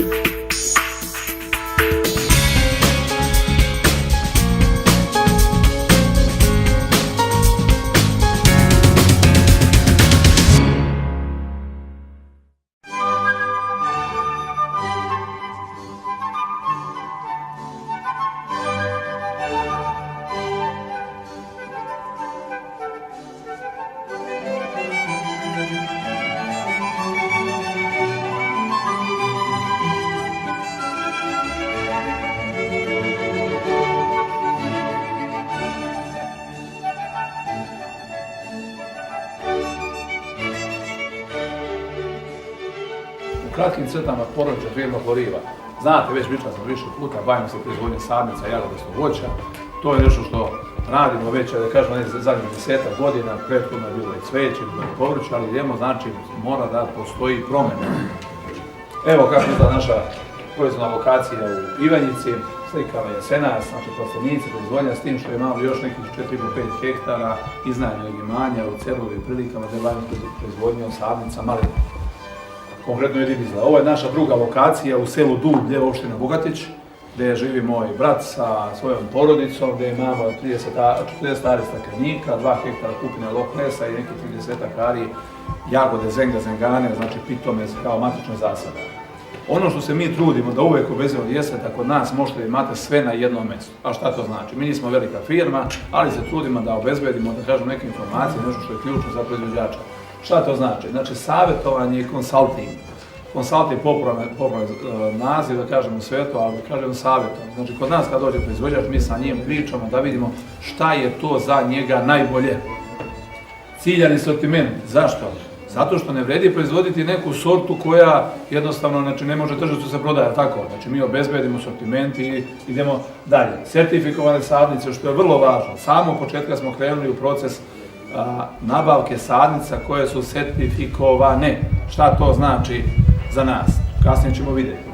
U kratkim crtama porodična firma Floriva. Znate, već pričali smo više puta, bavimo se proizvodnjom sadnica, jagodastog voća. To je nešto što radimo već, da kažemo, zadnjih 10 godina, prethodno je bilo i cveće, bilo i povrće, ali idemo, znači, mora da postoji promjena. Evo kako izgleda naša proizvodna lokacija u Ivanjici, slikava je Jesenas, znači plastenici, proizvodnja, s tim što imamo još nekih 4-5 hektara iznajmljenog imanja u Cerovim prilikama, gdje bavimo proizvodnjom sadnica, malina. Konkretno je Dimizla. Ovo je naša druga lokacija u selu Dublje, opština Bogatić, gdje živi moj brat sa svojom porodicom, gdje imamo 40 ari staklenika, 2 hektara kupine loklesa i nekih 30 ari jagode, zenga, zengane, znači pitome kao matične zasade. Ono što se mi trudimo da uvijek obezbedimo jeste da kod nas možete imate sve na jednom mjestu. A šta to znači? Mi nismo velika firma, ali se trudimo da obezbedimo, da kažem, neke informacije, nešto što je ključno za proizvođača. Šta to znači? Znači, savjetovanje i konsulting. Konsulting popravni naziv, da kažemo sveto, ali da kažemo savjetovanje. Znači, kod nas kad dođe proizvođač, mi sa njim pričamo da vidimo šta je to za njega najbolje. Ciljani sortiment. Zašto? Zato što ne vredi proizvoditi neku sortu koja jednostavno, znači, ne može tržištu se prodaje, tako? Znači, mi obezbedimo sortiment i idemo dalje. Sertifikovane sadnice, što je vrlo važno. Samo početka smo krenuli u proces nabavke sadnica koje su sertifikovane. Šta to znači za nas? Kasnije ćemo vidjeti.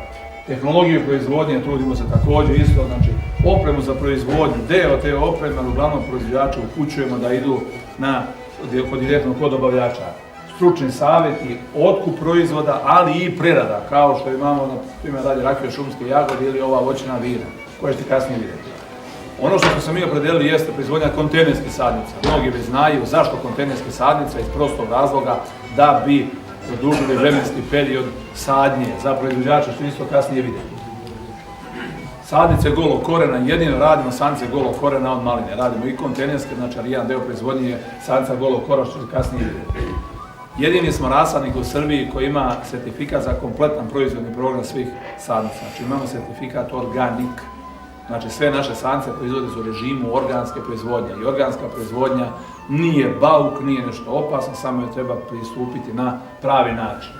Tehnologiju proizvodnje trudimo se također isto, znači opremu za proizvodnju, deo te opreme, ali uglavnom proizvođača upućujemo da idu direktno kod dobavljača. Stručni savjeti, otkup proizvoda, ali i prerada, kao što imamo na primjer dalje rakije šumske jagode ili ova voćna vina, koje ćete kasnije vidjeti. Ono što smo se mi opredelili jeste proizvodnja kontejnerskih sadnica. Mnogi već znaju zašto kontejnerske sadnice, iz prostog razloga da bi produžili vremenski period sadnje za proizvođača, što isto kasnije vidjeti. Sadnice golog korena, jedino radimo sadnice golog korena od maline. Radimo i kontejnerske, znači ali jedan deo proizvodnje je sadnica golog korena, što ćete kasnije vidjeti. Jedini smo rasadnik u Srbiji koji ima sertifikat za kompletan proizvodni program svih sadnica. Znači imamo sertifikat organik. Znači sve naše sadnice proizvode su u režimu organske proizvodnje i organska proizvodnja nije bauk, nije nešto opasno, samo je treba pristupiti na pravi način.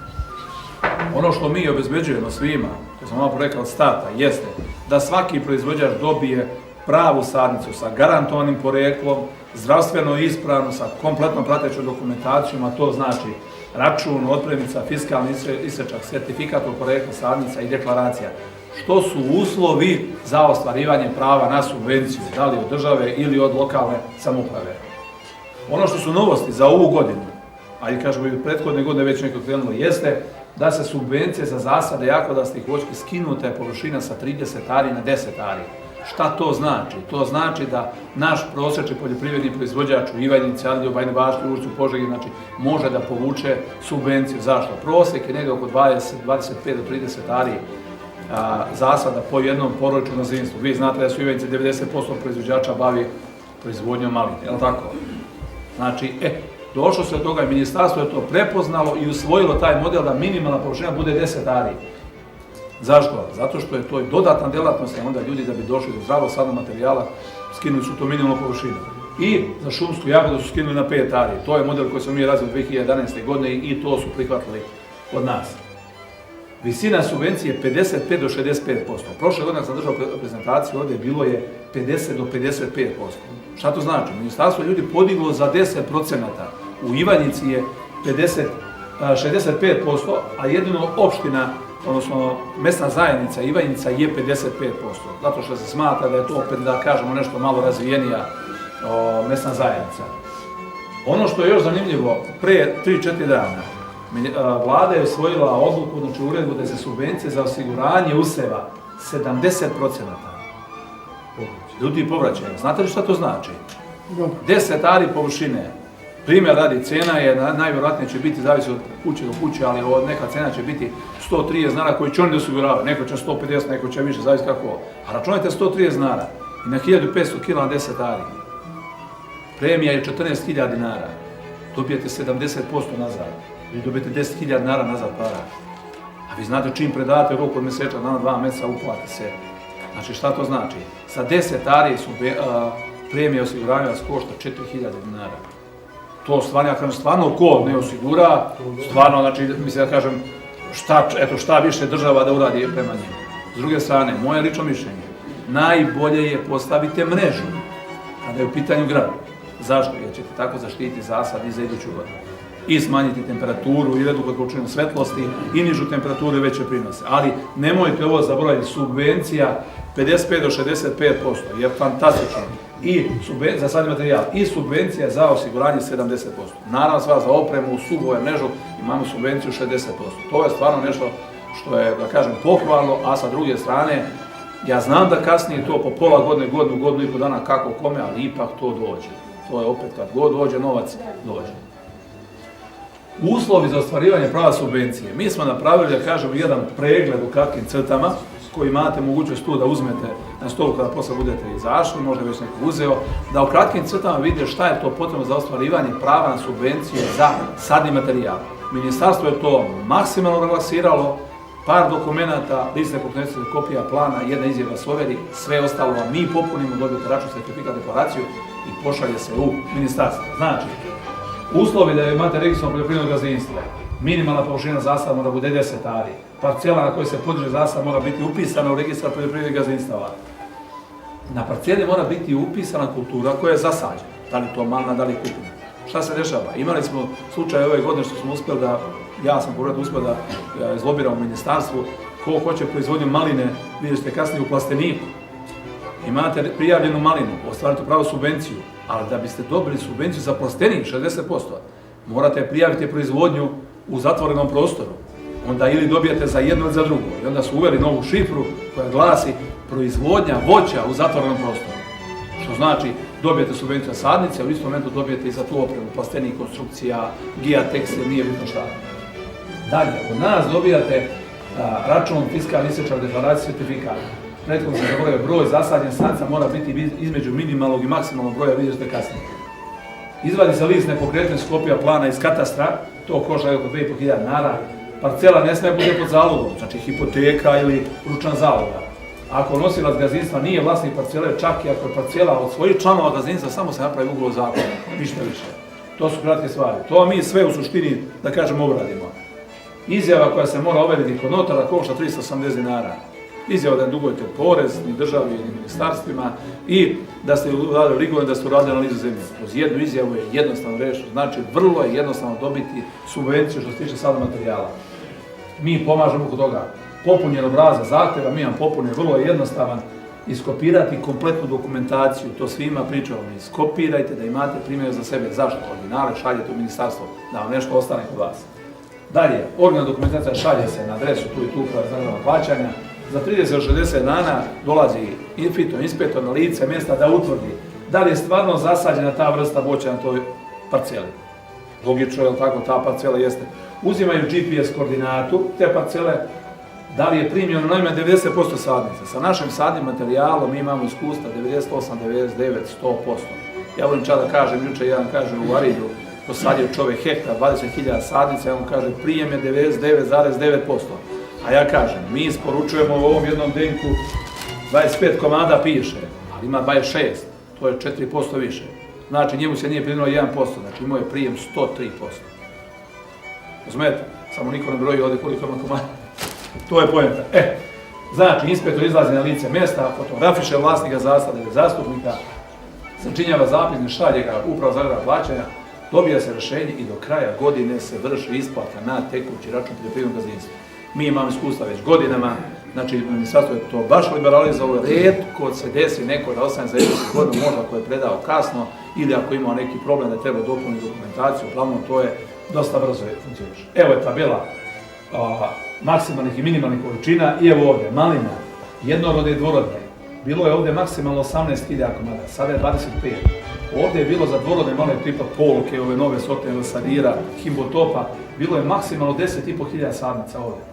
Ono što mi obezbeđujemo svima, to sam malo rekao od starta, jeste da svaki proizvođač dobije pravu sadnicu sa garantovanim poreklom, zdravstveno ispravno, sa kompletnom pratećom dokumentacijom, a to znači račun, otpremnica, fiskalni isečak, sertifikat o poreklu sadnica i deklaracija. Što su uslovi za ostvarivanje prava na subvenciju, da li od države ili od lokalne samouprave. Ono što su novosti za ovu godinu, a i kažemo i prethodne godine već neko krenulo, jeste da se subvencije za zasade jagodastih voćki skinuta je površina sa 30 ari na 10 ari. Šta to znači? To znači da naš prosječni poljoprivredni proizvođač u Ivanjici, Adliju, Bajnoj Bašti, Ušću, Požegi, znači može da povuče subvenciju. Zašto? Prosjek je negdje oko 25 do 30 ari zasada po jednom porodičnom gazdinstvu. Vi znate da su u Ivanjici 90% proizvođača bavi proizvodnjom maline, je li tako? Znači, došlo se od toga i ministarstvo je to prepoznalo i usvojilo taj model da minimalna površina bude 10 ari. Zašto? Zato što je to dodatna djelatnost, a onda ljudi da bi došli do zdravog sadnog materijala skinuli su to minimalnu površinu. I za šumsku jagodu su skinuli na 5 ari. To je model koji smo mi razvili 2011. godine i to su prihvatili od nas. Visina subvencije je 55 do 65%. Prošle godine sam držao prezentaciju, ovdje bilo je 50 do 55%. Šta to znači? Ministarstvo ljudi podiglo za 10%, u Ivanjici je 65%, a jedino opština, odnosno mesna zajednica Ivanjica je 55%. Zato što se smatra da je to opet, da kažemo, nešto malo razvijenija mesna zajednica. Ono što je još zanimljivo, pre 3-4 dana Vlada je usvojila odluku, znači uredbu da se subvencije za osiguranje useva 70%. Ljudi povraćaju. Znate li šta to znači? 10 ari površine. Primjer radi, cena je, najvjerojatnije će biti, zavisi od kuće do kuće, ali neka cena će biti 130 dinara koji će oni osiguravati. Neko će 150, neko će više, zavisi kako. A računajte 130 dinara i na 1500 kg na 10 ari. Premija je 14.000 dinara. Dobijete 70% nazad. Vi dobijete 10.000 dinara nazad para. A vi znate čim predate u roku od mjeseca, dana 2 mjeseca uplati se. Znači šta to znači? Sa 10 ari premija osiguranja vas košta 4.000 dinara. To stvarno ko ne osigura, stvarno, znači, mislim da kažem, šta više država da uradi prema njemu. S druge strane, moje lično mišljenje, najbolje je postaviti mrežu kada je u pitanju grad. Zašto? Jer ćete tako zaštititi zasad i za iduću godinu. I smanjiti temperaturu, i veću količinu svetlosti, i nižu temperaturu i veće prinose. Ali nemojte ovo zaboraviti, subvencija 55 do 65% je fantastično. I za sadni materijal, i subvencija za osiguranje 70%. Naravno sva za opremu, subove, mrežu imamo subvenciju 60%. To je stvarno nešto što je, da kažem, pohvalno, a sa druge strane, ja znam da kasnije to po pola godine, godinu i pol dana kako kome, ali ipak to dođe. To je opet kad god dođe, novac dođe. Uslovi za ostvarivanje prava subvencije. Mi smo napravili, da kažemo, jedan pregled u kratkim crtama, koji imate mogućnost tu da uzmete na stolu kada posle budete izašli, možda već neko uzeo, da u kratkim crtama vidite šta je to potrebno za ostvarivanje prava na subvencije za sadni materijal. Ministarstvo je to maksimalno relaksiralo, par dokumenata, listne pokretnice, kopija plana, jedna izjava s overi, sve ostalo vam mi popunimo, dobijete račun, sertifikat, deklaraciju i pošalje se u ministarstvo. Znači, uslovi da imate registrovano poljoprivredno gazdinstvo, minimalna površina zasada mora bude 10 ari, parcela na kojoj se podiže zasad mora biti upisana u registar poljoprivrednih gazdinstava. Na parceli mora biti upisana kultura koja je zasađena, da li to malna, da li kupina. Šta se dešava? Imali smo slučaj ove godine što smo uspjeli da, ja sam povratno uspio da izlobiram u ministarstvu, ko hoće proizvodnju maline, vidjet ćete kasnije u plasteniku. Imate prijavljenu malinu, ostvarite pravo subvenciju, ali da biste dobili subvenciju za plastenik 60%, morate prijaviti proizvodnju u zatvorenom prostoru. Onda ili dobijete za jedno ili za drugo. I onda su uveli novu šifru koja glasi proizvodnja voća u zatvorenom prostoru. Što znači dobijete subvenciju sadnice, a u istom momentu dobijete i za tu opremu, plastenik, konstrukcija, gija, tekstil, nije bitno šta. Dalje, od nas dobijate račun, fiskalni isječak, deklaracija, sertifikat. Prethodno se zaboravio, broj zasadnjenih sadnica mora biti između minimalnog i maksimalnog broja, vidjet ćete kasnije. Izvadi se list nepokretnosti, kopija plana iz katastra, to košta oko 2.500 dinara. Parcela ne smije bude pod zalogom, znači hipoteka ili ručna zaloga. Ako nosilac gazdinstva nije vlasnik parcele, čak i ako je parcela od svojih članova gazdinstva, samo se napravi ugovor zakona, ništa više. To su kratke stvari. To mi sve u suštini, da kažem, obradimo. Izjava koja se mora overiti kod notara košta 380 dinara. Izjava da ne dugujete porez, ni državi, ni ministarstvima i da ste uradili ligovanje, da ste uradili analizu zemlje. Kroz jednu izjavu je jednostavno rešeno. Znači, vrlo je jednostavno dobiti subvenciju što se tiče sadnog materijala. Mi pomažemo kod toga. Popunjen obrazac zahtjeva, mi vam popunjen, vrlo je jednostavan. Iskopirati kompletnu dokumentaciju, to svima pričamo. Iskopirajte da imate primjer za sebe. Zašto? Originale šaljete u ministarstvo, da vam nešto ostane kod vas. Dalje, originalna dokumentacija šalje se na adresu tu i tu koja je zagrana plaćanja. Za 30-60 dana dolazi inspektor na lice mjesta da utvrdi da li je stvarno zasađena ta vrsta voća na toj parceli. Logično je tako, ta parcela jeste. Uzimaju GPS koordinatu te parcele, da li je primljeno najmanje 90% sadnica. Sa našim sadnim materijalom mi imamo iskustva 98, 99, 100%. Ja volim čak da kažem, jučer jedan kaže u Arilju, posadio čovjek hektar, 20.000 sadnica, ja mu kaže prijem je 99,9%. A ja kažem, mi isporučujemo u ovom jednom denku 25 komada piše, ali ima 26, to je 4% više. Znači njemu se nije primilo 1%, znači imao je prijem 103%. Razumijete? Samo niko ne broji ovdje koliko ima komada. To je poenta. Znači inspektor izlazi na lice mjesta, fotografiše vlasnika zasade ili zastupnika, sačinjava zapisnik, šalje ga upravo za plaćanja, dobija se rješenje i do kraja godine se vrši isplata na tekući račun poljoprivrednog gazdinstva. Mi imamo iskustva već godinama, znači ministarstvo je to baš liberalizovalo, rijetko se desi neko da ostane za 10 godina, možda ako je predao kasno ili ako imao neki problem da treba dopuniti dokumentaciju, uglavnom to je dosta brzo funkcioniše. Evo je tabela maksimalnih i minimalnih količina i evo ovdje, malina, jednorodne i dvorodne. Bilo je ovdje maksimalno 18.000 komada, sada je 25. Ovdje je bilo za dvorodne male tipa polke, ove nove sorte sadira, himbotopa, bilo je maksimalno 10.500 sadnica ovdje.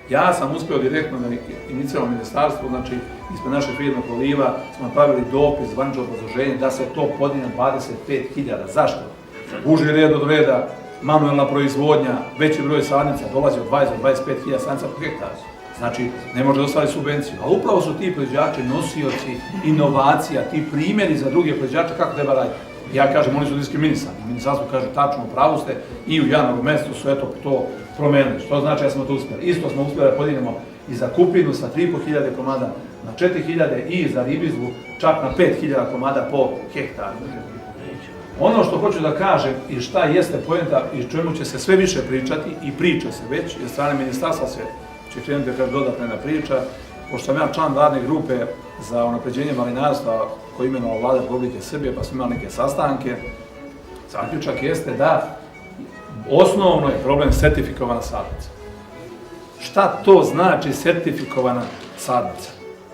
Ja sam uspio direktno na inicijalnom ministarstvu, znači ispred naše firme Poliva smo napravili dopis, zvanično obrazloženje da se to podigne 25.000. Zašto? Uži red od reda, manuelna proizvodnja, veći broj sadnica dolazi od 20 do 25.000 sadnica po hektaru. Znači, ne može dostaviti subvenciju. Ali upravo su ti proizvođači nosioci inovacija, ti primjeri za druge proizvođače kako treba raditi. Ja kažem, oni su diskriminisani. Ministarstvo kaže, tačno, u pravu ste i u Janovom mjestu su eto to promenili. Što znači da smo to uspjeli? Isto smo uspjeli da podignemo i za kupinu sa 3.500 komada na 4.000 i za ribizlu čak na 5.000 komada po hektaru. Ono što hoću da kažem i šta jeste poenta i čemu će se sve više pričati i priča se već, jer strane ministarstva se će krenuti da kaže dodatna jedna priča, pošto sam ja član radne grupe za unapređenje malinarstva koji imenovao Vlada Republike Srbije, pa smo imali neke sastanke. Zaključak jeste da osnovno je problem sertifikovana sadnica. Šta to znači sertifikovana sadnica?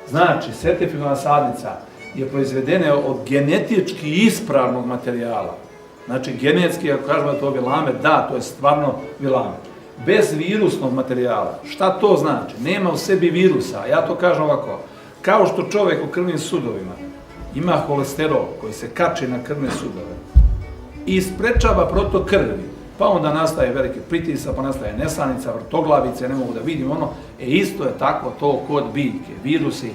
Znači, sertifikovana sadnica je proizvedena od genetički ispravnog materijala. Znači, genetski, ako kažemo da je to vilame, da, to je stvarno vilame. Bez virusnog materijala. Šta to znači? Nema u sebi virusa. Ja to kažem ovako. Kao što čovjek u krvnim sudovima ima holesterol koji se kači na krvne sudove i sprečava protok krvi, pa onda nastaje veliki pritisak, pa nastaje nesanica, vrtoglavice, ne mogu da vidim ono. Isto je tako to kod biljke. Virusi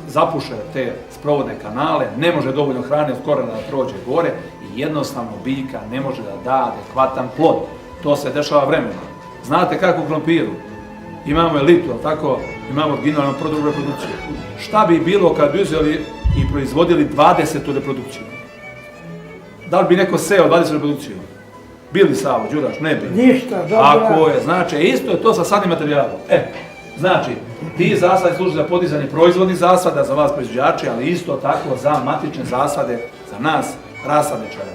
zapuše te sprovodne kanale, ne može dovoljno hrane od korena da prođe gore i jednostavno biljka ne može da da adekvatan plod. To se dešava vremenom. Znate kako u krompiru? Imamo elitu, ali tako? Imamo originalnu reprodukciju. Šta bi bilo kad bi uzeli i proizvodili 20. reprodukciju? Da li bi neko seo 20. reprodukciju? Bili Savo, Đuraš, ne bi. Ništa, dobro. Ako je, znači, isto je to sa sadnim materijalom. Znači, ti zasadi služi za podizanje proizvodnih zasada za vas proizvođači, ali isto tako za matične zasade, za nas, rasadničare.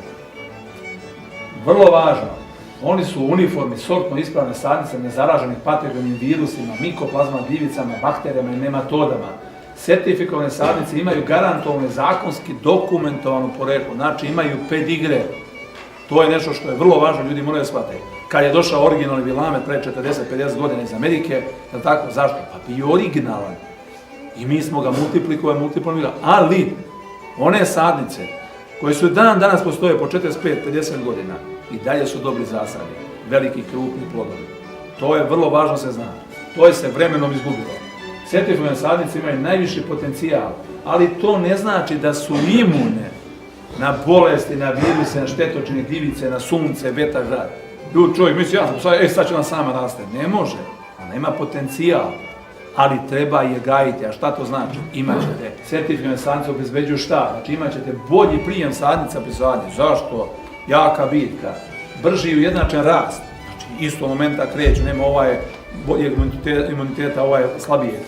Vrlo važno, oni su u uniformi sortno ispravne sadnice nezaraženih patogenim virusima, mikoplazma, glivicama, bakterijama i nematodama. Sertifikovane sadnice imaju garantovane zakonski dokumentovano poreklo, znači imaju pedigre. To je nešto što je vrlo važno, ljudi moraju shvatiti. Kad je došao originalni vilame pre 40-50 godina iz Amerike, je tako? Zašto? Pa bio originalan. I mi smo ga multiplikovali, ali one sadnice koje su dan danas postoje po 45-50 godina i dalje su dobri zasadi, veliki krupni plodovi. To je vrlo važno se zna. To je se vremenom izgubilo. Sertifikovane sadnice imaju najviši potencijal, ali to ne znači da su imune na bolesti, na viruse, na štetočine, gljivice, na sunce, vetar, grad. Ljudi, čovjek misli, ja sam sad će ona sama raste. Ne može, ona ima potencijal, ali treba je gajiti. A šta to znači? Imaćete sertifikovane sadnice obezbeđuju šta? Znači imaćete bolji prijem sadnica pri sadnji. Zašto? Jaka biljka, brži i ujednačen rast. Znači isto momenta kreću, nema ovaj boljeg imuniteta, ovaj slabije.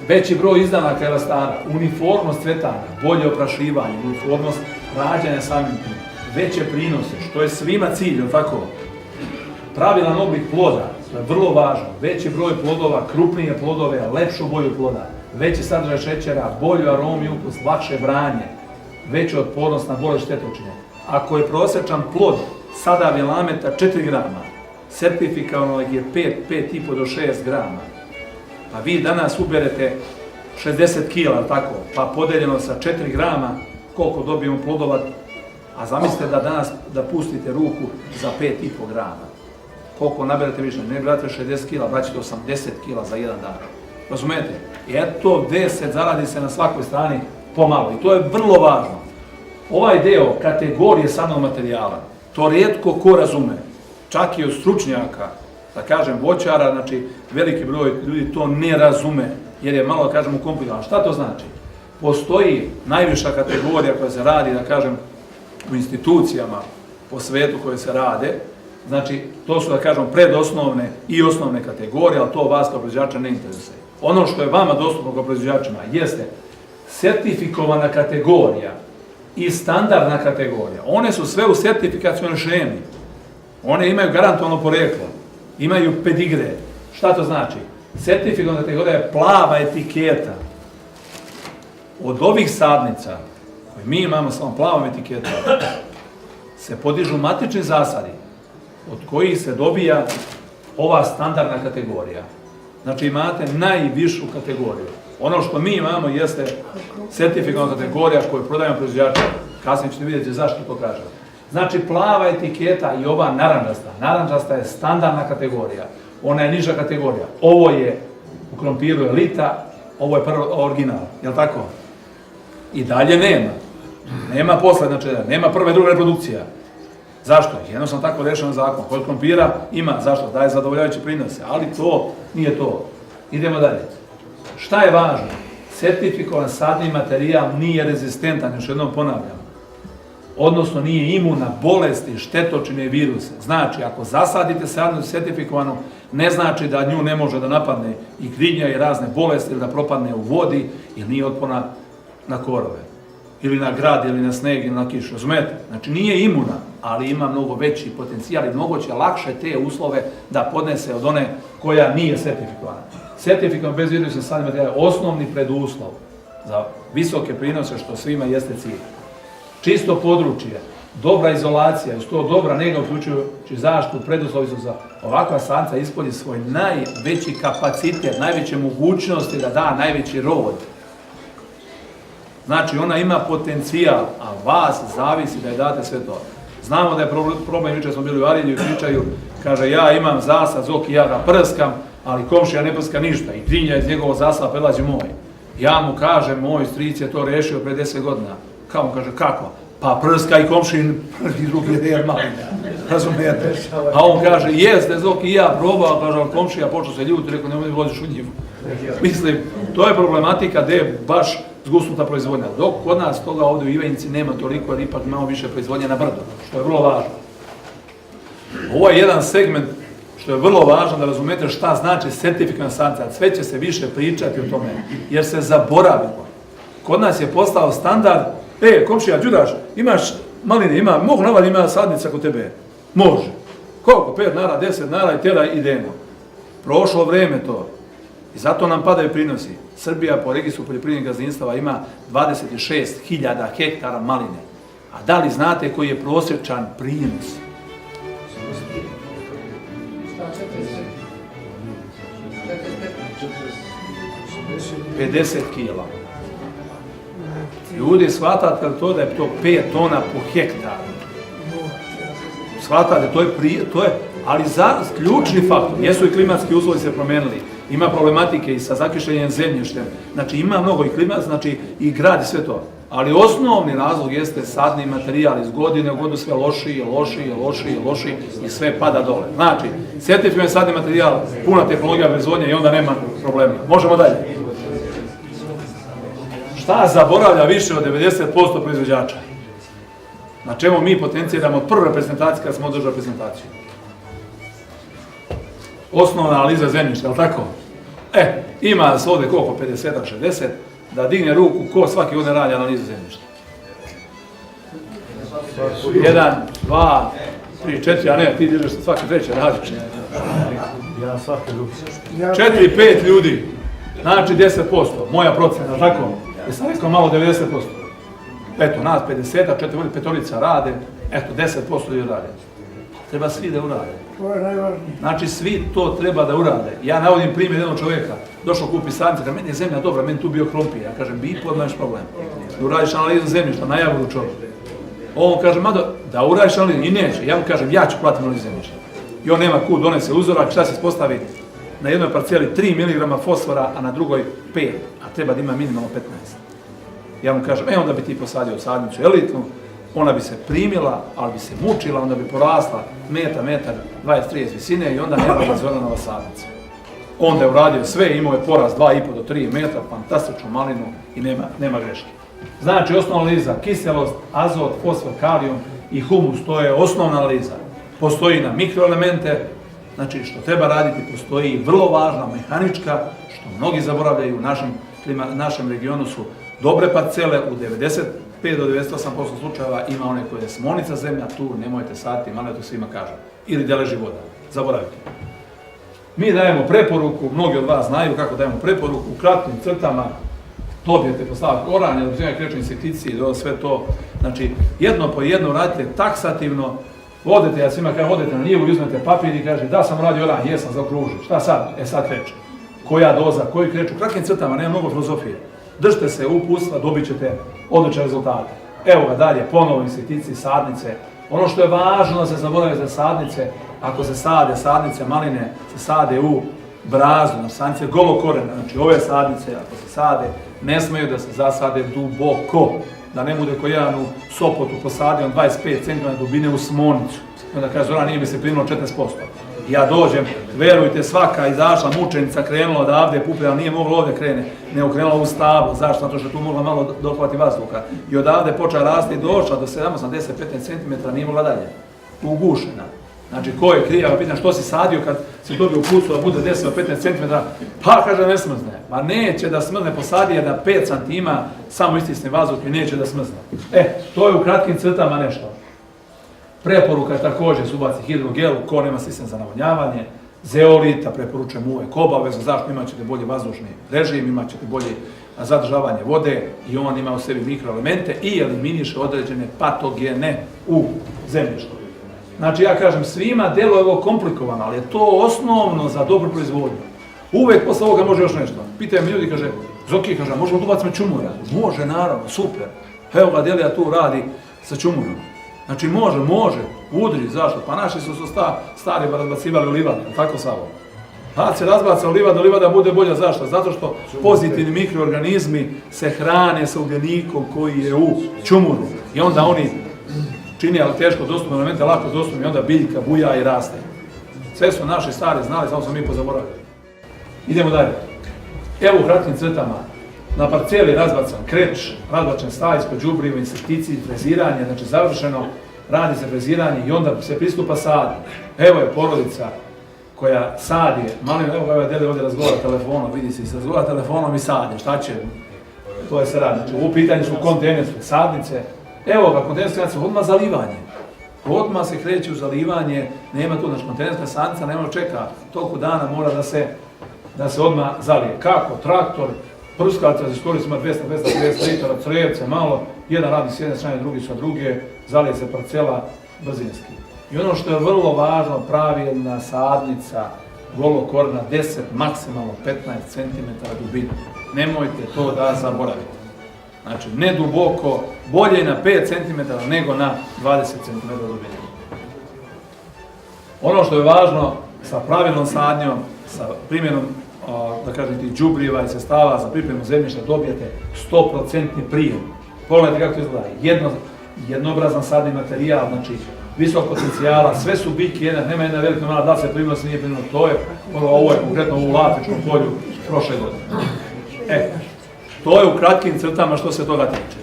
Veći broj izdanaka elastana, uniformnost cvetanja, bolje oprašivanje, uniformnost rađanja samim tim, veće prinose, što je svima cilj, tako? Pravilan oblik ploda, to je vrlo važno, veći broj plodova, krupnije plodove, lepšu boju ploda, veći sadržaj šećera, bolju aromu i ukus, lakše branje, veću otpornost na bolest štetočine. Ako je prosječan plod sada vilameta 4 grama, sertifikovano je 5,5 do 6 grama. Pa vi danas uberete 60 kila, tako, pa podeljeno sa 4 grama, koliko dobijemo plodova, a zamislite da danas da pustite ruku za 5,5 grama. Koliko naberete više, ne brate 60 kila, braćete 80 kila za jedan dan. Razumete? I eto 10 zaradi se na svakoj strani pomalo i to je vrlo važno. Ovaj deo kategorije sadnog materijala, to rijetko ko razume, čak i od stručnjaka, da kažem voćara, znači veliki broj ljudi to ne razume, jer je malo, da kažem, komplikovano. Šta to znači? Postoji najviša kategorija koja se radi, da kažem, u institucijama po svetu koje se rade, znači to su, da kažem, predosnovne i osnovne kategorije, ali to vas kao proizvođača ne interesuje. Ono što je vama dostupno kao proizvođačima jeste sertifikovana kategorija i standardna kategorija. One su sve u sertifikacionoj šemi. One imaju garantovano poreklo, imaju pedigre. Šta to znači? Sertifikovana kategorija je plava etiketa. Od ovih sadnica, koje mi imamo samo plavom etiketom, se podižu matični zasadi, od kojih se dobija ova standardna kategorija. Znači imate najvišu kategoriju. Ono što mi imamo jeste sertifikovana kategorija koju prodajemo proizvođačima. Kasnije ćete vidjeti zašto to kažem. Znači plava etiketa i ova narandžasta. Narandžasta je standardna kategorija. Ona je niža kategorija. Ovo je u krompiru elita, ovo je prvo original. Jel' tako? I dalje nema. Nema posle, znači nema prve i druge reprodukcija. Zašto? Jednostavno tako rešeno zakon. Kod krompira ima, zašto? Daje zadovoljavajuće prinose, ali to nije to. Idemo dalje. Šta je važno? Sertifikovan sadni materijal nije rezistentan, još jednom ponavljam. Odnosno nije imun na bolesti, štetočine i viruse. Znači, ako zasadite sadnu sertifikovanu, ne znači da nju ne može da napadne i grinja i razne bolesti ili da propadne u vodi ili nije otporna na korove. Ili na grad, ili na sneg, ili na kišu. Razumete? Znači nije imuna, ali ima mnogo veći potencijal i mnogo će lakše te uslove da podnese od one koja nije sertifikovana. Sertifikovan bezvirusni sadni materijal je osnovni preduslov za visoke prinose, što svima jeste cilj. Čisto područje, dobra izolacija, uz to dobra nega uključujući zaštitu, preduslovi su za ovakva sadnica ispolji svoj najveći kapacitet, najveće mogućnosti da da najveći rod. Znači, ona ima potencijal, a vas zavisi da je date sve to. Znamo da je problem, jučer smo bili u Arilju i pričaju, kaže, ja imam zasad, Zoki, ja ga prskam, ali komšija ne prska ništa i grinja iz njegovog zasada prelazi moj. Ja mu kažem, moj stric je to rešio pre 10 godina. Kao mu kaže, kako? Pa prska i komšin prvi drugi je malinja. Razumijete? A on kaže, jeste, Zoki, ja probao, kaže, ali komšija počeo se ljuti, rekao, nemoj voziš u njivu. Mislim, to je problematika gdje je baš zgusnuta proizvodnja. Dok kod nas toga ovdje u Ivanjici nema toliko, jer ipak imamo više proizvodnje na brdu, što je vrlo važno. Ovo je jedan segment što je vrlo važno da razumete šta znači sertifikovana sadnica. Sve će se više pričati o tome, jer se zaboravilo. Kod nas je postao standard, komšija, đudaš, imaš maline, mogu navali, ima sadnica kod tebe. Može. Koliko? 5 nara, 10 nara i tjera idemo. Prošlo vreme to. I zato nam padaju prinosi. Srbija po registru poljoprivrednih gazdinstava ima 26.000 hektara maline. A da li znate koji je prosječan prinos? 50 kila. Ljudi, shvatate to da je to 5 tona po hektaru. Shvatate, to je, ali ključni faktor, jesu i klimatski uslovi se promenili, ima problematike i sa zakišljenjem zemljištem, znači ima mnogo i klimat, znači i grad i sve to. Ali osnovni razlog jeste sadni materijal, iz godine u godinu sve lošiji i sve pada dole. Znači, sertifikovan sadni materijal, puna tehnologija proizvodnje i onda nema problema. Možemo dalje. Šta zaboravlja više od 90% proizvođača? Na čemu mi potencijiramo od prve reprezentacije kada smo održali prezentaciju? Osnovna analiza zemljišta, je li tako? Ima se ovdje koliko, 50-60, da digne ruku ko svaki godine radi analizu zemljišta. 1, 2, 3, 4, a ne, ti dižeš se svaki treći radiš. Ja svaki ruku. 4, 5 ljudi, znači 10%, moja procena, tako? I sam rekao malo 90%. Eto, nas 50-a, 4-5 rade, eto, 10% ljudi rade. Treba svi da urade. To je najvažnije. Znači, svi to treba da urade. Ja navodim primjer jednog čovjeka, došao kupi sadnice, da meni je zemlja dobra, meni tu bio krompir. Ja kažem, bi podnaš problem. Da uradiš analizu zemljišta, najavu čovjek. On kaže, da uradiš analizu, i neće. Ja mu kažem, ja ću platiti analizu zemljišta. I on nema kud, donese uzorak, šta se ispostavi? Na jednoj parcijeli 3 mg fosfora, a na drugoj 5, a treba da ima minimalno 15. Ja mu kažem, onda bi ti posadio sadnicu elitnu, ona bi se primila, ali bi se mučila, onda bi porasla metar, 20-30 visine i onda nema razvojena nova sadnica. Onda je uradio sve, imao je porast 2,5 do 3 metra, fantastičnu malinu i nema greške. Znači, osnovna analiza, kiselost, azot, fosfor, kalijum i humus, to je osnovna analiza. Postoji na mikroelemente, znači što treba raditi, postoji vrlo važna mehanička, što mnogi zaboravljaju u našem regionu su dobre parcele u 5 do 98% slučajeva ima one koje je smonica zemlja, tu nemojte saditi, malo to svima kažem. Ili gdje leži voda, zaboravite. Mi dajemo preporuku, mnogi od vas znaju kako dajemo preporuku, u kratkim crtama dobijete postavak oranja, da uzimaju kreću insekticiji, sve to. Znači, jedno po jedno radite taksativno, odete, ja svima kažem, odete na njivu i uzmete papir i kaže da sam radio oranje, jesam zaokružio, šta sad? Sad kreće. Koja doza, koji kreću, u kratkim crtama, nema mnogo filozofije. Držite se uputstva, dobit ćete odlične rezultate. Evo ga dalje, ponovo insekticiji, sadnice. Ono što je važno da se zaboravi za sadnice, ako se sade sadnice, maline, se sade u brazdu, na sadnice golokorena, znači ove sadnice, ako se sade, ne smeju da se zasade duboko, da ne bude ko jedan u Sopotu posadio 25 cm dubine u smonicu. I onda kaže, Zoran, nije mi se primilo 40%. Ja dođem, verujte, svaka izašla mučenica, krenula odavde, pupila, nije mogla ovdje krene, nego krenula u stablo. Zašto? Zato što tu mogla malo dohvati vazduha. I odavde počela rasti, došla do 7-10-15 cm, nije mogla dalje. Ugušena. Znači, ko je kriv, ja pitam što si sadio kad si dobio pucu da bude 10-15 cm, pa kaže ne smrzne. Ma neće da smrzne, posadi je da 5 cm samo istisne vazduh i neće da smrzne. To je u kratkim crtama nešto. Preporuka je također se ubaci hidrogel, ko nema sistem za navodnjavanje, zeolita, preporučujem uvijek obavezno, zašto imat ćete bolji vazdušni režim, imat ćete bolje zadržavanje vode i on ima u sebi mikroelemente i eliminiše određene patogene u zemljištu. Znači ja kažem svima delo je ovo komplikovano, ali je to osnovno za dobru proizvodnju. Uvijek posle ovoga može još nešto. Pitaju mi ljudi, kaže, Zoki, kaže, možemo tu baciti čumura? Može, naravno, super. Evo ga, Delija tu radi sa čumurom. Znači može, udri, zašto? Pa naši su stari razbacivali u livade, tako Savo. Had se razbaca u livada bude bolja, zašto? Zato što pozitivni mikroorganizmi se hrane sa ugljenikom koji je u čumuru. I onda oni čini, ali teško dostupne elemente, lako dostupne, i onda biljka buja i raste. Sve su naši stari znali, samo smo mi pozaboravili. Idemo dalje. Evo u kratkim crtama, na parceli razbacan kreć, razbačen stajsko, đubrivo, insekticid, freziranje, znači završeno, radi se freziranje i onda se pristupa sadu. Evo je porodica koja sadi, malim, evo ga Deli ovdje razgovara telefonom, vidi se, razgovara telefonom i sadnje, šta će? To je se radi. Znači, u pitanju su kontejnerske sadnice, evo ga, kontejnerske sadnice, odmah zalivanje. Odmah se kreće u zalivanje, nema tu, znači kontejnerska sadnica, nema čeka, toliko dana mora da se odmah zalije. Kako? Traktor, prskavac za iskoristimo 200-250 litara, crevce malo, jedan radi s jedne strane, drugi sa druge, zalije se parcela brzinski. I ono što je vrlo važno, pravilna sadnica, golokorna, 10, maksimalno 15 cm dubine. Nemojte to da zaboravite. Znači, ne duboko, bolje na 5 cm nego na 20 cm dubine. Ono što je važno, sa pravilnom sadnjom, sa primjenom da kažem ti đubriva i sredstava za pripremu zemljišta dobijete 100% prijem. Pogledajte kako to izgleda. Jednobrazan sadni materijal, znači visok potencijala, sve su biljke, nema jedna velika mala, da li se primilo, se nije primilo, to je, ovo je konkretno u Latričkom polju prošle godine. To je u kratkim crtama što se toga tiče.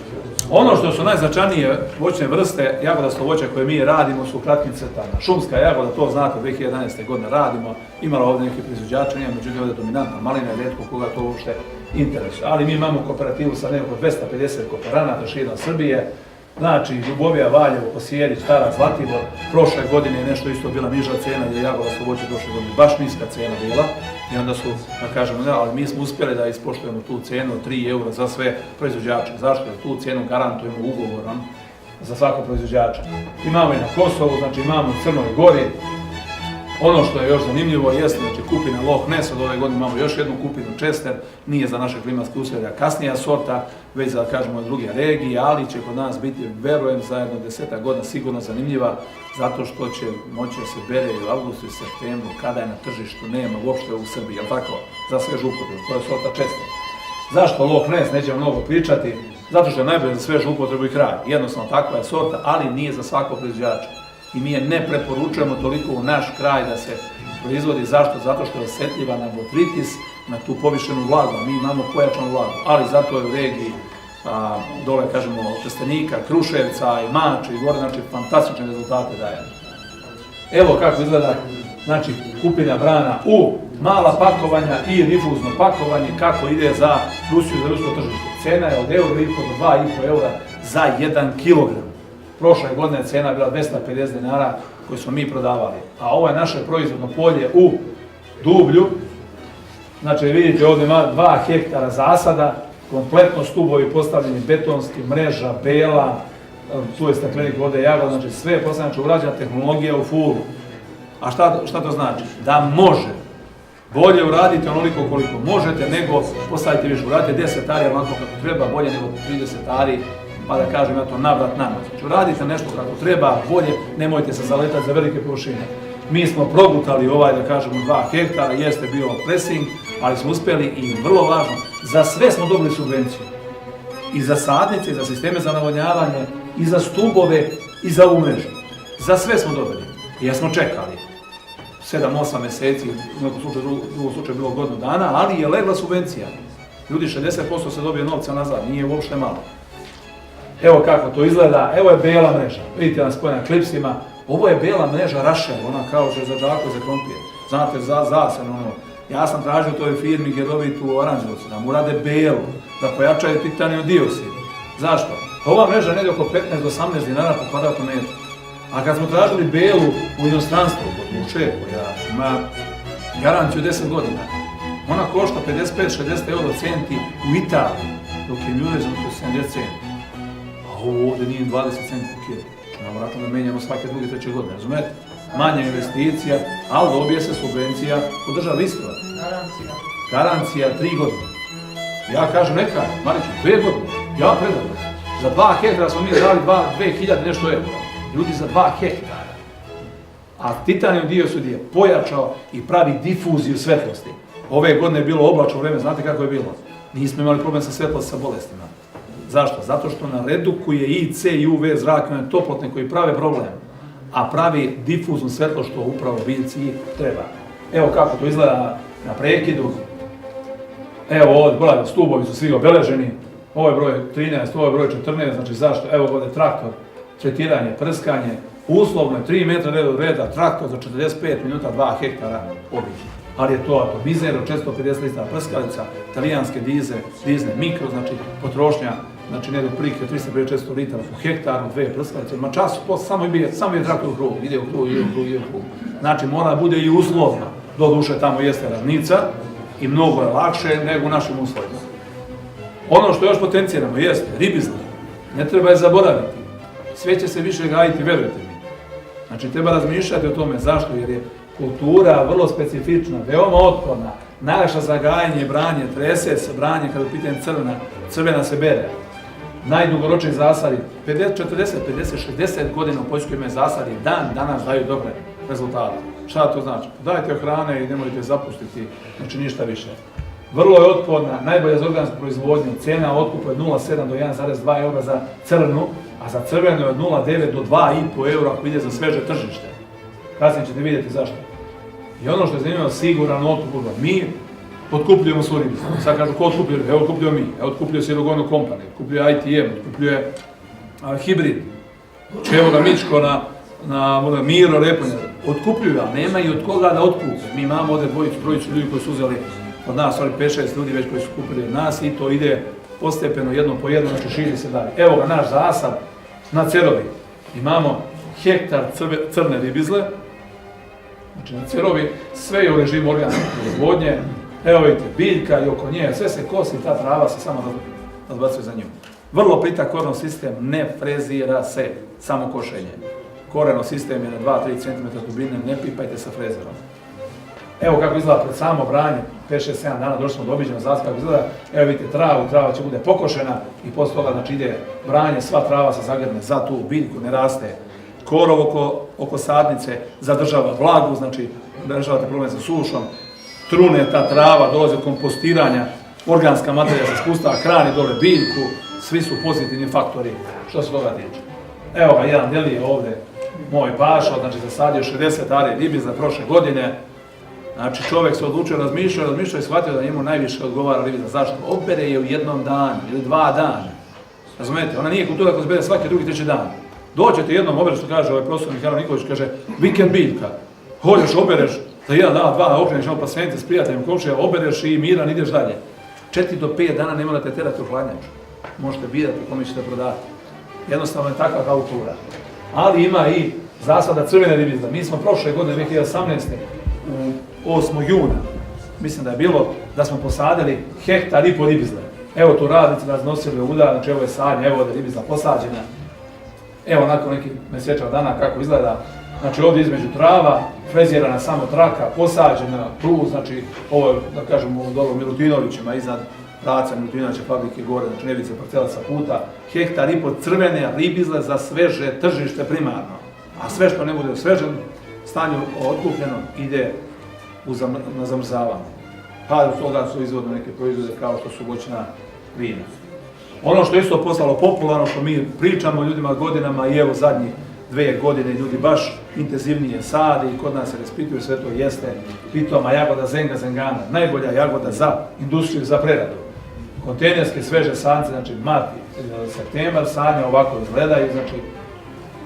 Ono što su najznačajnije voćne vrste, jagodasto voće koje mi radimo su u kratkim crtama. Šumska jagoda, to znate, 2011. godine radimo, imala ovdje neki proizvođača, nije međutim ovdje dominantna malina i rijetko koga to uopšte interesuje. Ali mi imamo kooperativu sa nekako 250 kooperanata širom Srbije, znači Ljubovija, Valjevo, Kosjerić, Stara, Zlatibor, prošle godine je nešto isto bila niža cijena jer je jagodasto voće prošle godine baš niska cijena bila i onda su, da kažemo, ali mi smo uspjeli da ispoštujemo tu cijenu od 3 eura za sve proizvođače. Zašto? Jer tu cijenu garantujemo ugovorom za svakog proizvođača. Imamo i na Kosovu, znači imamo u Crnoj Gori. Ono što je još zanimljivo jeste, znači kupina Loch Ness, od ove godine imamo još jednu kupinu Chester, nije za naše klimatske usjeve kasnija sorta, već za, kažemo, druge regije, ali će kod nas biti, verujem, za jedno 10 godina sigurno zanimljiva, zato što će moći da se bere u avgustu i septembru, kada je na tržištu, nema uopšte u Srbiji, jel tako, za svežu upotrebu, to je sorta Chester. Zašto Loch Ness, nećemo mnogo pričati, zato što je najbolje za svežu upotrebu i kraj, jednostavno takva je sorta, ali nije za svakog proizvođača. I mi je ne preporučujemo toliko u naš kraj da se proizvodi. Zašto? Zato što je osjetljiva na botritis, na tu povišenu vlagu. Mi imamo pojačanu vlagu, ali zato je u regiji dole, kažemo, Trstenika, Kruševca i Mače i gore, znači fantastične rezultate daje. Evo kako izgleda, znači, kupina brana u mala pakovanja i difuzno pakovanje, kako ide za Rusiju, za rusko tržište. Cena je od euro i po do 2,5 eura za 1 kilogram. Prošle godine cena je bila 250 dinara koju smo mi prodavali. A ovo je naše proizvodno polje u Dublju. Znači vidite ovdje ima 2 hektara zasada, kompletno stubovi postavljeni betonski, mreža, bela, tu je staklenik vode, jagod, znači sve je postavljeno, znači urađena tehnologija u fulu. A šta to znači? Da može bolje uraditi onoliko koliko možete, nego postaviti više. Uradite 10 ari onako kako treba, bolje nego 30 ari, pa da kažem ja to navrat namaz. Znači uradite nešto kako treba, bolje, nemojte se zaletati za velike površine. Mi smo progutali da kažemo 2 hektara, jeste bio pressing, ali smo uspjeli i vrlo važno, za sve smo dobili subvenciju. I za sadnice, i za sisteme za navodnjavanje, i za stubove, i za ovu mrežu. Za sve smo dobili. Jer smo čekali 7-8 mjeseci, u drugom slučaju bilo godinu dana, ali je legla subvencija. Ljudi 60% se dobije novca nazad, nije uopšte malo. Evo kako to izgleda, evo je bela mreža, vidite nas na klipsima, ovo je bela mreža Rašel, ona kao što je za džako za krompir. Znate, zasen ja sam tražio u toj firmi Gerovit u Aranđelovcu, da mu rade belu, da pojačaju titanijum dioksid. Zašto? Ova mreža je negdje oko 15 do 18 dinara po kvadratnom metru. A kad smo tražili belu u inostranstvu, kod Luče, koja ima garanciju 10 godina, ona košta 55-60 euro centi u Italiji, dok je Murezom oko 70 centi. A ovo ovdje nije 20 centi po kilo. Nam račun da menjamo svake druge, treće godine, razumete? Manja investicija, ali dobije se subvencija od države isto. Garancija 3 godine. Ja kažem neka, Mariću, 2 godine, ja predam. Za 2 hektara smo mi dali 2000 nešto eura. Ljudi za 2 hektara. A titanijum dioksid je pojačao i pravi difuziju svetlosti. Ove godine je bilo oblačno vreme, znate kako je bilo? Nismo imali problem sa svetlosti, sa bolestima. Zašto? Zato što na redukuje i C i UV zrak, one toplotne koji prave problem, a pravi difuznu svetlost što upravo biljci i treba. Evo kako to izgleda na prekidu. Evo ovdje, gledajte, stubovi su svi obeleženi. Ovo je broj 13, ovo je broj 14, znači zašto? Evo ovdje traktor, tretiranje, prskanje, uslovno je 3 metra red od reda, traktor za 45 minuta, 2 hektara obično. Ali je to atomizero, 450 litara prskalica, talijanske dizne mikro, znači potrošnja, znači negdje prilike 350-400 litara po hektaru, 2 prskalice, ma čas samo je traktor u krug, ide u krug. Znači mora da bude i uslovno, doduše tamo jeste ravnica i mnogo je lakše nego u našim uslovima. Ono što još potencijiramo jeste ribizli, ne treba je zaboraviti, sve će se više gajiti, verujte mi. Znači treba razmišljati o tome, zašto? Jer je kultura vrlo specifična, veoma otporna, najlakša za gajanje i branje, trese se branje kada je u pitanju crvena se bere. Najdugoročniji zasadi, 40, 50, 60 godina u Poljskoj imaju zasadi, danas daju dobre rezultate. Šta to znači? Dajte hrane i nemojte zapustiti, znači ništa više. Vrlo je otporna, najbolja za organsku proizvodnju, cijena otkupa je 0,7 do 1,2 eura za crnu, a za crvenu je od 0,9 do 2,5 eura ako ide za sveže tržište. Kasnije ćete vidjeti zašto. I ono što je zanimljivo, siguran otkup, mi otkupljujemo svoju ribicu. Sad kažu, ko otkupljuje? Evo otkupljujemo mi. Evo otkupljuje se Irogonu kompaniju, otkupljuje ITM, otkupljuje Hibrid, Čevoga Mičko na Miro Reponja. Otkupljuju, ali nema i od koga da otkupe. Mi imamo ovdje trojicu ljudi koji su uzeli od nas, ali 5-6 ljudi već koji su kupili od nas i to ide postepeno jedno po jedno, znači širi se dalje. Evo ga naš zasad na Cerovi. Imamo hektar crne ribizle, znači na Cerovi, sve je u režimu organske proizvodnje. Evo vidite, biljka i oko nje, sve se kosi, ta trava se samo razbacuje za nju. Vrlo plitak korenov sistem, ne frezira se, samo košenje. Korenov sistem je na 2-3 cm dubine, ne pipajte sa frezerom. Evo kako izgleda pred samo branje, 5-6-7 dana došli smo do obiđenog zasada kako izgleda. Evo vidite trava će bude pokošena i poslije toga znači ide branje, sva trava se zagrne za tu biljku, ne raste. Korov oko sadnice zadržava vlagu, znači rešavate problem sa sušom. Trune ta trava, dolaze kompostiranja, organska materija se spustava, hrani dole biljku, svi su pozitivni faktori što se toga tiče. Evo ga jedan deli ovdje moj pašao, znači zasadio 60 ari ribiza prošle godine. Znači čovjek se odlučio, razmišljao i shvatio da njemu najviše odgovara ribiza. Zašto? Obere je u jednom danu ili 2 dana. Razumijete? Ona nije kultura koja se bere svaki drugi, treći dan. Dođete jednom, obereš, što kaže ovaj profesor Mihajlo Nikolić, kaže vikend biljka. Hođeš, obereš, za 1 dan, 2, okreneš na pasvenice s prijateljem, komšija, obereš i miran ideš dalje. 4 do 5 dana ne morate terati u hladnjaču. Možete birati kome ćete prodati. Jednostavno je takva kultura. Ali ima i zasada crvene ribizle. Mi smo prošle godine, 2018. u 8. juna, mislim da je bilo, da smo posadili 1,5 hektar ribizle. Evo tu radnici nas nosili u udar, znači ovo je sadnja, evo ovdje je ribizla posađena. Evo nakon nekih mjesečeva dana kako izgleda. Znači ovdje između trava, frezirana samo traka, posađena, plus, znači ovo je, da kažemo, dole u Milutinovićima, iznad praca Milutinovića fabrike gore, znači nevice parcela sa puta, 1,5 hektar crvene ribizle za sveže tržište primarno. A sve što ne bude u svežem stanju otkupljeno ide na zamrzavanje. Pa od toga su izvodne neke proizvode kao što su voćna vina. Ono što je isto postalo popularno, što mi pričamo ljudima godinama i evo zadnjih 2 godine ljudi baš intenzivnije sade i kod nas se raspituju, sve to jeste pitoma jagoda Zenga Zengana, najbolja jagoda za industriju, za preradu. Kontejnerske sveže sadnice, znači mart, septembar, sadnja ovako izgledaju, znači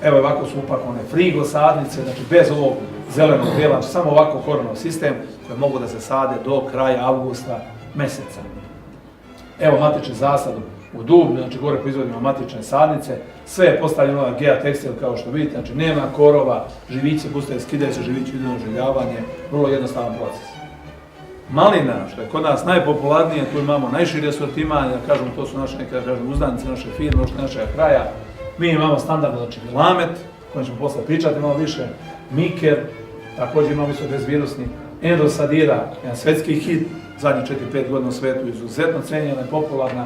evo ovako su upakovane frigo sadnice, znači bez ovog zelenog dijela, samo ovako koronov sistem koji mogu da se sade do kraja avgusta meseca. Evo matični zasad u Dublju, znači gore proizvodimo matične sadnice, sve je postavljeno na Gea Tekstil kao što vidite, znači nema korova, živići puste, skidaju se živići, idemo željavanje, vrlo jednostavan proces. Malina, što je kod nas najpopularnije, tu imamo najširi asortiman, da kažemo to su naše neke, da kažem, uzdanice, naše firme, našeg kraja. Mi imamo standardno, znači Vilamet, kojim ćemo posle pričati malo više, Miker, također imamo isto bezvirusni, Endosadira, jedan svetski hit, zadnjih 4-5 godina u svetu, izuzetno cenjena i popularna,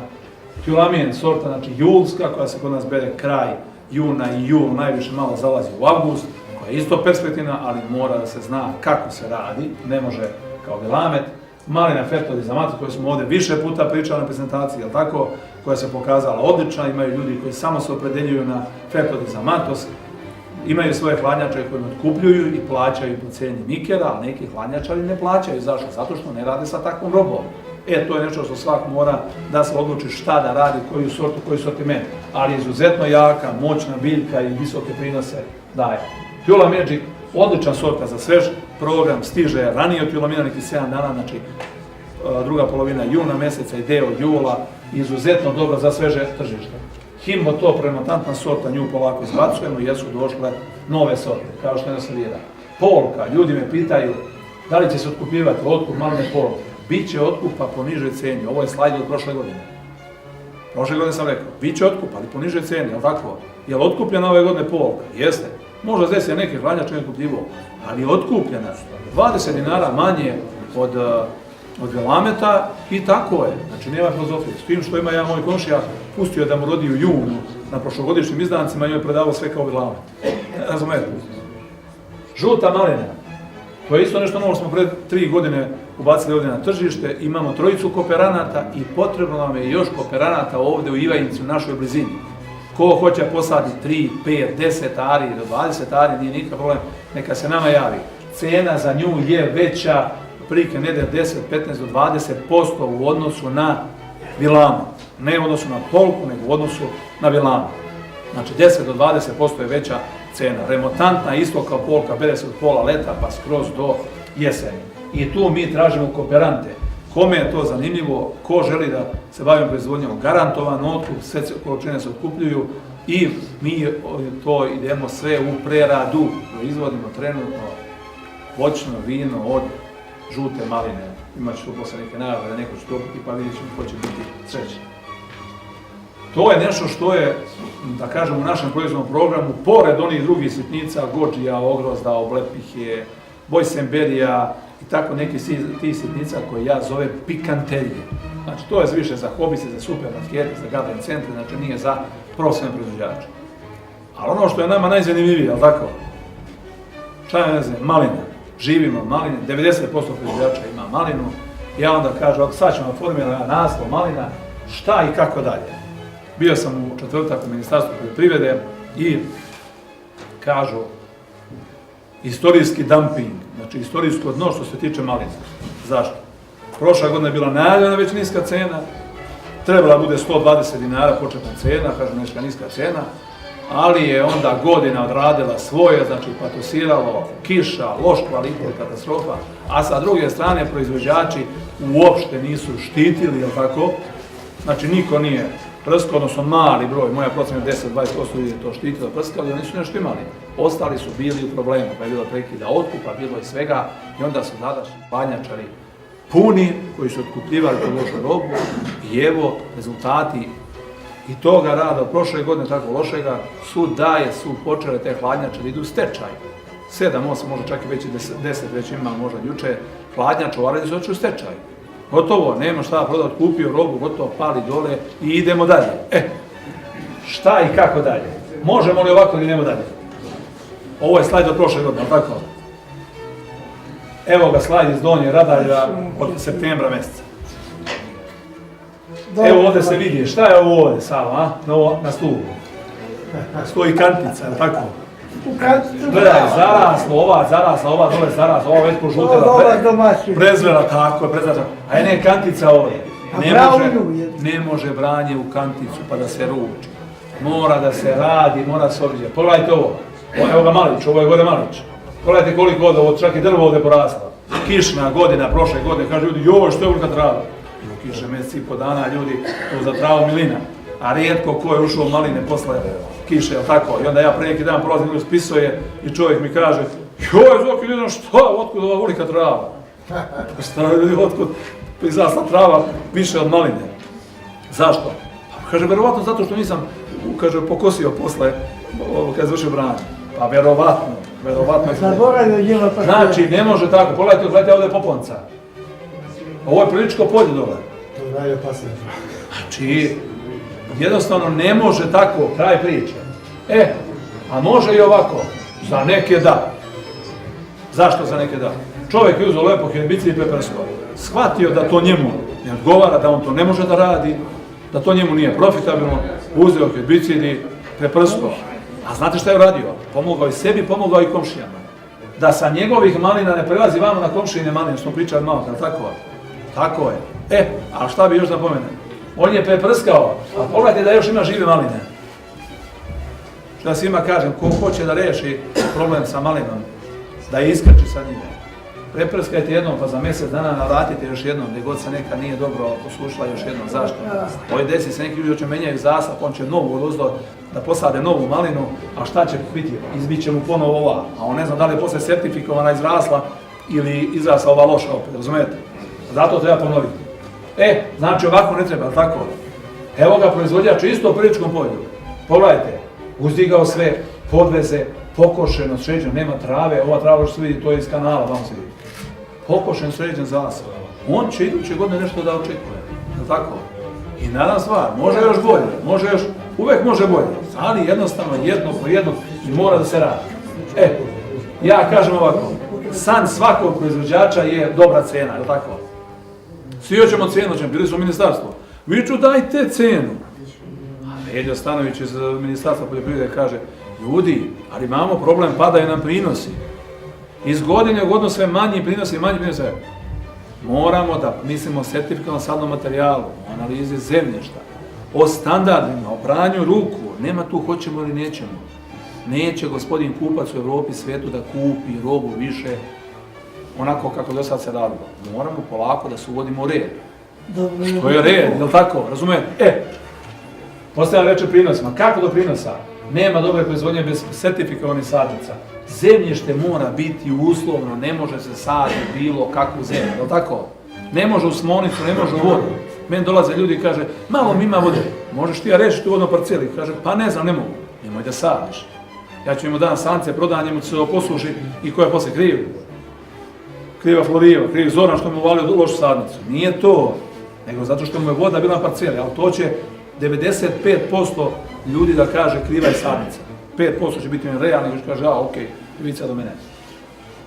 Tulamien sorta, znači julska, koja se kod nas bere kraj juna i jul, najviše malo zalazi u avgust, koja je isto perspektivna, ali mora da se zna kako se radi, ne može kao Vilamet. Malina Fertoli za Matos, koju smo ovdje više puta pričali na prezentaciji, jel tako, koja se pokazala odlična, imaju ljudi koji samo se opredeljuju na Fertoli za Matos, imaju svoje hladnjačare koje otkupljuju i plaćaju po cijeni Mikera, a neki hladnjačari ne plaćaju. Zašto? Zato što ne rade sa takvom robom. To je nešto što svak mora da se odluči šta da radi, koju sortu, koji sortiment, ali izuzetno jaka, moćna biljka i visoke prinose daje. Tula Magic, odlična sorta za svež program, stiže ranije od Tulamina, neki 7 dana, znači druga polovina juna mjeseca i deo jula, izuzetno dobro za sveže tržište. Himbo to prematantna sorta, nju polako izbacujemo jer su došle nove sorte, kao što je Endosadira. Polka, ljudi me pitaju da li će se otkupljivati otkup maline polke. Biće otkupa po nižoj cijeni, ovo je slajd od prošle godine. Prošle godine sam rekao, biće otkup, ali po nižoj cijeni, jel tako? Je li otkupljena ove godine polka? Jeste. Možda zdje se neki hladnjač ne kupljivo, ali je otkupljena 20 dinara manje od Vilameta i tako je. Znači nema filozofije. S tim što ima jedan moj komšija, pustio da mu rodi u junu na prošlogodišnjim izdancima i on je predavao sve kao Vilamet. Razumete? Žuta malina. To je isto nešto novo smo pred 3 godine ubacili ovdje na tržište. Imamo 3 kooperanata i potrebno nam je još kooperanata ovdje u Ivanjici, u našoj blizini. Ko hoće posaditi 3, 5, 10 ari do 20 ari, nije nikakav problem, neka se nama javi. Cena za nju je veća, prilike negdje 10, 15 do 20% u odnosu na Vilamu. Ne u odnosu na polku, nego u odnosu na Vilamu. Znači 10 do 20% je veća cena. Remontantna isto kao polka, bere se od pola leta pa skroz do jeseni. I tu mi tražimo kooperante. Kome je to zanimljivo, ko želi da se bavimo proizvodnjom, garantovan otkup, sve količine se otkupljuju i mi to idemo sve u preradu. Proizvodimo trenutno voćno vino od žute maline. Imat ću tu posle neke najave da neko će dobiti pa vidjet ćemo ko će biti srećan. To je nešto što je, da kažem, u našem proizvodnom programu, pored onih drugih sitnica, gođija, ogrozda, oblepihe, bojsemberija i tako neki tih sitnica koje ja zovem pikanterije. Znači to je više za hobise, za supermarkete, za garden centre, znači nije za profesionalne proizvođače. Ali ono što je nama najzanimljivije, jel tako? Šta je ne znam, malina. Živimo maline, 90% proizvođača ima malinu. Ja onda kažem, sad ćemo formirati naslov malina, šta i kako dalje. Bio sam u četvrtak u Ministarstvu poljoprivrede i kažu istorijski dumping, znači istorijsko dno što se tiče malina. Zašto? Prošla godina je bila najavljena već niska cena, trebala bude 120 dinara početna cena, kažu neka niska cena, ali je onda godina odradila svoje, znači patosiralo, kiša, loš kvalitet, katastrofa, a sa druge strane proizvođači uopšte nisu štitili, jel tako? Znači niko nije prskao, odnosno mali broj, moja procena 10-20% ljudi je to štitilo, prskali, oni su nešto imali. Ostali su bili u problemu, pa je bilo prekida otkupa, bilo je svega i onda su tadašnji hladnjačari puni koji su otkupljivali tu lošu robu i evo rezultati i toga rada od prošle godine tako lošega su počele te hladnjačare idu u stečaj. 7, 8, možda čak i već 10 već ima, možda juče hladnjač, ovarali su oči u stečaj. Gotovo, nema šta prodat, kupio robu, gotovo, pali dole i idemo dalje. Šta i kako dalje? Možemo li ovako ili idemo dalje? Ovo je slajd od prošle godine, tako? Evo ga slajd iz Donje Radarja od septembra mjeseca. Evo ovdje se vidi, šta je ovo ovdje, Sava, na stupu? Stoji kantica, tako? Gledaj, zaraslo, ova dole zarasla, ova već požutela, prezvela, tako je, prezvela. A jedna je kantica ovdje. Ne može branje u kanticu pa da se ruči. Mora da se radi, mora se objeđati. Pogledajte ovo, evo ga Malić, ovo je gore Malić. Pogledajte koliko ovdje, čak i drvo ovdje porasla. Kišna godina, prošle godine, kaže ljudi, joj, što je velika trava. Kiše mjesec i po dana, ljudi, to za travu milina. A rijetko ko je ušao u maline posle kiše, jel tako? I onda ja pre neki dan prolazim ili spisuje i čovjek mi kaže joj, Zoki, ne znam šta, otkud ova velika trava? Otkud izrasla trava više od maline? Zašto? Pa kaže, verovatno zato što nisam, kaže, pokosio posle, kad je završio branje. Pa verovatno. Znači, ne može tako, pogledajte ovdje Poponca. Ovo je priličko polje dole. To je najopasnije. Znači, jednostavno ne može tako, kraj priče. A može i ovako, za neke da. Zašto za neke da? Čovjek je uzeo lepo herbici i preprskao. Shvatio da to njemu ne odgovara, da on to ne može da radi, da to njemu nije profitabilno, uzeo herbicid i preprskao. A znate šta je uradio? Pomogao i sebi, pomogao i komšijama. Da sa njegovih malina ne prelazi vamo na komšijine maline, što smo pričali malo, tako? Tako je. A šta bi još da pomenem? On je preprskao, a pogledajte da još ima žive maline. Šta svima kažem, ko hoće da reši problem sa malinom, da iskače sa njime. Preprskajte jednom, pa za mjesec dana navratite još jednom, gdje god se neka nije dobro posušila još jednom. Zašto? Ovo desi se neki ljudi hoće menjaju zasad, on će novu odozdo da posade novu malinu, a šta će biti? Izbit će mu ponovo ova, a on ne zna da li je posle sertifikovana izrasla ili izrasla ova loša opet, razumijete? Zato treba ponoviti. Znači ovako ne treba, tako? Evo ga proizvođač isto u Priličkom polju. Pogledajte, uzdigao sve, podveze, pokošeno, sređeno, nema trave, ova trava što se vidi, to je iz kanala, vam se vidi. Pokošen, sređen zasad. On će iduće godine nešto da očekuje, tako? I nadam stvar, može još bolje, uvek može bolje, ali jednostavno jedno po jedno i mora da se radi. Ja kažem ovako, san svakog proizvođača je dobra cena, je tako? Svi hoćemo cenu, bili su u ministarstvu. Viču dajte cenu. A Eljo Stanović iz Ministarstva poljoprivrede kaže, ljudi, ali imamo problem, padaju nam prinosi. Iz godine u godinu sve manji prinosi. Moramo da mislimo o sertifikanom sadnom materijalu, o analizi zemljišta, o standardima, o pranju ruku. Nema tu hoćemo ili nećemo. Neće gospodin kupac u Evropi i svijetu da kupi robu više onako kako do sad se radilo. Moramo polako da se uvodimo u red. Što je red, je li tako? Razumijete? Postavljam reče prinosima. Kako do prinosa? Nema dobre proizvodnje bez sertifikovanih sadnica. Zemljište mora biti uslovno, ne može se saditi bilo kakvu zemlju, je li tako? Ne može u smonicu, ne može u vodu. Meni dolaze ljudi i kaže, malo mi ima vode. Možeš ti ja reći tu vodno parceli? Kaže, pa ne znam, ne mogu. Nemoj da sadiš. Ja ću im dan sance, prodan njemu se posluši i koja poslije krivi. Kriva Floriva, krivi Zoran što mu uvalio lošu sadnicu. Nije to, nego zato što mu je voda bila na parceli, ali to će 95% ljudi da kaže kriva je sadnica. 5% će biti realni, koji će kaže, okej, krivica do mene.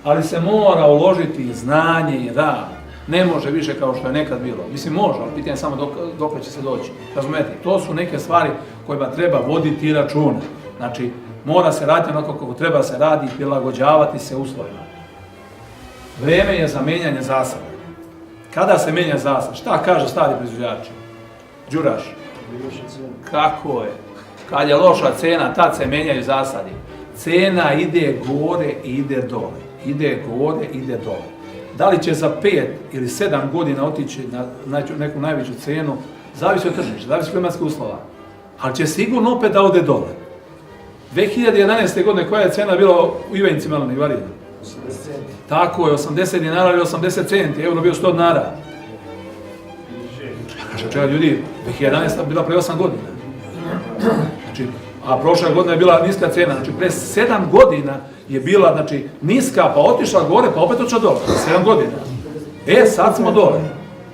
Ali se mora uložiti znanje i rad. Ne može više kao što je nekad bilo. Mislim, može, ali pitanje je samo dok će se doći. Razumijete, to su neke stvari kojima treba voditi računa. Znači, mora se raditi onako kako treba se radi i prilagođavati se uslovima. Vrijeme je za menjanje zasada. Kada se menja zasad? Šta kaže stari proizvođači? Đuraš? Kako je? Kad je loša cena, tad se menjaju zasadi. Cena ide gore i ide dole. Ide gore i ide dole. Da li će za 5 ili 7 godina otići na neku najveću cenu, zavisi od tržišta, zavisi od klimatskih uslova. Ali će sigurno opet da ode dole. 2011. godine koja je cena bila u Ivanjici maline i Varina? 80 centi. Tako je, 80 dinara ili 80 centi, euro bio 100 dinara. Kaže, čega ljudi, 2011. bila pre 8 godina. Znači, a prošla godina je bila niska cena, znači pre 7 godina je bila, znači, niska, pa otišla gore, pa opet otišla dole, 7 godina. Sad smo dole.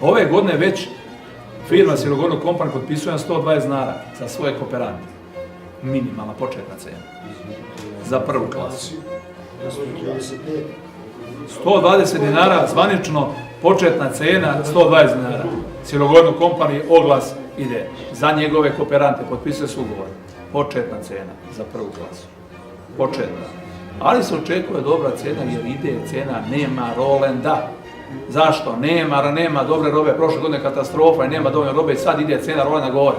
Ove godine već firma Sirogorno Company potpisuje 120 dinara za svoje kooperante. Minimalna početna cena. Za prvu klasu. 120 dinara, zvanično početna cena, 120 dinara. Sirogorno Company oglas ide za njegove kooperante, potpisuje se ugovor. Početna cena za prvu klasu. Početna. Ali se očekuje dobra cena jer ide cena, nema rolenda. Zašto? Nema dobre robe, prošle godine katastrofa i nema dovoljno robe i sad ide cena rolena gore.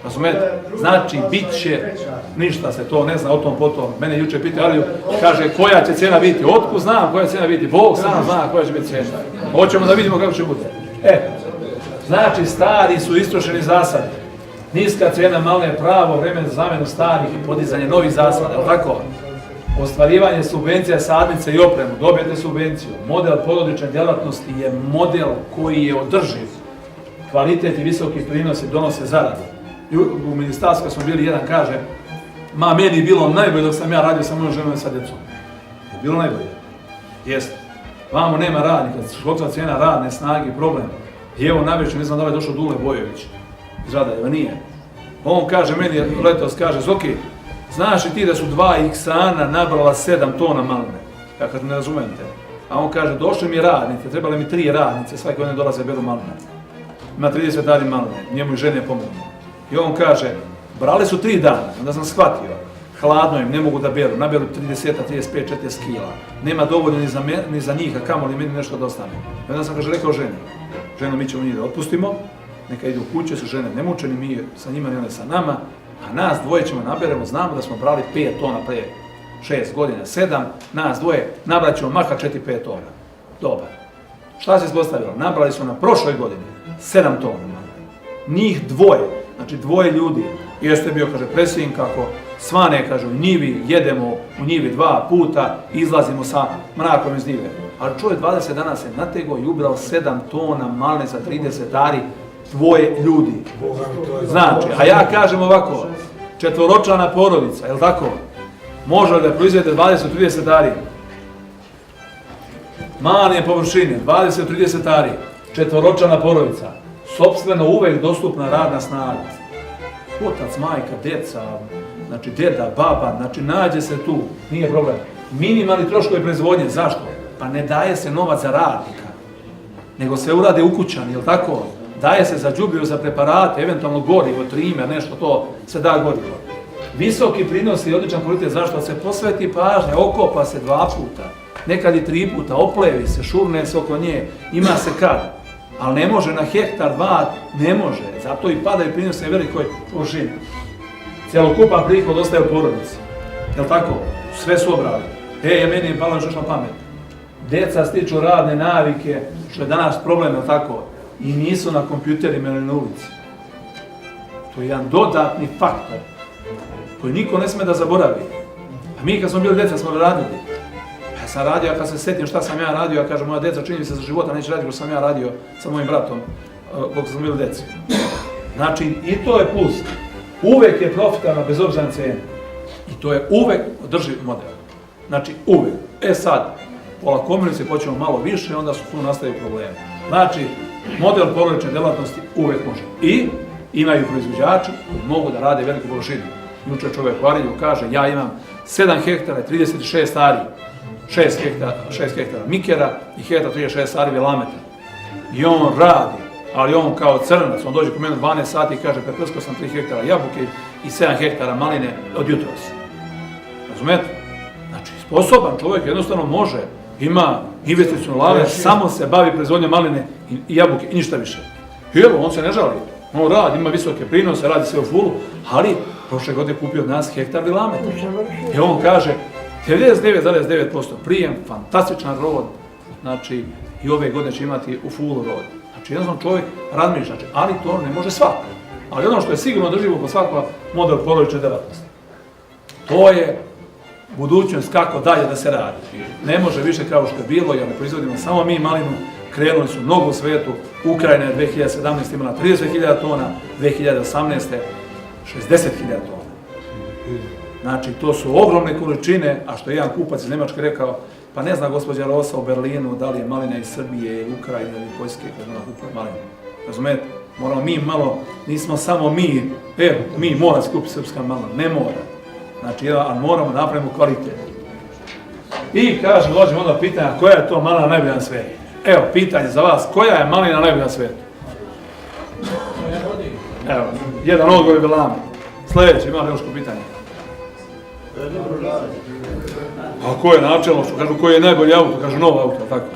Razumete? Znači, bit će, ništa se to ne zna o tom potom. Mene jučer pitao Aliju, kaže koja će cena biti. Otkud znam koja će cena biti? Bog sam zna koja će biti cena. Hoćemo da vidimo kako će biti. Znači, stari su istrošeni zasadi. Niska cena maline je pravo vreme za zamjenu starih i podizanje novih zasada, je li tako? Ostvarivanje subvencija, sadnice i opremu, dobijete subvenciju. Model porodične djelatnosti je model koji je održiv. Kvalitet i visoki prinosi donose zaradu. U ministarstvu smo bili, jedan kaže, meni je bilo najbolje dok sam ja radio sa mojom ženom i sa djecom. Je bilo najbolje? Jeste. Vamo nema radnika, školska cijena radne snage i problem. I evo navečer, ne znam da li je došao Dule Bojović iz Radajeva, nije. On kaže, meni letos kaže, Zoki, znaš li ti da su 2 Iksana nabrala 7 tona maline? Ja kažem, ne razumijem te. A on kaže, došli mi radnice, trebali mi 3 radnice, svake godine dolaze beru maline. Ima 30 dani maline, njemu i žene pomognu. I on kaže, brali su 3 dana, onda sam shvatio, hladno im, ne mogu da beru, naberu 30, 35, 40 kila. Nema dovoljno ni za njih, a kamoli meni nešto da ostane. I onda sam rekao ženi, ženo, mi ćemo njih da otpustimo, neka idu u kuće, su žene nemučeni, mi sa njima, ne one sa nama, a nas dvoje ćemo naberemo, znamo da smo brali 5 tona pre 6 godina, 7, nas dvoje nabrat ćemo maka 4-5 tona. Dobar. Šta se ispostavilo? Nabrali smo na prošloj godini 7 tona. Njih dvoje, znači dvoje ljudi, jeste bio, kaže, predsjednik kako svane, kaže, u njivi, jedemo u njivi 2 puta, izlazimo sa mrakom iz njive. Ali čovjek 20 dana se nategao i ubrao 7 tona maline sa 30 ari, dvoje ljudi. Znači, a ja kažem ovako, 4-ročlana porodica, je li tako? Može li da proizvede 20-30 ari? Manje površine, 20-30 ari, 4-ročlana porodica, sopstveno uvek dostupna radna snaga. Otac, majka, deca, znači deda, baba, znači nađe se tu, nije problem. Minimalni troškovi proizvodnje, zašto? Pa ne daje se novac za radnika, nego se urade ukućani, je li tako? Daje se za đubrivo, za preparate, eventualno gorivo, trimer, nešto to se da gorivo. Visoki prinos i odličan kvalitet, zašto? Se posveti pažnja, okopa se 2 puta, nekad i 3 puta, oplevi se, šurne se oko nje, ima se kad. Ali ne može na hektar, 2, ne može, zato i padaju prinose velikoj površini. Cjelokupan prihod ostaje u porodici, je li tako? Sve su obrali. Meni je pala još na pamet. Deca stiču radne navike, što je danas problem, je li tako? I nisu na kompjuterima ili na ulici. To je jedan dodatni faktor koji niko ne sme da zaboravi. A mi kad smo bili djeca smo radili. Ja sam radio, a kad se sjetim šta sam ja radio, ja kažem, moja djeca čini mi se za života neće raditi, što sam ja radio sa mojim bratom dok smo bili djeci. Znači, i to je plus. Uvek je profitabilna bez obzira na cijenu. I to je uvek održiv model. Znači, uvek. Sad, pola komunice počnemo malo više, onda su tu nastaju problemi. Znači, model porodične djelatnosti uvek može. I imaju proizvođači koji mogu da rade veliku površinu. Jučer čovjek u Arilju kaže, ja imam 7 hektara i 36 ari, 6 hektara mikera i hektar 36 ari vilameta. I on radi, ali on kao crnac, on dođe po mene 12 sati i kaže, preprskao sam 3 hektara jabuke i 7 hektara maline od jutros. Razumete? Znači, sposoban čovjek jednostavno može, ima investicijnu lave, samo se bavi proizvodnjom maline i jabuke i ništa više. I evo, on se ne žali. On radi, ima visoke prinose, radi sve u fulu, ali prošle godine kupio od nas hektar vilameta. I on kaže, 99,9% prijem, fantastičan rod, znači i ove godine će imati u fullu rod. Znači jednostavno čovjek razmišlja, ali to ne može svako. Ali ono što je sigurno drživo po svakog model porodične djelatnosti. To je budućnost kako dalje da se radi. Ne može više kao što je bilo, jer ne proizvodimo samo mi malinu, krenuli su mnogo u svijetu. Ukrajina je 2017. imala 30.000 tona, 2018. 60.000 tona. Znači, to su ogromne količine, a što je jedan kupac iz Njemačke rekao, pa ne zna gospođa Rosa u Berlinu da li je malina iz Srbije, Ukrajine ili Poljske, kada ona kupuje malinu. Razumete? Moramo mi malo, nismo samo mi, mi mora skupiti srpska malina, ne mora. Znači, ali moramo napravimo kvalitet. I kaže, dođemo onda pitanja, koja je to malina najbolja na svijetu? Evo, pitanje za vas, koja je malina najbolja na svijetu? Evo, jedan odgovor je Vilame. Sljedeće, ima li još pitanje? A ko je načelno, što kažu, koji je najbolji auto? Kažu, novo auto, tako?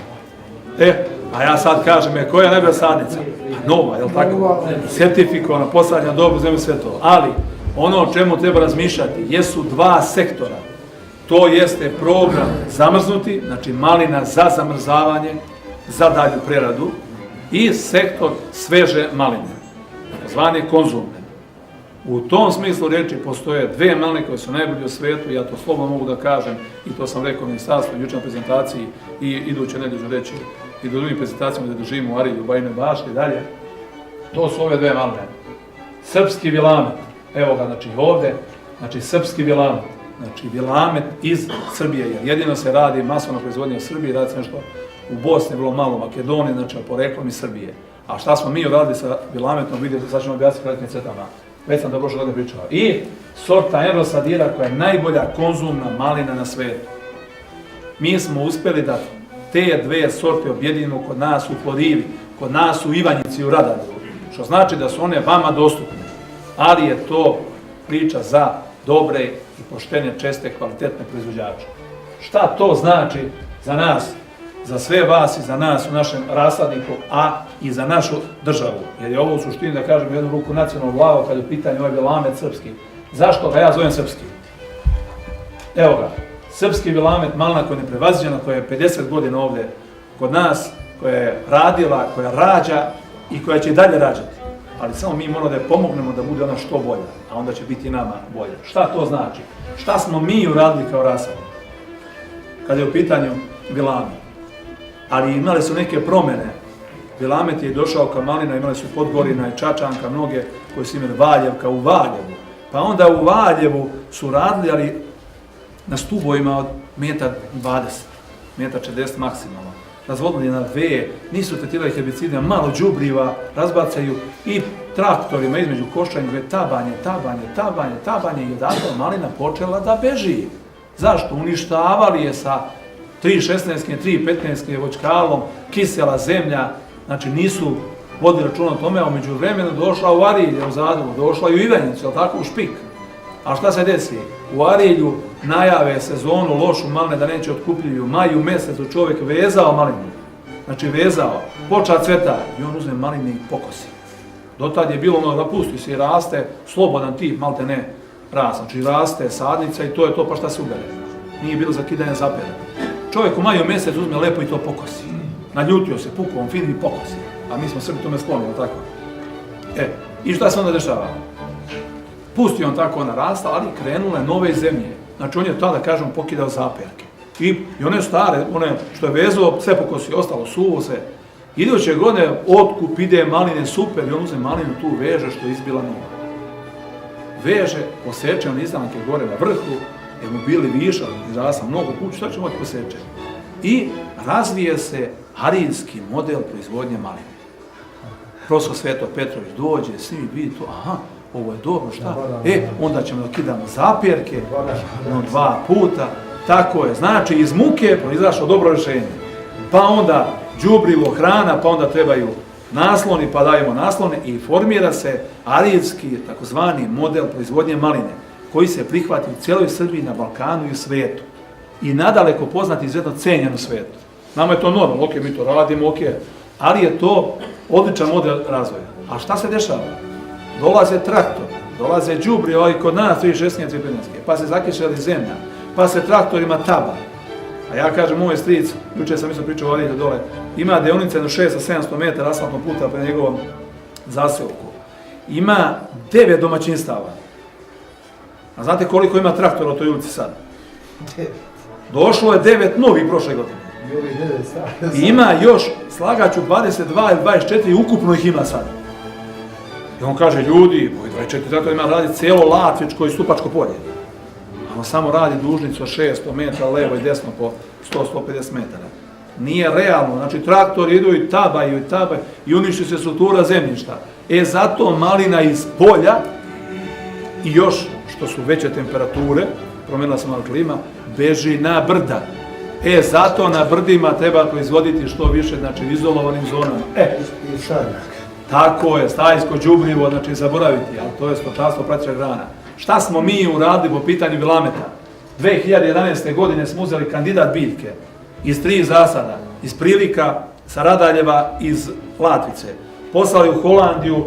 A ja sad kažem, koja je najbolja sadnica? Nova, je li tako? Sertifikovana, posadnja, dobro, zemlje, sve to. Ali, ono o čemu treba razmišljati, jesu dva sektora. To jeste program zamrznuti, znači malina za zamrzavanje, za dalju preradu, i sektor sveže maline, zvane konzumne. U tom smislu reči postoje dve maline koje su najbolje u svijetu, ja to slobodno mogu da kažem, i to sam rekao ministarstvu jučer na prezentaciji i iduće nedelje ću reći i do drugih prezentacijama da držimo u Arilju, Bajine Baške i dalje. To su ove dve maline. Srpski vilamet, evo ga, znači ovdje, znači srpski vilamet, znači vilamet iz Srbije, jer jedino se radi masovna proizvodnja u Srbiji, radi se nešto u Bosni, vrlo malo Makedonije, znači poreklom iz Srbije. A šta smo mi uradili sa vilametom, vidite, sad ćemo objasniti kratkim crtama. Već sam dobro što godine pričao. I sorta Enrosadira koja je najbolja konzumna malina na svijetu. Mi smo uspjeli da te dve sorte objedinimo kod nas u Florivi, kod nas u Ivanjici, u Radaru. Što znači da su one vama dostupne. Ali je to priča za dobre i poštene, česte, kvalitetne proizvođače. Šta to znači za nas, za sve vas i za nas u našem rasadniku, a i za našu državu? Jer je ovo u suštini, da kažem, jednu ruku nacionalnog glava kad je u pitanju ovaj vilamet srpski. Zašto ga ja zovem srpski? Evo ga, srpski vilamet, malina koja je neprevaziđena, koja je 50 godina ovdje kod nas, koja je radila, koja rađa i koja će i dalje rađati. Ali samo mi moramo da je pomognemo da bude ona što bolja, a onda će biti nama bolje. Šta to znači? Šta smo mi uradili kao rasadnik? Kad je u pitanju vilamet. Ali imali su neke promjene. Vilamet je došao kao malina, imali su Podgorina i Čačanka, mnoge koji su imali Valjevka u Valjevu. Pa onda u Valjevu su radili, ali na stubovima od 1,20 m, 1,40 m maksimalno. Razvodili na V, nisu tretirali herbicidima, malo đubriva, razbacaju i traktorima između košanja, tabanje i odatle malina počela da beži. Zašto? Uništavali je sa 3,16, 3,15 voćkalom, kisela zemlja, znači nisu vodili računa o tome, a umeđu vremenu došla u Arilje, u Zadru, došla i u Ivanjicu, ali tako u Špik. A šta se desi? U Arilju najave sezonu lošu maline da neće otkupljivi. U maju mjesecu čovjek vezao malinu, znači vezao, poča cveta i on uzme maline i pokosi. Dotad je bilo ono da pusti se i raste, slobodan tip, malte ne rast, znači raste sadnica i to je to, pa šta se ubere. Nije bilo zakidanja zapera. Čovjek u maju mjesec uzme lepo i to pokosi. Naljutio se, pukao, on fin i pokosi. A mi smo Srbi tome sklonili, tako? I šta se onda dešava? Pusti on tako, ona rasta, ali krenule nove zemlje. Znači on je tada, kažem, pokidao zaperke. I one stare, one što je vezao, sve pokosi, ostalo suvo se. Iduće godine otkup ide maline super i on uzme malinu tu veže što je izbila nova. Veže, poseče on izdanke gore na vrhu, jer mu bili višak, izrasla mnogo kuću, šta će moći poseče? I razvije se arilski model proizvodnje maline. Profesor Sveto Petrović dođe, svi vidi to, aha, ovo je dobro, šta? Onda ćemo da kidamo zapjerke, 2 puta, tako je. Znači, iz muke proizašlo dobro rješenje. Pa onda đubrivo, hrana, pa onda trebaju nasloni, pa dajemo naslone i formira se arilski, takozvani model proizvodnje maline, koji se prihvati u cijeloj Srbiji, na Balkanu i u svijetu. I nadaleko poznati izuzetno cenjen u svijetu. Nama je to normalno, ok, mi to radimo, ok, ali je to odličan model razvoja. A šta se dešava? Dolaze traktor, dolaze đubrivo i kod nas 3,16, 3,15, pa se zakišeli zemlja, pa se traktorima taba. A ja kažem, moj stric, jučer sam isto pričao ovdje dole, ima deonice do 600-700 metara asfaltnog puta pre njegovom zaseoku. Ima 9 domaćinstava. A znate koliko ima traktora u toj ulici sad? Došlo je 9 novih prošle godine. I ima još, slagaću 22 ili 24, ukupno ih ima sad. I on kaže, ljudi, 24 traktora ima radi cijelo Latvičko i Stupačko polje. A on samo radi dužnicu od 600 metara levo i desno po 100-150 metara. Nije realno, znači traktori idu i tabaju i uništi se struktura zemljišta. Zato malina iz polja i još što su veće temperature, promenila se malo klima, beži na brda. Zato na brdima treba proizvoditi što više, znači izolovanim zonama. Tako je, stajsko đubrivo, znači zaboraviti, ali to je stočarstvo prateća grana. Šta smo mi uradili po pitanju Vilameta? 2011. godine smo uzeli kandidat biljke iz 3 zasada, iz Prilika, sa Radaljeva, iz Latvice. Poslali u Holandiju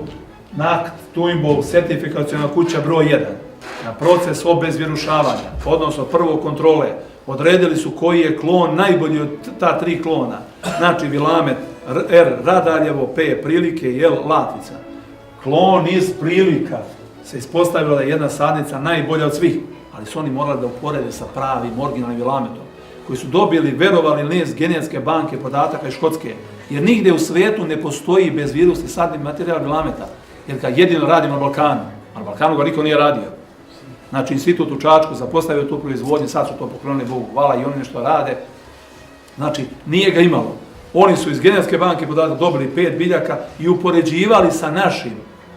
NACT Tuimbol sertifikaciona kuća broj 1 na proces obezvjerušavanja, odnosno prvo kontrole. Odredili su koji je klon najbolji od ta 3 klona. Znači Vilamet, R Radaljevo, P Prilike i L Latvica. Klon iz Prilika se ispostavila da je jedna sadnica najbolja od svih, ali su oni morali da uporede sa pravim originalnim Vilametom, koji su dobili, verovali ili ne, s genetske banke podataka iz Škotske, jer nigde u svijetu ne postoji bezvirusni sadni materijal Vilameta, jer ga jedino radimo na Balkanu, a na Balkanu ga niko nije radio. Znači, institut u Čačku zapostavio tu proizvodnju, sad su to poklonili Bogu hvala i oni nešto rade. Znači, nije ga imalo. Oni su iz genetske banke podataka dobili 5 biljaka i upoređivali sa našim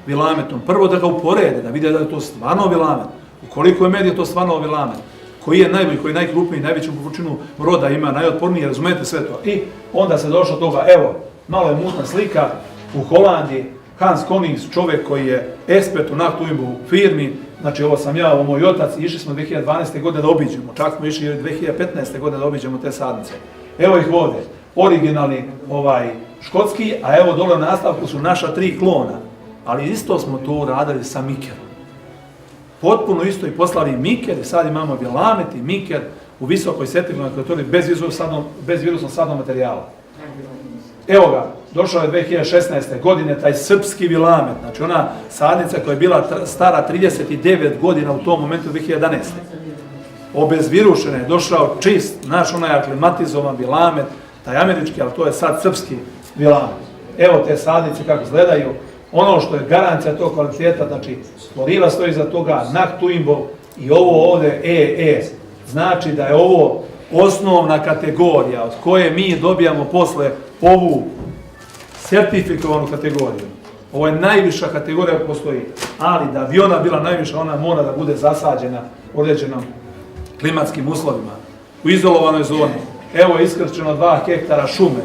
Vilametom. Prvo da ga uporede, da vide da je to stvarno Vilamet. Ukoliko je med je to stvarno Vilamet. Koji je najbolji, koji je najkrupniji, najveću površinu roda ima, najotporniji, razumete sve to. I onda se došlo toga, evo, malo je mutna slika u Holandiji, Hans Konings, čovjek koji je ekspert u NACT Tuimbol firmi, znači ovo sam ja, ovo moj otac, išli smo 2012. godine da obiđemo, čak smo išli 2015. godine da obiđemo te sadnice. Evo ih ovdje, originalni škotski, a evo dole u nastavku su naša 3 klona, ali isto smo to uradili sa Mikerom. Potpuno isto i poslali Miker i sad imamo Vilamet i Miker u visokoj sertifikovanoj kategoriji bez virusnog sadnog materijala. Evo ga, došao je 2016. godine taj srpski Vilamet, znači ona sadnica koja je bila stara 39 godina u tom momentu 2011. Obezvirušena je, došao čist, naš onaj aklimatizovan Vilamet, taj američki, ali to je sad srpski Vilamet. Evo te sadnice kako izgledaju, ono što je garancija tog kvaliteta, znači Floriva stoji iza toga, NACT Tuimbol i ovo ovdje EE, znači da je ovo osnovna kategorija od koje mi dobijamo posle ovu sertifikovanu kategoriju. Ovo je najviša kategorija koja postoji, ali da bi ona bila najviša, ona mora da bude zasađena određenom klimatskim uslovima, u izolovanoj zoni. Evo je iskrčeno 2 hektara šume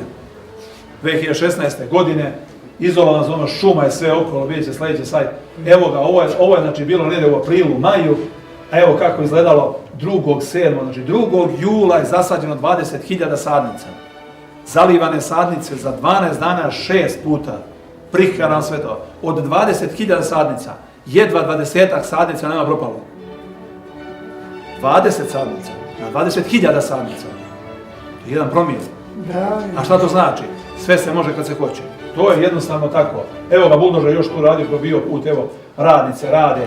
2016. godine, izolovana zona, šuma je sve okolo, vidjet će sljedeći sajt. Evo ga, ovo je znači bilo negdje u aprilu, maju, a evo kako izgledalo 2.7. Znači 2. jula je zasađeno 20.000 sadnica. Zalivane sadnice za 12 dana 6 puta. Prihranam sve to. Od 20.000 sadnica, jedva 20-ak sadnica nema propalo. 20 sadnica, na 20.000 sadnica. To je jedan promil. A šta to znači? Sve se može kad se hoće. To je jednostavno tako. Evo ga buldožer još tu radi, probio put, evo radnice rade,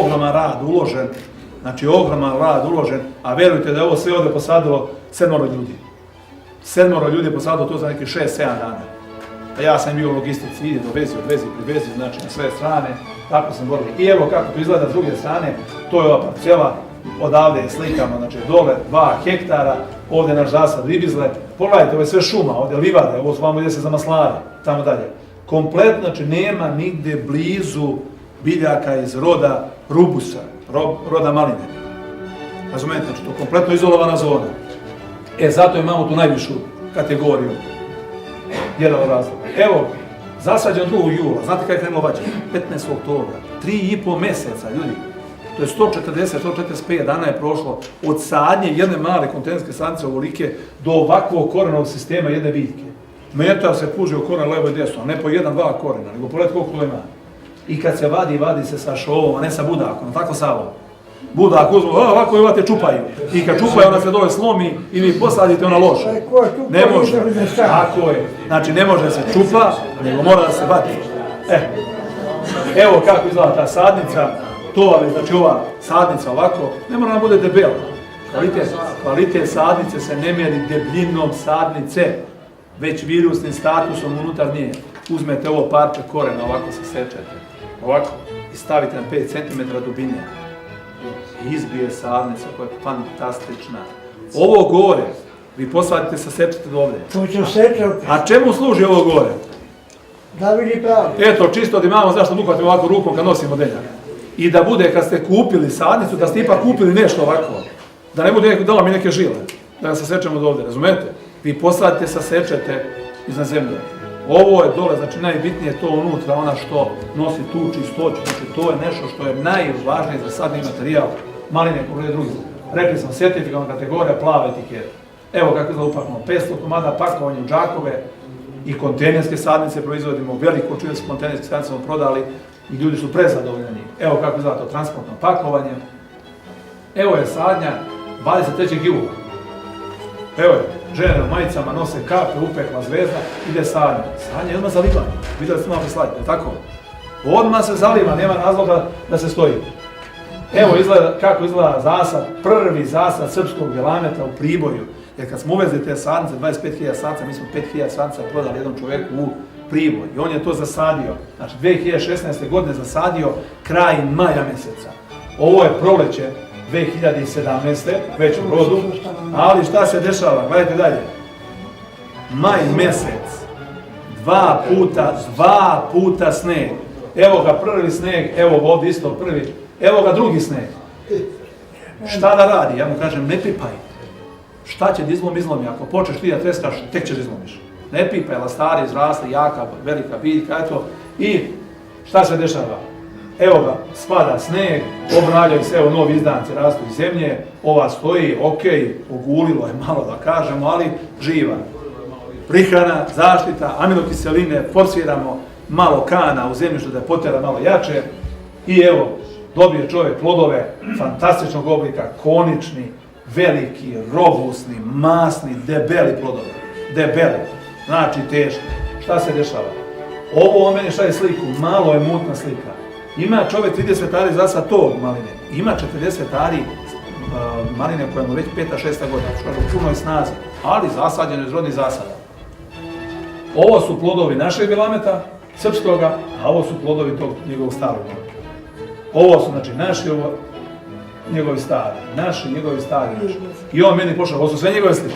ogroman rad uložen, znači ogroman rad uložen, a verujte da je ovo sve ovdje posadilo 7 ljudi. 7 ljudi je posadilo to za nekih 6-7 dana. A ja sam bio u logistici, ide dovezi, odvezi, privezi, znači na sve strane, tako sam borio. I evo kako to izgleda s druge strane, to je ova parcela, odavde je slikama, znači dole 2 hektara, ovdje naš zasad ribizle, pogledajte, ovo je sve šuma, ovdje livade, ovo su vamo ide se za maslare, tamo dalje. Kompletno, znači nema nigde blizu biljaka iz roda rubusa, roda maline. Razumijete, znači to je kompletno izolovana zona. Zato imamo tu najvišu kategoriju. Jedan od razloga. Evo, zasađen 2. jula, znate kada je krenulo vađenje? 15. oktobra, 3,5 mjeseca, ljudi. To je 140-145 dana je prošlo od sadnje jedne male kontejnerske sadnice ovolike do ovakvog korenovog sistema jedne biljke. Metar se puže u koren levo i desno, ne po 1-2 korena, nego pogledajte koliko to ima. I kad se vadi se sa šovom, a ne sa budakom, tako Savo. Budak uzmu, ovako i ovate čupaju. I kad čupaju, ona se dole slomi i vi posadite ona loša. Ne može. Tako je. Znači, ne može se čupa, nego mora da se vati. Evo kako izgleda ta sadnica. To vam je, znači ova sadnica ovako, ne mora da bude debela. Kvalitet sadnice se ne mjeri debljinom sadnice, već virusnim statusom unutar nje. Uzmete ovo parče korena, ovako se sečete, ovako, i stavite na 5 cm dubine. I izbije sadnica koja je fantastična. Ovo gore, vi posadite sa sepsite do ovdje. To će sečati. A čemu služi ovo gore? Da vidi pravo. Eto, čisto da imamo zašto lukvatimo ovako rukom kad nosimo deljak. I da bude kad ste kupili sadnicu, da ste ipak kupili nešto ovako. Da ne bude dala mi neke žile, da ga sasečemo do ovdje, razumete? Vi posadite, sasečete iznad zemlje. Ovo je dole, znači najbitnije to unutra, ona što nosi tu čistoću, znači to je nešto što je najvažnije za sadni materijal, maline koje drugi. Rekli sam, sertifikovana kategorija, plava etiketa. Evo kako izgleda upakno, 500 komada pakovanja u džakove i kontejnerske sadnice proizvodimo, veliko količinu kontejnerske sadnice smo prodali i ljudi su prezadovoljni na njih. Evo kako izgleda to transportno pakovanje. Evo je sadnja 23. jula. Evo je, žene u majicama nose kape, upekla zvezda, ide sadnja. Sadnja je odmah zalivanje. Vidjeli ste malo presladiti, tako? Odmah se zaliva, nema razloga da se stoji. Evo kako izgleda zasad, prvi zasad srpskog velameta u Priboju. Jer kad smo uvezli te sadnice, 25.000 sadnica, mi smo 5.000 sadnica prodali jednom čovjeku u Priboj. I on je to zasadio. Znači 2016. godine zasadio kraj maja mjeseca. Ovo je proleće 2017. već u rodu, ali šta se dešava? Gledajte dalje. Maj mjesec, dva puta sneg. Evo ga prvi sneg, evo ovdje isto prvi, evo ga drugi sneg. Šta da radi? Ja mu kažem, ne pipaj. Šta će da izlomi? Ako počneš ti da treskaš, tek ćeš da izlomiš. Ne pipaj, lastari izrasli, jaka, velika biljka, eto. I šta se dešava? Evo ga, spada sneg, obnavljaju se, evo novi izdanci rastu iz zemlje, ova stoji, ok, ogulilo je malo da kažemo, ali živa. Prihrana, zaštita, aminokiseline, forsiramo malo kana u zemlju što da je potera malo jače i evo, dobije čovjek plodove fantastičnog oblika, konični, veliki, robusni, masni, debeli plodovi. Debeli, znači teški. Šta se dešava? Ovo meni šalje sliku, malo je mutna slika. Ima čovjek 30 ari zasad tog maline, ima 40 ari maline koja mu već 5-6 godina, što je u punoj snazi, ali zasađeno iz rodnih zasada. Ovo su plodovi našeg velameta, srpskoga, a ovo su plodovi tog njegovog starog velameta. Ovo su znači naši, ovo njegovi stari, naši, njegovi stari, naši. I on meni pošao, ovo su sve njegove slike.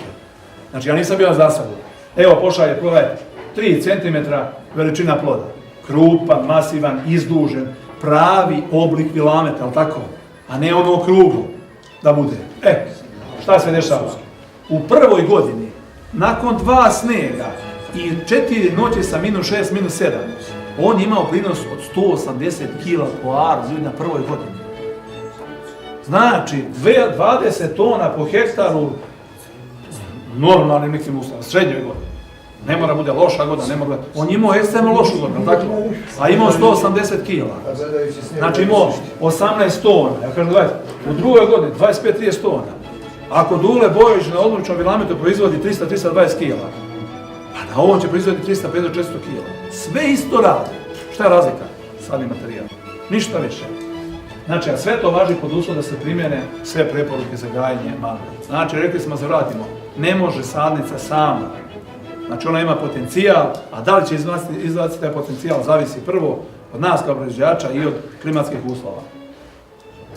Znači ja nisam bio na zasadu. Evo pošalje, pogledajte, 3 cm veličina ploda. Krupan, masivan, izdužen, pravi oblik vilameta, ali tako? A ne ono okruglo da bude. Šta se dešava? U prvoj godini, nakon 2 snega i 4 noći sa -6, -7, on je imao prinos od 180 kg po aru ljudi na prvoj godini. Znači, 20 tona po hektaru, normalnim nekim uslovima, srednjoj godini. Ne mora bude loša godina, ne mora. On imao ekstremno lošu godinu, tako? A imao 180 kg. Znači imao 18 tona. Ja kažem, gledajte, u drugoj godini 25-30 tona. Ako Dule Bojović na odlučnom vilametu proizvodi 300-320 kg, pa na ovom će proizvoditi 300-500-400 kg. Sve isto radi. Šta je razlika? Sadni materijal. Ništa više. Znači, a sve to važi pod uslov da se primjene sve preporuke za gajanje maline. Znači, rekli smo se vratimo, ne može sadnica sama. Znači, ona ima potencijal, a da li će izbaciti taj potencijal zavisi prvo od nas kao proizvođača i od klimatskih uslova.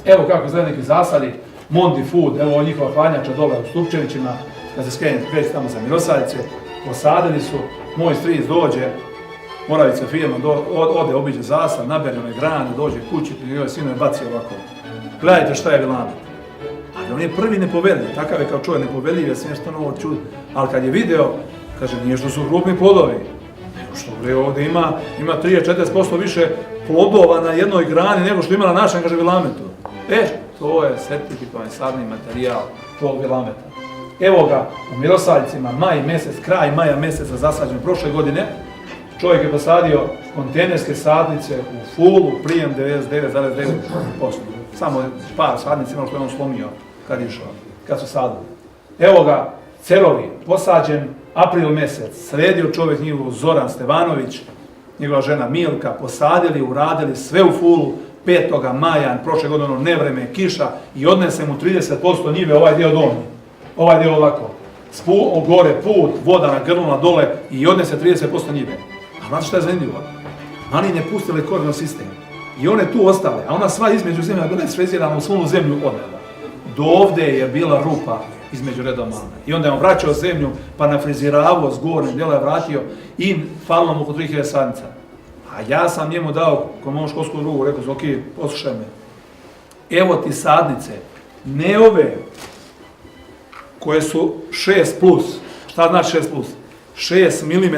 Evo kako izgleda neki zasadi, Mondi Food, evo njihova hladnjača dole u Stupčevićima, kad se kreće tamo za Mirosavice, posadili su, moj stric dođe, Moravica firma, ode, obiđe zasad, nabere one grane, dođe kući, i ovaj sino je baci ovako. Gledajte šta je vilamet. Ali on je prvi nepoveljiv, takav je kao čovjek nepoveljiv, je smješno novo čud. Ali kad je video, kaže, nije što su krupni plodovi, nego što bre ovdje ima 30-40% više plodova na jednoj grani nego što ima na našem, kaže, vilametu. To je sertifikovan sadni materijal tog vilameta. Evo ga u Mirosavicima, maj mjesec, kraj maja mjeseca zasađen prošle godine. Čovjek je posadio kontejnerske sadnice u fullu, prijem 99,9%. samo par sadnica imao što je on slomio kad je išao, kad su sadili. Evo ga, cerovi, posađen april mjesec, sredio čovjek njihovu Zoran Stevanović, njegova žena Milka, posadili, uradili sve u fulu, 5. maja, prošle godine ono nevreme, kiša i odnese mu 30% njive, ovaj dio dolni, ovaj dio ovako. Gore put, voda nagrnula dole i odnese 30% njive. A znate šta je zanimljivo? Oni ne pustili koridor sistem. I one tu ostale, a ona sva između zemlja bila je sfrezirana u svu zemlju odnela. Do ovdje je bila rupa između redova malne. I onda je on vraćao zemlju, pa nafriziravao s gornjim djela je vratio i falilo mu oko 3000 sadnica. A ja sam njemu dao, ko mogu školsku drugu, rekao, Zoki, poslušaj me. Evo ti sadnice, ne ove koje su 6+. Šta znači 6+? 6 mm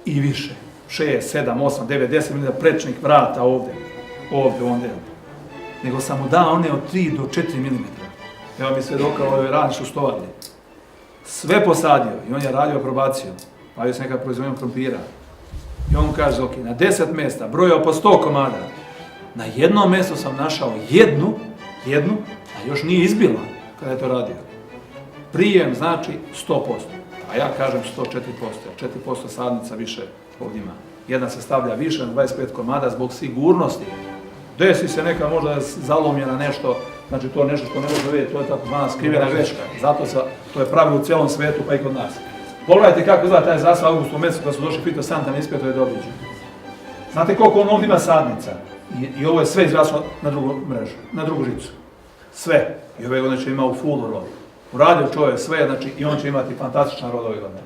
i više. 6, 7, 8, 9, 10 mm prečnih vrata ovdje. Ovdje. Nego sam mu dao one od 3 do 4 mm. Evo mi svjedoka ove rani što stovarni. Sve posadio i on je radio aprobaciju. Bavio se nekad proizvodnjom krompira. I on kaže, ok, na 10 mjesta, brojao po 100 komada. Na jednom mjestu sam našao jednu, a još nije izbila kada je to radio. Prijem znači 100%, a ja kažem 104%, 4% sadnica više ovdje ima. Jedna se stavlja više na 25 komada zbog sigurnosti. Desi se neka možda zalomljena nešto, znači to je nešto što ne može vidjeti, to je tako zvana skrivena greška. Zato to je pravilo u cijelom svijetu pa i kod nas. Pogledajte kako izgleda taj zasad avgustu mjesecu kada su došli fitosanitarni inspektori da obiđu. Znate koliko on ovdje ima sadnica? I ovo je sve izraslo na drugu mrežu, na drugu žicu. Sve. I ove godine će ima u fullu rod. Uradio čovjek sve, znači i on će imati fantastičan rod ove godine.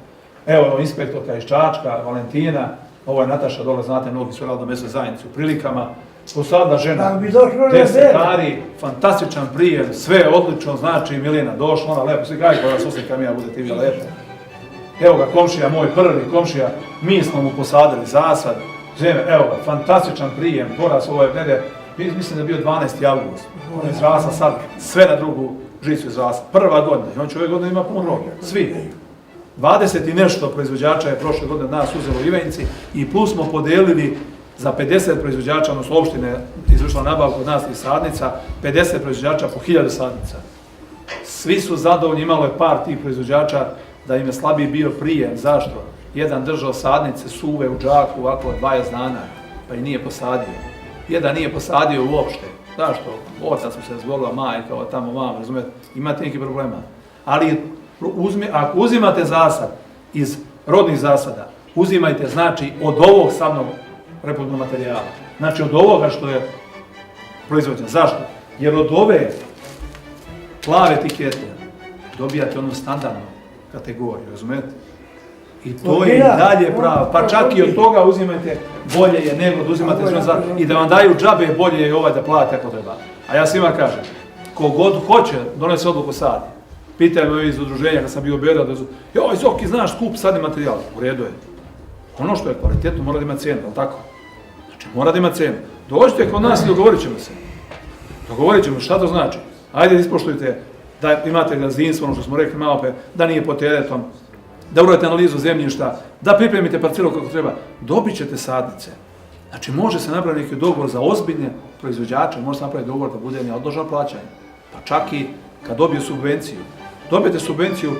Evo inspektorka iz Čačka, Valentina, ovo je Nataša dole, znate, mnogi su radili mesne zajednice u prilikama. Posadna žena, 10 ari, fantastičan prijem, sve odlično, znači Milina došla, ona lepo, svi kaj koja suslikam ja bude ti bila lepo. Evo ga komšija, moj prvi komšija, mi smo mu posadili zasad, evo ga, fantastičan prijem, poraz ovo je glede, mislim da je bio 12. avgust, on je izrasa sad, sve na drugu žicu izrasa, prva godina, i on će ove godine ima puno roga, svi. 20 i nešto proizvođača je prošle godine od nas uzelo u Ivanjici i plus smo podelili za 50 proizvođača, odnosno opštine izvršila nabavku od nas i sadnica, 50 proizvođača po 1000 sadnica. Svi su zadovoljni, imalo je par tih proizvođača da im je slabiji bio prijem. Zašto? Jedan držao sadnice suve u džaku ovako 20 dana, pa i nije posadio. Jedan nije posadio uopšte. Zašto? Otac mu se razbolila, majka, tamo mama, razumijete? Imate neki problema. Ali ako uzimate zasad iz rodnih zasada, uzimajte znači od ovog sadnog reproduktivnog materijala. Znači od ovoga što je proizvođeno. Zašto? Jer od ove plave etikete dobijate onu standardnu kategoriju, razumijete? I to je i dalje pravo. Pa čak i od toga uzimajte, bolje je nego da uzimate i da vam daju džabe, bolje je ovaj da plate ako treba. A ja svima kažem, kogod hoće donese odluku sadi. Pitaju me iz udruženja kad sam bio u Beogradu, joj Zoki, znaš, skup sadni materijal. U redu je. Ono što je kvalitetno mora da ima cijenu, ali tako? Znači mora da ima cijenu. Dođite kod nas i dogovorit ćemo se. Dogovorit ćemo, šta to znači? Ajde ispoštujte da imate gazdinstvo, ono što smo rekli malo pre, da nije pod teretom, da uradite analizu zemljišta, da pripremite parcelu kako treba, dobit ćete sadnice. Znači može se napraviti neki dogovor za ozbiljne proizvođače, može se napraviti dogovor da bude neodloženo plaćanje. Pa čak i kad dobiju subvenciju. Dobijete subvenciju,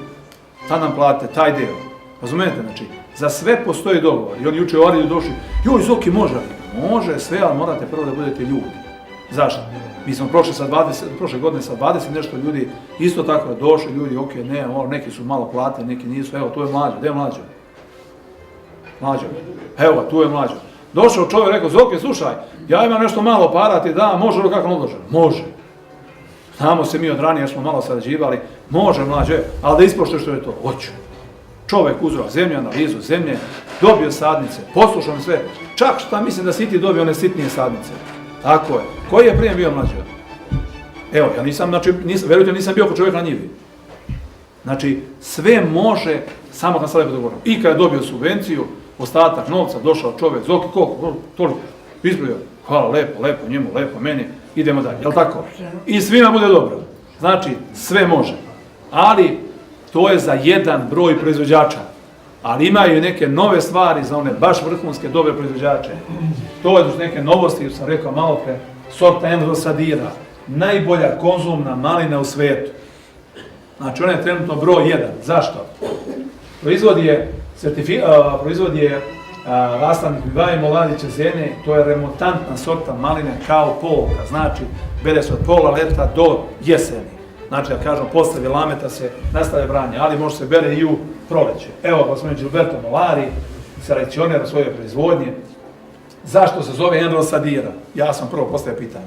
tad nam platite taj deo. Razumijete? Znači, za sve postoji dogovor. I oni juče u Arilju došli, joj Zoki može li? Može sve, ali morate prvo da budete ljudi. Zašto? Mi smo prošle godine sa 20 nešto ljudi, isto tako došli ljudi, ok, ne, neki su malo platili, neki nisu, evo, tu je Mlađo, gdje je Mlađo? Mlađo, evo, tu je Mlađo. Došao čovjek, rekao, Zoki, slušaj, ja imam nešto malo para, ti da, može li kako odložen? Može. Znamo se mi od ranije, smo malo sarađivali, može Mlađo, ali da ispoštuje što je to, hoću. Čovjek uzeo zemlju, analizu zemlje, dobio sadnice, poslušao mi sve, čak šta mislim da si ti dobio one sitnije sadnice. Tako je. Koji je prijem bio Mlađo? Evo, ja nisam, znači, verujte, nisam bio ko čovjek na njivi. Znači, sve može, samo kad se lepo dogovorim. I kad je dobio subvenciju, ostatak novca, došao čovjek, Zoki, koliko, toliko, ispravio, hvala, lepo, njemu, lepo, meni, idemo dalje, jel tako? I svima bude dobro. Znači, sve može. Ali, to je za jedan broj proizvođača. Ali imaju i neke nove stvari za one baš vrhunske, dobre proizvođače. To je neke novosti, sam rekao malo pre, sorta Enrosadira, najbolja konzumna malina u svijetu. Znači, ona je trenutno broj 1. Zašto? Proizvod je rastavnik Bivaje Moladiće Zene, to je remontantna sorta maline kao polka, znači bere se od pola leta do jeseni. Znači, da kažemo, posle Vilameta se nastaje branje, ali može se bere i u proleće. Evo, gospodin Gilberto Molari, selekcioner svoje proizvodnje. Zašto se zove Enro Sadira? Ja sam prvo postavio pitanje.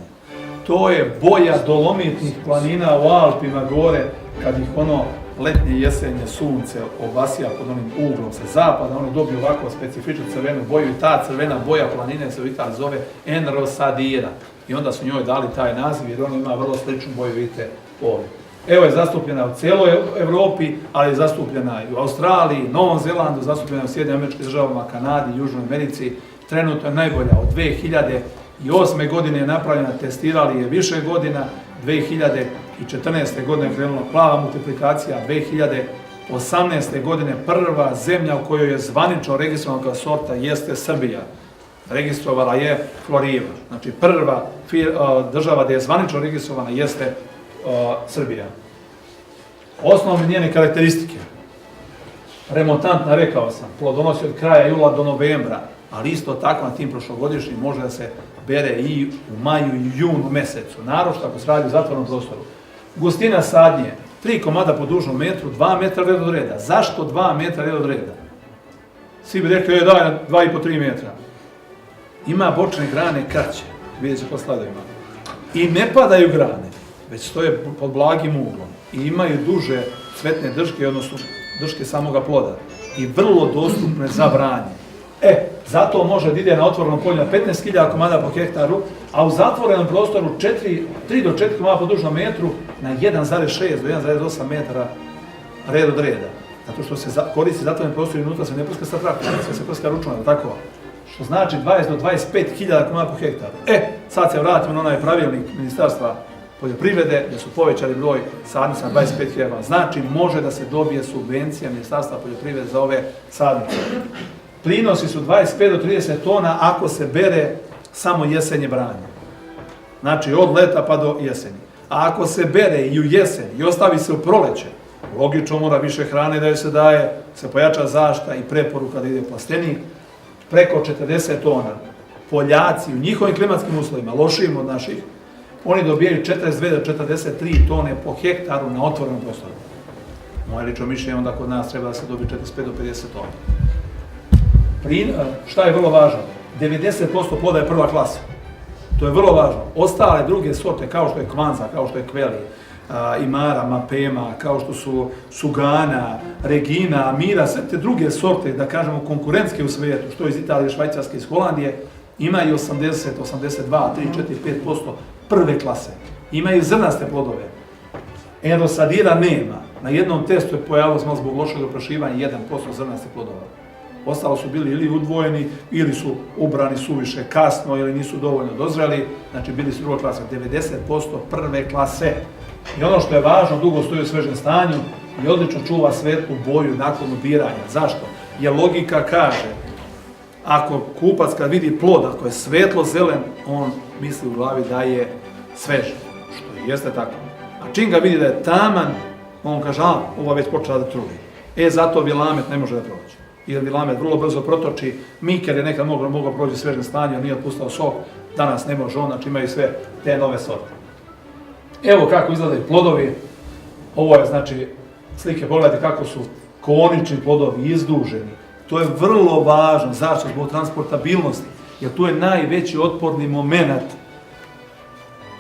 To je boja dolomitnih planina u Alpima gore, kad ih ono letnje jesenje sunce obasija pod onim uglom sa zapada, oni dobiju ovako specifičnu crvenu boju i ta crvena boja planine se u Italiji zove Enro Sadira. I onda su njoj dali taj naziv jer ona ima vrlo sličnu boju, vidite ovdje. Evo je zastupljena u cijeloj Evropi, ali je zastupljena i u Australiji, Novom Zelandu, zastupljena u Sjedinjenim Američkim Državama, Kanadi, Južnoj Americi. Trenutno je najbolja. Od 2008. godine je napravljena, testirali je više godina, 2014. godine je krenula plava multiplikacija, 2018. godine prva zemlja u kojoj je zvanično registrovana kao sorta jeste Srbija. Registrovala je Floriva. Znači prva država gdje je zvanično registrovana jeste Srbija. Osnovne njene karakteristike. Remontantna, rekao sam, plodonosi od kraja jula do novembra, ali isto tako na tim prošlogodišnjim može da se bere i u maju i junu mesecu, naročito ako se radi u zatvornom prostoru. Gustina sadnje, 3 komada po dužnom metru, 2 metra redodreda. Zašto 2 metra redodreda? Svi bi rekli, daj 2,5-3 metra. Ima bočne grane kraće, vidjet će po sladovima. I ne padaju grane, već stoje pod blagim uglom. I imaju duže cvetne drške, odnosno drške samoga ploda. I vrlo dostupne za branje. Zato može da ide na otvorenom polju na 15.000 komada po hektaru, a u zatvorenom prostoru 3 do 4 komada po dužnom metru na 1,6 do 1,8 metara red od reda. Zato što se koristi zatvoren prostor i unutra se ne prska sa traktorom, sve se prska ručno, tako? Što znači 20 do 25.000 komada po hektaru. Sad se vratimo na onaj pravilnik Ministarstva poljoprivrede, gdje su povećali broj sadnica na 25.000. Znači, može da se dobije subvencija Ministarstva poljoprivrede za ove sadnice. Prinosi su 25 do 30 tona ako se bere samo jesenje branje. Znači, od leta pa do jeseni. A ako se bere i u jesen i ostavi se u proleće, logično mora više hrane da joj se daje, se pojača zaštita i preporuka da ide plastenik, preko 40 tona. Poljaci u njihovim klimatskim uslovima, lošijim od naših, oni dobijaju 42 do 43 tone po hektaru na otvorenom prostoru. Moje lično mišljenje onda kod nas treba da se dobije 45 do 50 tona. Šta je vrlo važno? 90% ploda je prva klasa. To je vrlo važno. Ostale druge sorte, kao što je Kvanza, kao što je Kveli, Imara, Mapema, kao što su Sugana, Regina, Mira, sve te druge sorte, da kažemo konkurentske u svijetu, što iz Italije, Švajcarske, iz Holandije, imaju 80, 82, 3, 4, 5% prve klase. Imaju zrnaste plodove. Enro Sadira nema. Na jednom testu je pojavilo smo zbog lošeg oprašivanja 1% zrnaste plodova. Ostalo su bili ili udvojeni, ili su ubrani suviše kasno, ili nisu dovoljno dozreli, znači bili su druga klasa, 90% prve klase. I ono što je važno, dugo stoji u svežem stanju i odlično čuva svetlu boju nakon ubiranja. Zašto? Jer logika kaže, ako kupac kad vidi plod, ako je svetlo zelen, on misli u glavi da je svež, što jeste tako. A čim ga vidi da je taman, on kaže, ova već počela da truvi. Zato Vilamet ne može da prođe. Jer Vilamet vrlo brzo protoči, Miker je nekad mogao proći u svežem stanju, nije otpustao sok, danas ne može on, znači imaju sve te nove sorte. Evo kako izgledaju plodovi, ovo je znači slike, pogledajte kako su konični plodovi, izduženi. To je vrlo važno, zašto? Zbog transportabilnosti, jer tu je najveći otporni moment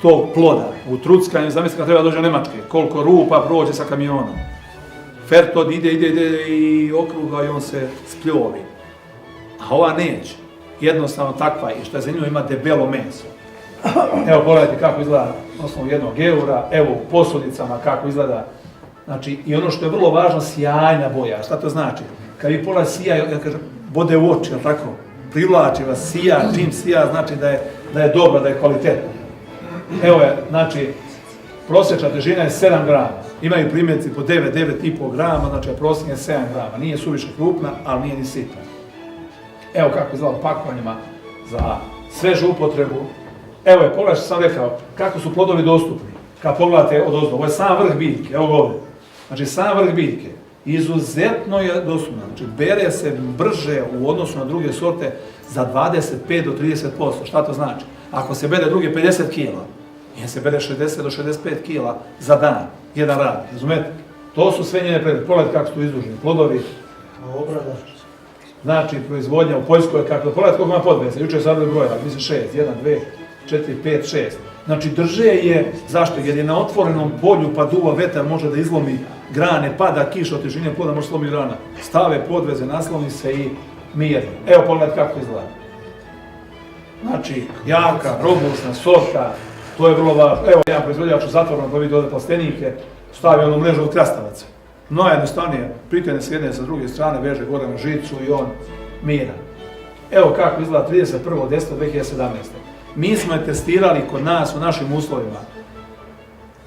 tog ploda. U truckanju, zamislite kad treba dođe Nemačke, koliko rupa prođe sa kamionom. Fertod ide i okruga i on se spljovi. A ova neće. Jednostavno takva je. I što je zanimljivo, ima debelo meso. Evo pogledajte kako izgleda na osnovu jednog eura. Evo u posudicama kako izgleda. Znači, i ono što je vrlo važno, sjajna boja. Šta to znači? Kad vi pogledate sija, ja kažem, bode u oči, tako? Privlači vas, sija, čim sija, znači da je dobra, da je kvalitetna. Evo je, znači, prosječna težina je 7 grama. Imaju primjerci po 9,5 grama, znači prosjek je 7 grama. Nije suviše krupna, ali nije ni sitna. Evo kako izgleda pakovanjima za svežu upotrebu. Evo je, pogledaj što sam rekao, kako su plodovi dostupni. Kad pogledate odozdo, ovo je sam vrh biljke, evo ovdje. Znači sam vrh biljke, izuzetno je dostupno. Znači bere se brže u odnosu na druge sorte za 25 do 30%. Šta to znači? Ako se bere druge 50 kila, njen se bere 60 do 65 kila za dan, jedan rad, razumete? To su sve njene prednosti. Pogledajte kako su tu izduženi plodovi. Obrada. Znači, proizvodnja u Poljskoj, kako pogledajte koliko ima podveza, jučer je sadili brojeva, mislim 6, 1, 2, 4, 5, 6. Znači, drže je, zašto? Jer je na otvorenom polju pa duva vetar, može da izlomi grane, pada kiša od težine ploda, može slomi grana. Stave podveze, nasloni se i mirno. Evo pogledajte kako izgleda. Znači, jaka, robustna sorta, to je vrlo važno. Evo, jedan proizvođač u zatvorenom pa vidi ovdje plastenike, stavi onu mrežu od krastavaca. Najjednostavnije, pritene s jedne sa druge strane, veže gore na žicu i on miran. Evo kako izgleda 31.10.2017. Mi smo je testirali kod nas u našim uslovima.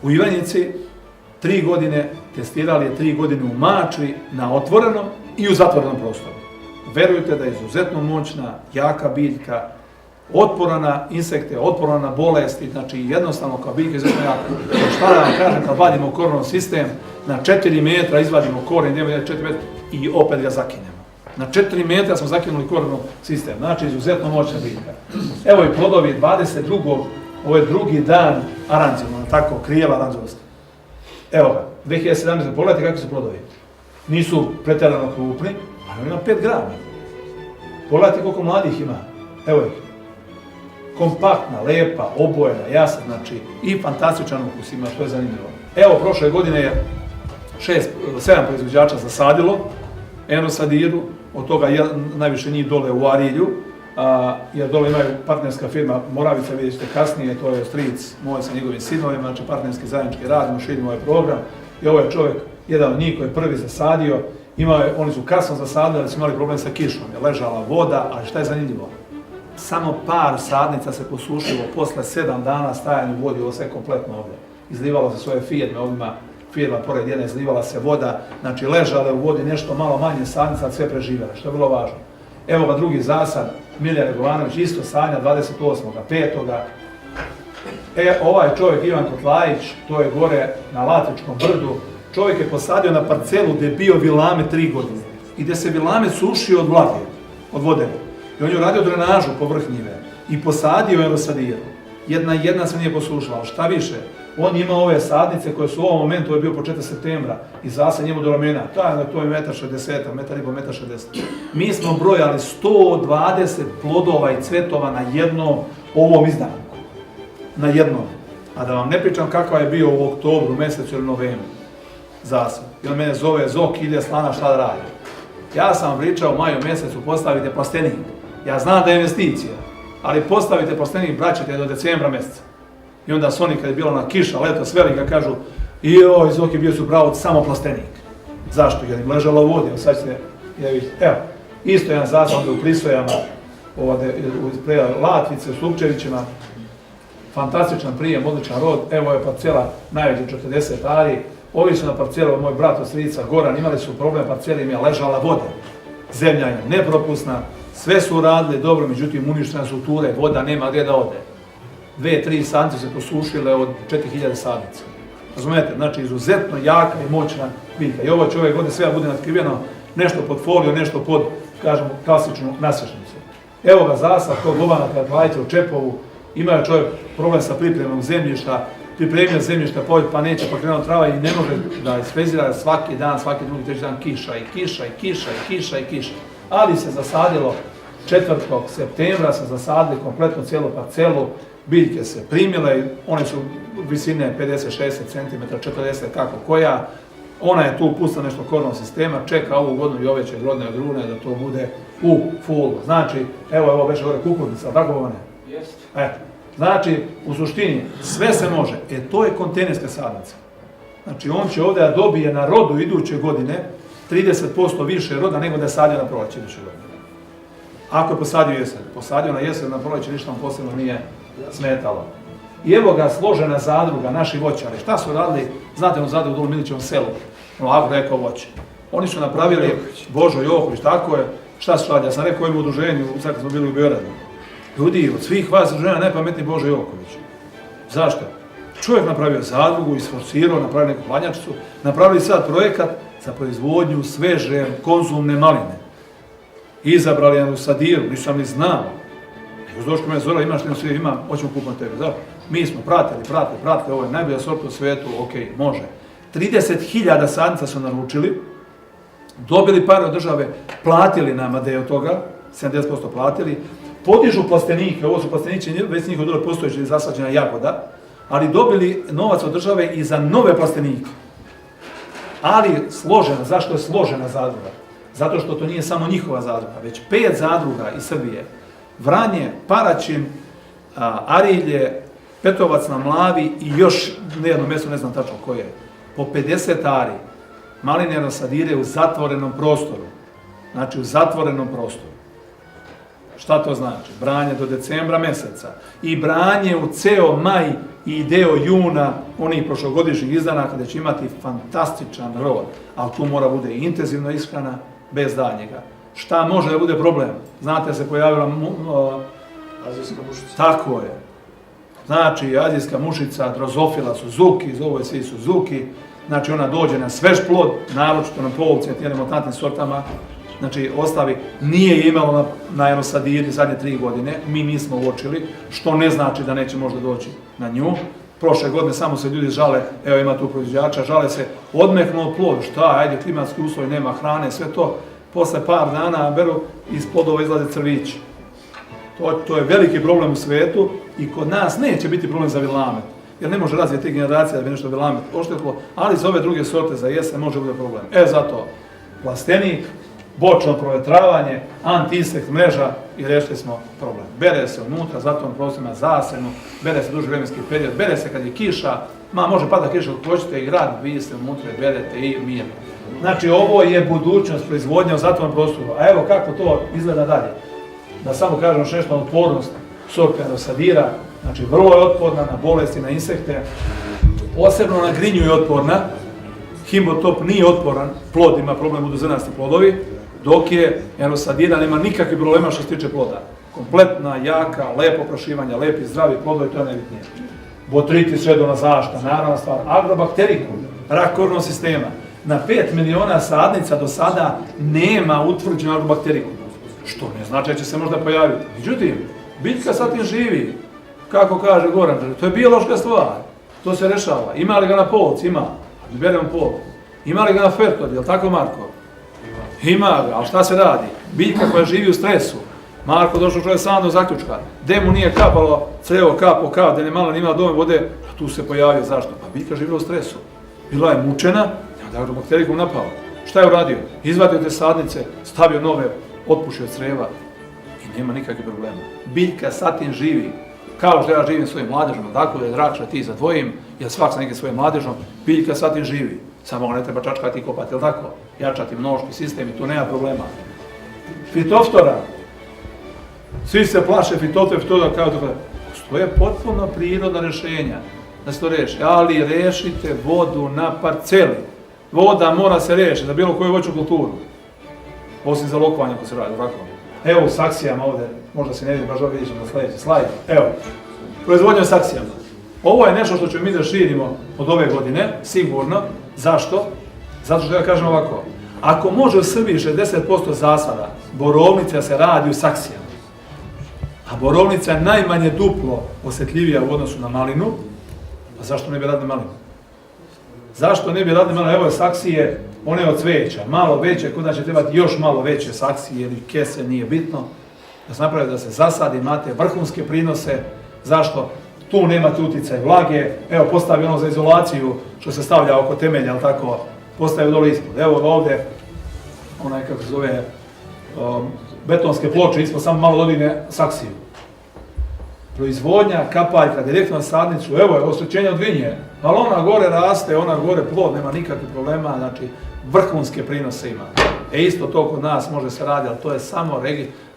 U Ivanjici 3 godine, testirali je 3 godine u Mačvi na otvorenom i u zatvorenom prostoru. Verujte da je izuzetno moćna, jaka biljka, otporna na insekte, otporna na bolesti, znači jednostavno kao biljka izuzetno jaka. Šta da vam kažem, kad vadimo korenov sistem, na 4 metra izvadimo koren, idemo 4 metra i opet ga zakinemo. Na 4 metra smo zakinuli korenov sistem, znači izuzetno moćna biljka. Evo i plodovi 22. ovo je drugi dan aranđelno, tako, krijeva aranđelosti. Evo ga, 2017. pogledajte kakvi su plodovi. Nisu pretjerano krupni, ali ima 5 grama. Pogledajte koliko mladih ima, evo ih. Kompaktna, lepa, obojena, jasna, znači i fantastičan ukus ima, što je zanimljivo. Evo, prošle godine je 7 proizvođača zasadilo Enosadiru, od toga najviše njih dole u Arilju, jer dole imaju partnerska firma Moravica, vidjet ćete kasnije, to je stric moj sa njegovim sinovima, znači partnerski zajednički radimo, širimo ovaj program. I ovo je čovjek, jedan od njih koji je prvi zasadio, oni su kasno zasadili, ali su imali problem sa kišom, je ležala voda, ali šta je zanimljivo? Samo par sadnica se posušilo posle 7 dana stajanja u vodi, ovo sve kompletno ovdje. Izlivalo se svoje firme, ovima firma pored jedne izlivala se voda, znači ležale u vodi nešto malo manje sadnica, ali sve preživjele, što je vrlo važno. Evo ga drugi zasad, Miljan Regovanović, isto sanja 28.5. Ovaj čovjek, Ivan Kotlajić, to je gore na Latvičkom brdu, čovjek je posadio na parcelu gdje je bio vilame 3 godine i gdje se vilame sušio od vlage, od vode. I on je uradio drenažu povrh njive i posadio Enosadiru. Jedna se nije posušila, ali šta više, on ima ove sadnice koje su u ovom momentu, ovo je bio početak septembra, i zasad njemu do ramena, to je 1,60 m, 1,5 m. Mi smo brojali 120 plodova i cvetova na jednom ovom izdanku. Na jednom. A da vam ne pričam kakva je bio u oktobru, mjesecu ili novembru zasad. I on mene zove, Zok, ide slana, šta da radi. Ja sam vam pričao u maju mjesecu, postavite plastenik. Ja znam da je investicija, ali postavite plastenik, braćete do decembra mjeseca. I onda su oni, kad je bilo na kiša, leto, velika, kažu joj, Zoki, bio su pravo samo plastenik. Zašto? Jer im ležalo u vodi, sad ćete, evo, isto jedan zasad u Prisojama, u Latvice, u Slupčevićima, fantastičan prijem, odličan rod, evo je parcela najveća 40 ari, ovi su na parcelu, moj brat od strica Goran, imali su problem, parcela im je ležala voda, zemlja je nepropusna, sve su radili dobro, međutim uništene su ture, voda nema gdje da ode. 2-3 sadnice se posušile od 4000 sadnica. Razumijete? Znači izuzetno jaka i moćna biljka. I ovo čovjek ovdje sve bude natkriveno, nešto pod foliju, nešto pod, kažemo, klasičnu nasječnicu. Evo ga zasad tog Lovana Kotlajića u Čepovu, ima čovjek problem sa pripremom zemljišta, pripremio zemljišta pa neće, pa krenuo trava i ne može da isfrezira svaki dan, svaki drugi, treći dan kiša i kiša i kiša i kiša i kiša. Ali se zasadilo 4. septembra, se zasadili kompletno cijelu parcelu, biljke se primile, one su visine 50-60 cm, 40 kako koja. Ona je tu pustila nešto korenog sistema, čeka ovu godinu i ove će godine od rune da to bude u fullu. Znači, evo ovo već gore kukurnica, tako ovo ne? Jeste. Znači, u suštini, sve se može. To je kontejnerska sadnica. Znači, on će ovdje da dobije na rodu iduće godine 30% više roda nego da je sadio na proleće iduće godine. Ako je posadio jesen. Posadio na jesen, na proleće ništa vam posebno nije smetalo. I evo ga složena zadruga, naši voćari. Šta su radili? Znate onu zadrugu u Dolu Milićevom selu, Agro-Eko voće. Oni su napravili Božo Joković, tako je. Šta su radili? Ja sam rekao im u udruženju, sad smo bili u Beogradu. Ljudi, od svih vas žena najpametniji Božo Joković. Zašto? Čovjek napravio zadrugu, isforsirao, napravio neku hladnjačicu, napravili sad projekat za proizvodnju sveže konzumne maline. Izabrali jednu sadiru, nisam ni znao. Nego došlo me zora, imaš li sve, imam, hoćemo kupiti tebe. Zato mi smo pratili, ovo je najbolja sorta u svijetu, ok, može. 30.000 sadnica su naručili, dobili pare od države, platili nama da je od toga, 70% platili, podižu plastenike, ovo su plastenici, već njih dole postojeći zasađena jagoda, ali dobili novac od države i za nove plastenike. Ali složena, zašto je složena zadruga? Zato što to nije samo njihova zadruga, već 5 zadruga iz Srbije. Vranje, Paraćin, Arilje, Petrovac na Mlavi i još nejedno mjesto, ne znam tačno koje. Po 50 ari malinjano sadire u zatvorenom prostoru. Znači u zatvorenom prostoru. Šta to znači? Branje do decembra mjeseca i branje u ceo maj i deo juna onih prošlogodišnjih izdana kada će imati fantastičan rod, ali tu mora bude intenzivna ishrana bez daljnjega. Šta može da bude problem? Znate, se pojavila azijska mušica. Tako je. Znači, azijska mušica, drozofila Suzuki, zove svi Suzuki, znači ona dođe na svež plod, naročito na polovci, na tijelim otantnim sortama, znači ostavi, nije imalo na enosadiri zadnje 3 godine, mi nismo uočili, što ne znači da neće možda doći na nju. Prošle godine samo se ljudi žale, evo ima tu proizvođača, žale se, odmehnuo plod, šta, ajde, klimatski uslovi, nema hrane, sve to, posle par dana beru, iz plodova izlaze crvići. To je veliki problem u svijetu i kod nas neće biti problem za vilamet, jer ne može razvijeti generacija da bi nešto vilamet oštetilo, ali za ove druge sorte za jesen može biti problem. Zato plastenik, bočno provetravanje, anti-insekt mreža i rešili smo problem. Bere se unutra, zato prostorima zasenu, bere se duži vremenski period, bere se kad je kiša, može pada kiša kako hoćete i grad, vi ste unutra, berete i mirno. Znači ovo je budućnost proizvodnja u zatvorenom prostoru, a evo kako to izgleda dalje. Da samo kažem još nešto na otpornost sorte enosadira, znači vrlo je otporna na bolesti, na insekte, posebno na grinju je otporna, Himbotop nije otporan, plod ima problem udozrnasti plodovi, dok je enosadira nema nikakvih problema što se tiče ploda. Kompletna, jaka, lepo oprašivanje, lepi, zdravi plodovi, to je najbitnije. Botritis, redovna zaštita, naravna stvar, agrobakterikum, rak kožnog sistema. Na 5 miliona sadnica do sada nema utvrđeno agrobakterikum, što ne znači da će se možda pojaviti. Međutim, biljka sa tim živi, kako kaže Goran, to je biološka stvar, to se rešava. Ima li ga na polci? Ima. Beremo pol. Ima li ga na fertodi, je li tako Marko? Ima ga, ali šta se radi? Biljka koja živi u stresu. Marko došao čovjek sam do zaključka. Gde mu nije kapalo crevo kap po kap, da ne malo nimala dome vode, a tu se pojavio. Zašto? Pa biljka živjela u stresu. Bila je mučena, da je bakterikum napao. Šta je uradio? Izvadio te sadnice, stavio nove, otpušio creva i nema nikakvih problema. Biljka sa tim živi. Kao što ja živim svojim mladežom, tako da je drač da ti zadvojim, jer svak sa nekim svojim mladežom, biljka sa tim živi. Samo ne treba čačkati i kopati, jel tako? Jačati mnoški sistem i tu nema problema. Fitoftora. Svi se plaše fitoftora kao to. To je potpuno prirodna rješenja da se to reši, ali rešite vodu na parceli. Voda mora se rešiti za bilo koju voćnu kulturu. Osim za lokovanje ako se radi, ovako. Evo u saksijama ovdje, možda se ne vidi, baš ovdje na sljedeći slajd. Evo, proizvodnja u saksijama. Ovo je nešto što ćemo mi da širimo od ove godine, sigurno. Zašto? Zato što ja kažem ovako. Ako može u Srbiji 60% zasada, borovnica se radi u saksijama. A borovnica je najmanje duplo osjetljivija u odnosu na malinu, pa zašto ne bi radili malinu? Zašto ne bi radili malinu? Evo je saksije, one od cveća, malo veće, kod će trebati još malo veće saksije ili kese, nije bitno. Da se napravi da se zasadi, imate vrhunske prinose. Zašto? Tu nemate uticaj vlage. Evo, postavi ono za izolaciju što se stavlja oko temelja, ali tako, postavi dole ispod. Evo ga ovdje, onaj kako se zove, betonske ploče, ispod samo malo dodigne saksiju. Proizvodnja kapaljka direktno na sadnicu, evo je osvećenje od vinje, ali ona gore raste, ona gore plod, nema nikakvih problema, znači vrhunske prinose ima. Isto to kod nas može se raditi, ali to je samo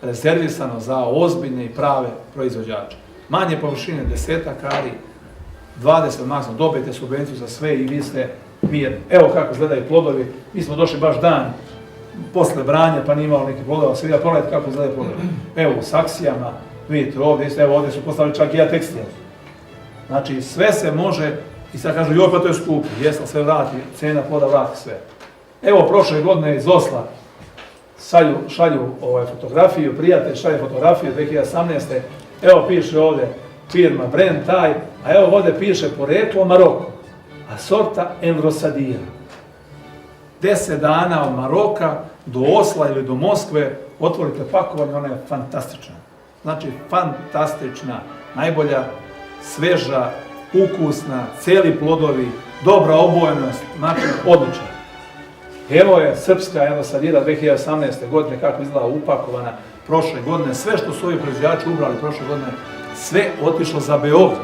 rezervisano za ozbiljne i prave proizvođače. Manje površine, 10 ari, 20 maksimum, dobijete subvenciju za sve i vi ste mirni. Evo kako izgledaju plodovi, mi smo došli baš dan posle branja pa nije imalo nekih plodova, sve da pogledajte kako izgledaju plodovi. Evo u saksijama, Vidite ovdje, isto, evo ovdje su postavili čak i ja tekstil. Znači sve se može, i sad kažu joj pa to je skupo, jesla sve vrati, cijena ploda vrati sve. Evo prošle godine iz Osla šalju fotografiju, prijatelj šalje fotografiju 2018. Evo piše ovdje firma, brand taj, a evo ovdje piše poreklo Maroko, a sorta Enrosadija. 10 dana od Maroka do Osla ili do Moskve, otvorite pakovanje, ona je fantastična. Znači fantastična, najbolja, sveža, ukusna, cijeli plodovi, dobra obojenost, znači odlična. Evo je srpska Enrosadija 2018. godine, kako izgleda upakovana prošle godine, sve što su ovi proizvođači ubrali prošle godine, sve otišlo za Beograd.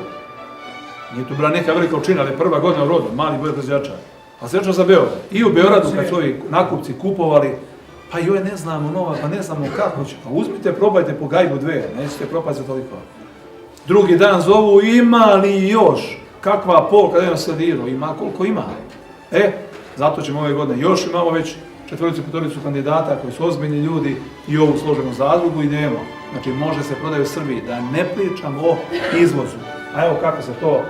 Nije tu bila neka velika učina, ali prva godina u rodu, mali broj proizvođača. A sve što za Beograd. I u Beogradu kad su ovi nakupci kupovali, pa joj ne znamo nova, pa ne znamo kako će. Pa uzmite, probajte po gajbu dve, nećete propasti za toliko. Drugi dan zovu, ima li još? Kakva polka, da je Enrosadiju? Ima koliko ima. Zato ćemo ove godine još imamo već 4-5 kandidata koji su ozbiljni ljudi i ovu složenu zadrugu idemo. Znači može se prodaju u Srbiji, da ne pričam o izvozu. A evo kako se to,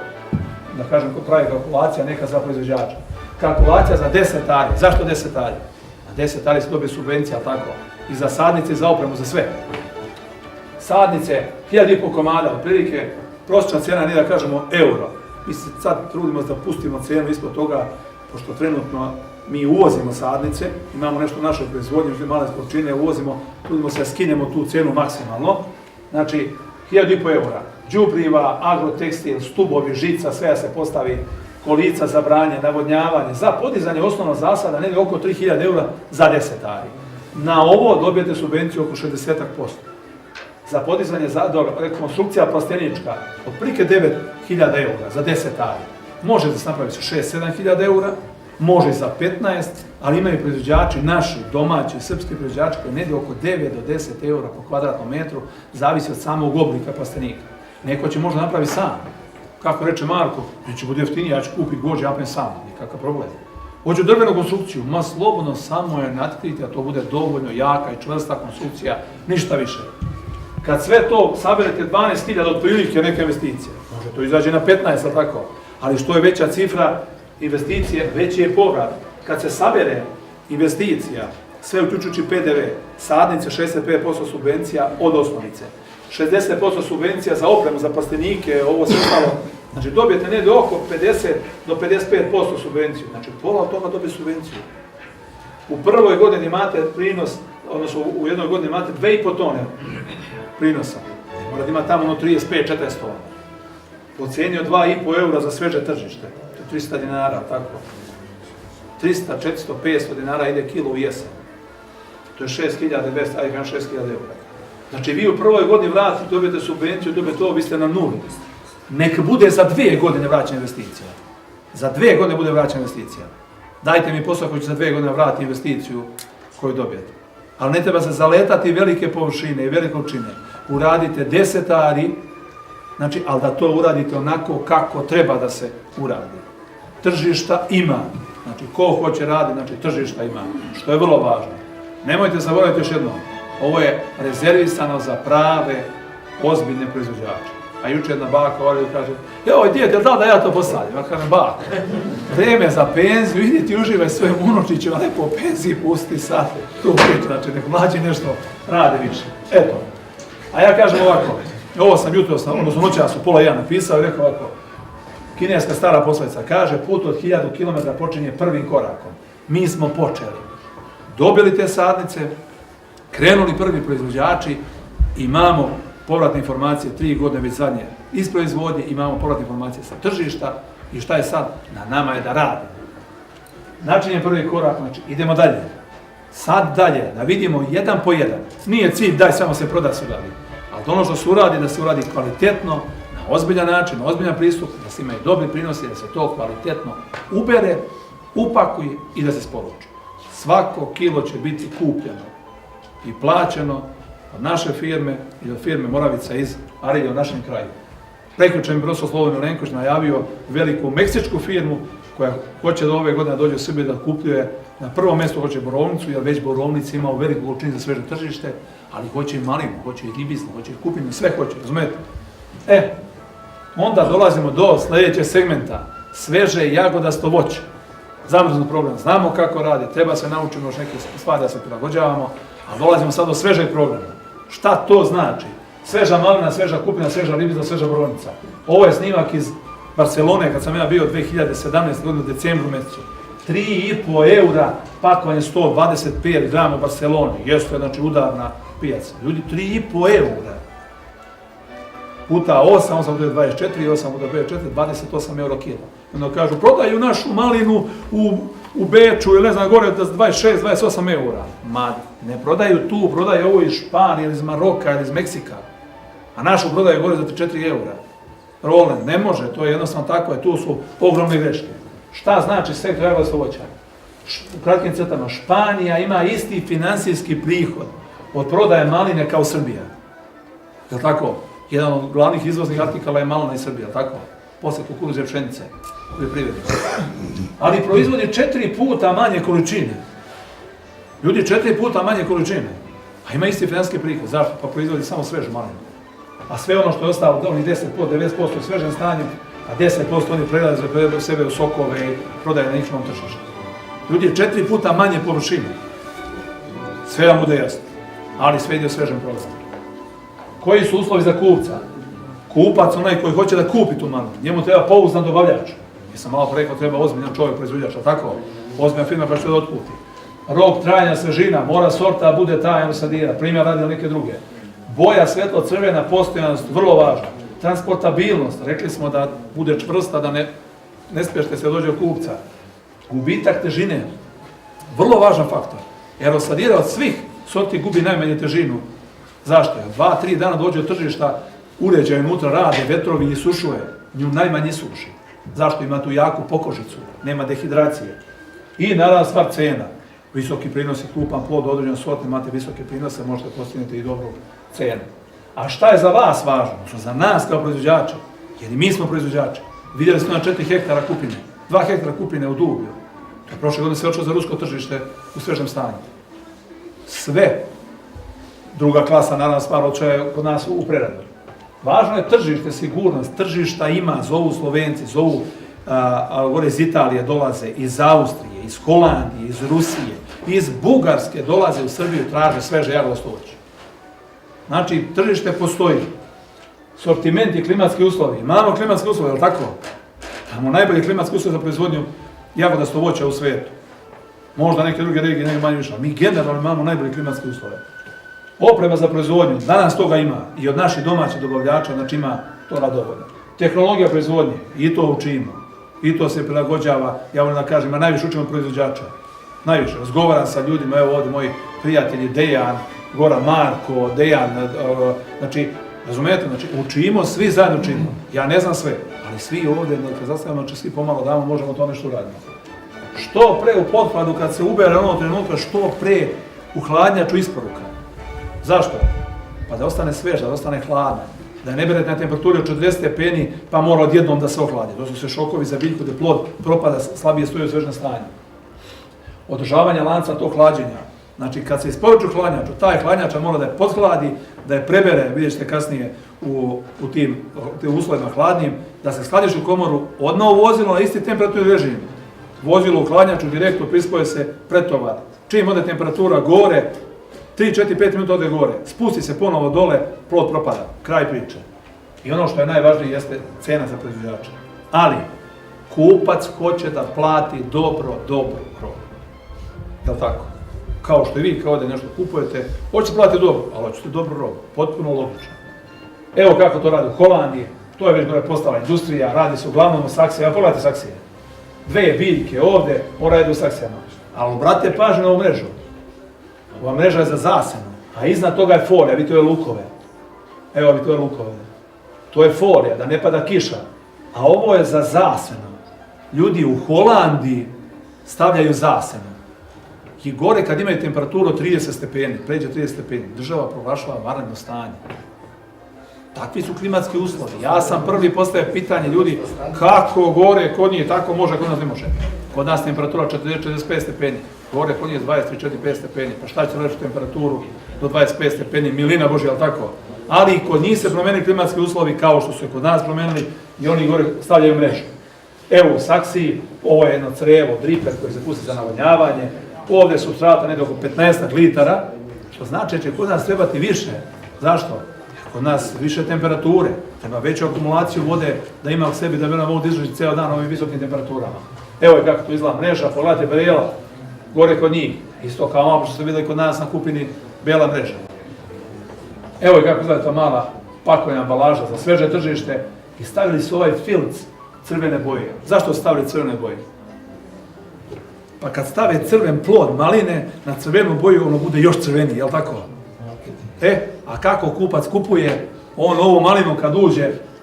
da kažem, pravi kalkulacija neka za proizvođača. Kalkulacija za 10 ari. Zašto 10 ari? Na 10 ari se dobije subvencija, tako? I za sadnice i za opremu, za sve. Sadnice, 1500 komada, otprilike, prosječna cijena nije da kažemo euro. Mi se sad trudimo da pustimo cijenu ispod toga, pošto trenutno mi uvozimo sadnice, imamo nešto u našoj proizvodnji, male količine uvozimo, trudimo se da skinemo tu cijenu maksimalno. Znači, 1500 eura. Đubriva, agrotekstil, stubovi, žica, sve se postavi, kolica za branje, navodnjavanje, za podizanje osnovnog zasada, negdje oko 3000 eura za 10 ari. Na ovo dobijete subvenciju oko 60%. Za podizanje, rekonstrukcija plastenička, otprilike 9000 eura za 10 ari. Može da se napravi sa 6-7 hiljada eura, može za 15, ali imaju proizvođači, naši, domaći, srpski proizvođači koji negdje oko 9 do 10 eura po kvadratnom metru, zavisi od samog oblika plastenika. Neko će možda napravi sam. Kako reče Marko, neće bude jeftinije, ja ću kupiti gođe, ja sam, nikakav problem. Hoću drvenu konstrukciju, ma slobodno samo je natkriti, a to bude dovoljno jaka i čvrsta konstrukcija, ništa više. Kad sve to saberete 12.000 otprilike neke investicije, može to izađe na 15, ali tako. Ali što je veća cifra investicije, veći je povrat. Kad se sabere investicija, sve uključujući PDV, sadnice 65% subvencija od osnovice, 60% subvencija za opremu, za plastenike, ovo sve stalo, znači dobijete negdje oko 50 do 55% subvenciju, znači pola od toga dobije subvenciju. U prvoj godini imate prinos, odnosno u jednoj godini imate 2,5 tone prinosa, mora da ima tamo ono 35-40 tona. Po cijeni od 2,5 eura za sveže tržište, to je 300 dinara, tako. 300, 400, 500 dinara ide kilo u jesen. To je 6.200, ajde kažem 6.000 eura. Znači vi u prvoj godini vratite, dobijete subvenciju, dobijete ovo, vi ste na nuli. Nek bude za 2 godine vraćena investicija. Za 2 godine bude vraćena investicija. Dajte mi posao koji će za 2 godine vratiti investiciju koju dobijete. Ali ne treba se zaletati velike površine i velike količine. Uradite 10 ari, znači, ali da to uradite onako kako treba da se uradi. Tržišta ima. Znači, ko hoće raditi, znači tržišta ima. Što je vrlo važno. Nemojte zaboraviti još jedno. Ovo je rezervisano za prave, ozbiljne proizvođače. A juče jedna baka ovdje kaže, joj djete, da ja to postavljam? Ja kažem, baka, vreme za penziju, idi ti uživaj svojim unučićima, lepo u penziji pusti sad tu priču, znači nek mlađi nešto radi više. Eto. A ja kažem ovako, ovo sam jutro, odnosno noćas u 12:30 napisao i rekao ovako, kineska stara poslovica kaže, put od 1000 km počinje prvim korakom. Mi smo počeli. Dobili te sadnice, krenuli prvi proizvođači, imamo povratne informacije 3 godine već zadnje iz proizvodnje, imamo povratne informacije sa tržišta i šta je sad? Na nama je da radimo. Način je prvi korak, znači idemo dalje. Sad dalje, da vidimo jedan po jedan. Nije cilj daj samo se proda, se uradi. Ali ono što se uradi, da se uradi kvalitetno, na ozbiljan način, na ozbiljan pristup, da se imaju dobri prinosi, da se to kvalitetno ubere, upakuje i da se sporuči. Svako kilo će biti kupljeno i plaćeno od naše firme i od firme Moravica iz Arilja u našem kraju. Prekjučer mi profesor Slobodan Milenković najavio veliku meksičku firmu koja hoće da ove godine dođe u Srbiju da kupljuje, na prvom mjestu hoće borovnicu, jer već borovnica ima u veliku količinu za sveže tržište, ali hoće i malinu, hoće i ribiznu, hoće i kupinu, sve hoće, razumijete? Onda dolazimo do sljedećeg segmenta, sveže jagodasto voće. Zamrznut problem, znamo kako radi, treba se naučiti još neke stvari da se prilagođavamo, a dolazimo sad do svežeg programa. Šta to znači? Sveža malina, sveža kupina, sveža ribizna, sveža borovnica. Ovo je snimak iz Barcelone, kad sam ja bio 2017. godine u decembru mjesecu. 3,5 eura pakovanje 125 grama u Barceloni. Jeste, znači, udarna pijaca. Ljudi, 3,5 eura. Puta 8 bude 24, 8 bude 24, 28 euro kilo. Onda kažu, prodaju našu malinu u Beču ili ne znam gore za 26, 28 eura. Ma, ne prodaju tu, prodaju ovo iz Španije ili iz Maroka ili iz Meksika. A našu prodaju gore za 4 eura. Roland, ne može, to je jednostavno tako, tu su ogromne greške. Šta znači sektor jagodasto voća? U kratkim crtama, Španija ima isti finansijski prihod od prodaje maline kao Srbija. Je li tako? Jedan od glavnih izvoznih artikala je malina iz Srbije, je li tako? Posle kukuruze i pšenice, poljoprivrede. Ali proizvodi 4 puta manje količine. Ljudi 4 puta manje količine. A ima isti finansijski prihod. Zašto? Pa proizvodi samo svežu malinu. A sve ono što je ostalo, onih 10%, 90% u svežem stanju, a 10% oni prelaze sebe u sokove i prodaje na njihovom tržištu. Ljudi, 4 puta manje površine. Sve vam bude jasno. Ali sve ide u svežem proizvodu. Koji su uslovi za kupca? Kupac, onaj koji hoće da kupi tu malinu, njemu treba pouzdan dobavljač. Jesam malo rekao, treba ozbiljan čovjek proizvođač, a tako? Ozbiljna firma koja će da otkupi. Rok trajanja, svežina, mora sorta bude ta sadira, primjer radi neke druge. Boja svetlo crvena, postojanost, vrlo važna. Transportabilnost, rekli smo da bude čvrsta, da ne spješite se dođe od kupca. Gubitak težine, vrlo važan faktor. Jer osadira od svih sorti gubi najmanje težinu. Zašto? 2-3 dana dođe od tržišta, uređaj unutra rade, vetrovi i sušuje, nju najmanje suši. Zašto? Ima tu jaku pokožicu, nema dehidracije. I naravno stvar cena. Visoki prinos je kupan plod, određen sort, imate visoke prinose, možete postigniti i dobru cenu. A šta je za vas važno? Za nas kao proizvođača, jer i mi smo proizvođači. Vidjeli smo na 4 hektara kupine, 2 hektara kupine u Dublju. To je prošle godine se očeo za rusko tržište u svežem stanju. Sve. Druga klasa, naravno, stvar očeo kod nas u preradu. Važno je tržište, sigurnost. Tržišta ima, zovu Slovenci, zovu gore iz Italije dolaze, iz Austrije, iz Holandije, iz Rusije, iz Bugarske dolaze u Srbiju, traže sveže jagodasto voće. Znači, tržište postoji. Sortiment i klimatski uslovi. Imamo klimatske uslove, je li tako? Imamo najbolje klimatske uslove za proizvodnju jagodasto voća u svijetu. Možda neke druge regije, neke manje više. Mi generalno imamo najbolje klimatske uslove. Oprema za proizvodnju, danas toga ima i od naših domaćih dobavljača, znači ima toga dovoljno. Tehnologija proizvodnje, i to učimo. I to se prilagođava, ja volim da kažem, a najviše učimo proizvođača. Najviše, razgovaram sa ljudima, evo ovdje moji prijatelji Dejan, Gora Marko, Dejan, znači, razumijete, znači, učimo, svi zajedno učimo. Ja ne znam sve, ali svi ovdje, neka zastavimo, znači svi pomalo damo, možemo to nešto uraditi. Što pre u pothladu, kad se ubere ono trenutka, što pre u hladnjaču isporuka. Zašto? Pa da ostane sveža, da ostane hladna. Da ne berete na temperaturi od 40 stepeni, pa mora odjednom da se ohladi. To su sve šokovi za biljku, da plod propada, slabije stoji u svežem stanju. Održavanje lanca tog hlađenja. Znači, kad se isporuči hladnjaču, taj hladnjača mora da je podhladi, da je prebere, vidjet ćete kasnije u tim uslovima hladnim, da se skladiši u komoru, odmah u vozilo na isti temperaturni režim. Vozilo u hladnjaču direktno prispoje se pretovar. Čim ode temperatura gore, 3-4-5 minuta ode gore, spusti se ponovo dole, plod propada, kraj priče. I ono što je najvažnije jeste cena za proizvođača. Ali, kupac hoće da plati dobro robu. Je li tako? Kao što i vi kao ovdje nešto kupujete, hoćete platiti dobro, ali hoćete dobru robu, potpuno logično. Evo kako to radi u Holandiji, to je već gore postala industrija, radi se uglavnom u saksijama, pogledajte saksije. 2 biljke ovdje, mora jedu u saksijama. Ali obratite pažnju na ovu mrežu. Ova mreža je za zasenu, a iznad toga je folija, vidite ove lukove. Evo vidite ove lukove. To je folija, da ne pada kiša. A ovo je za zasenu. Ljudi u Holandiji stavljaju zasenu. I gore kad imaju temperaturu 30 stepeni, pređe 30 stepeni, država proglašava vanredno stanje. Takvi su klimatski uslovi. Ja sam prvi postavio pitanje ljudi kako gore kod njih, tako može, kod nas ne može. Kod nas temperatura 40-45 stepeni, gore kod njih 23-45 stepeni, pa šta će reći temperaturu do 25 stepeni, milina Božja, ali tako? Ali i kod njih se promenili klimatski uslovi kao što su i kod nas promenili i oni gore stavljaju mrežu. Evo u Saksiji, ovo je jedno crevo, driper koji se pusti za navodnjavanje, ovdje su substrata negdje oko 15 litara, što znači da će kod nas trebati više. Zašto? Kod nas više temperature, treba veću akumulaciju vode da ima u sebi da bi ona mogu izdržati cijel dan ovim visokim temperaturama. Evo je kako tu izgleda mreža, pogledajte Brijela, gore kod njih, isto kao malo što ste vidjeli kod nas na kupini bijela mreža. Evo je kako izgleda ta mala pakovanja ambalaža za sveže tržište i stavili su ovaj filc crvene boje. Zašto su stavili crvene boje? Pa kad stave crven plod maline na crvenu boju, ono bude još crveniji, jel tako? A kako kupac kupuje, on ovu malinu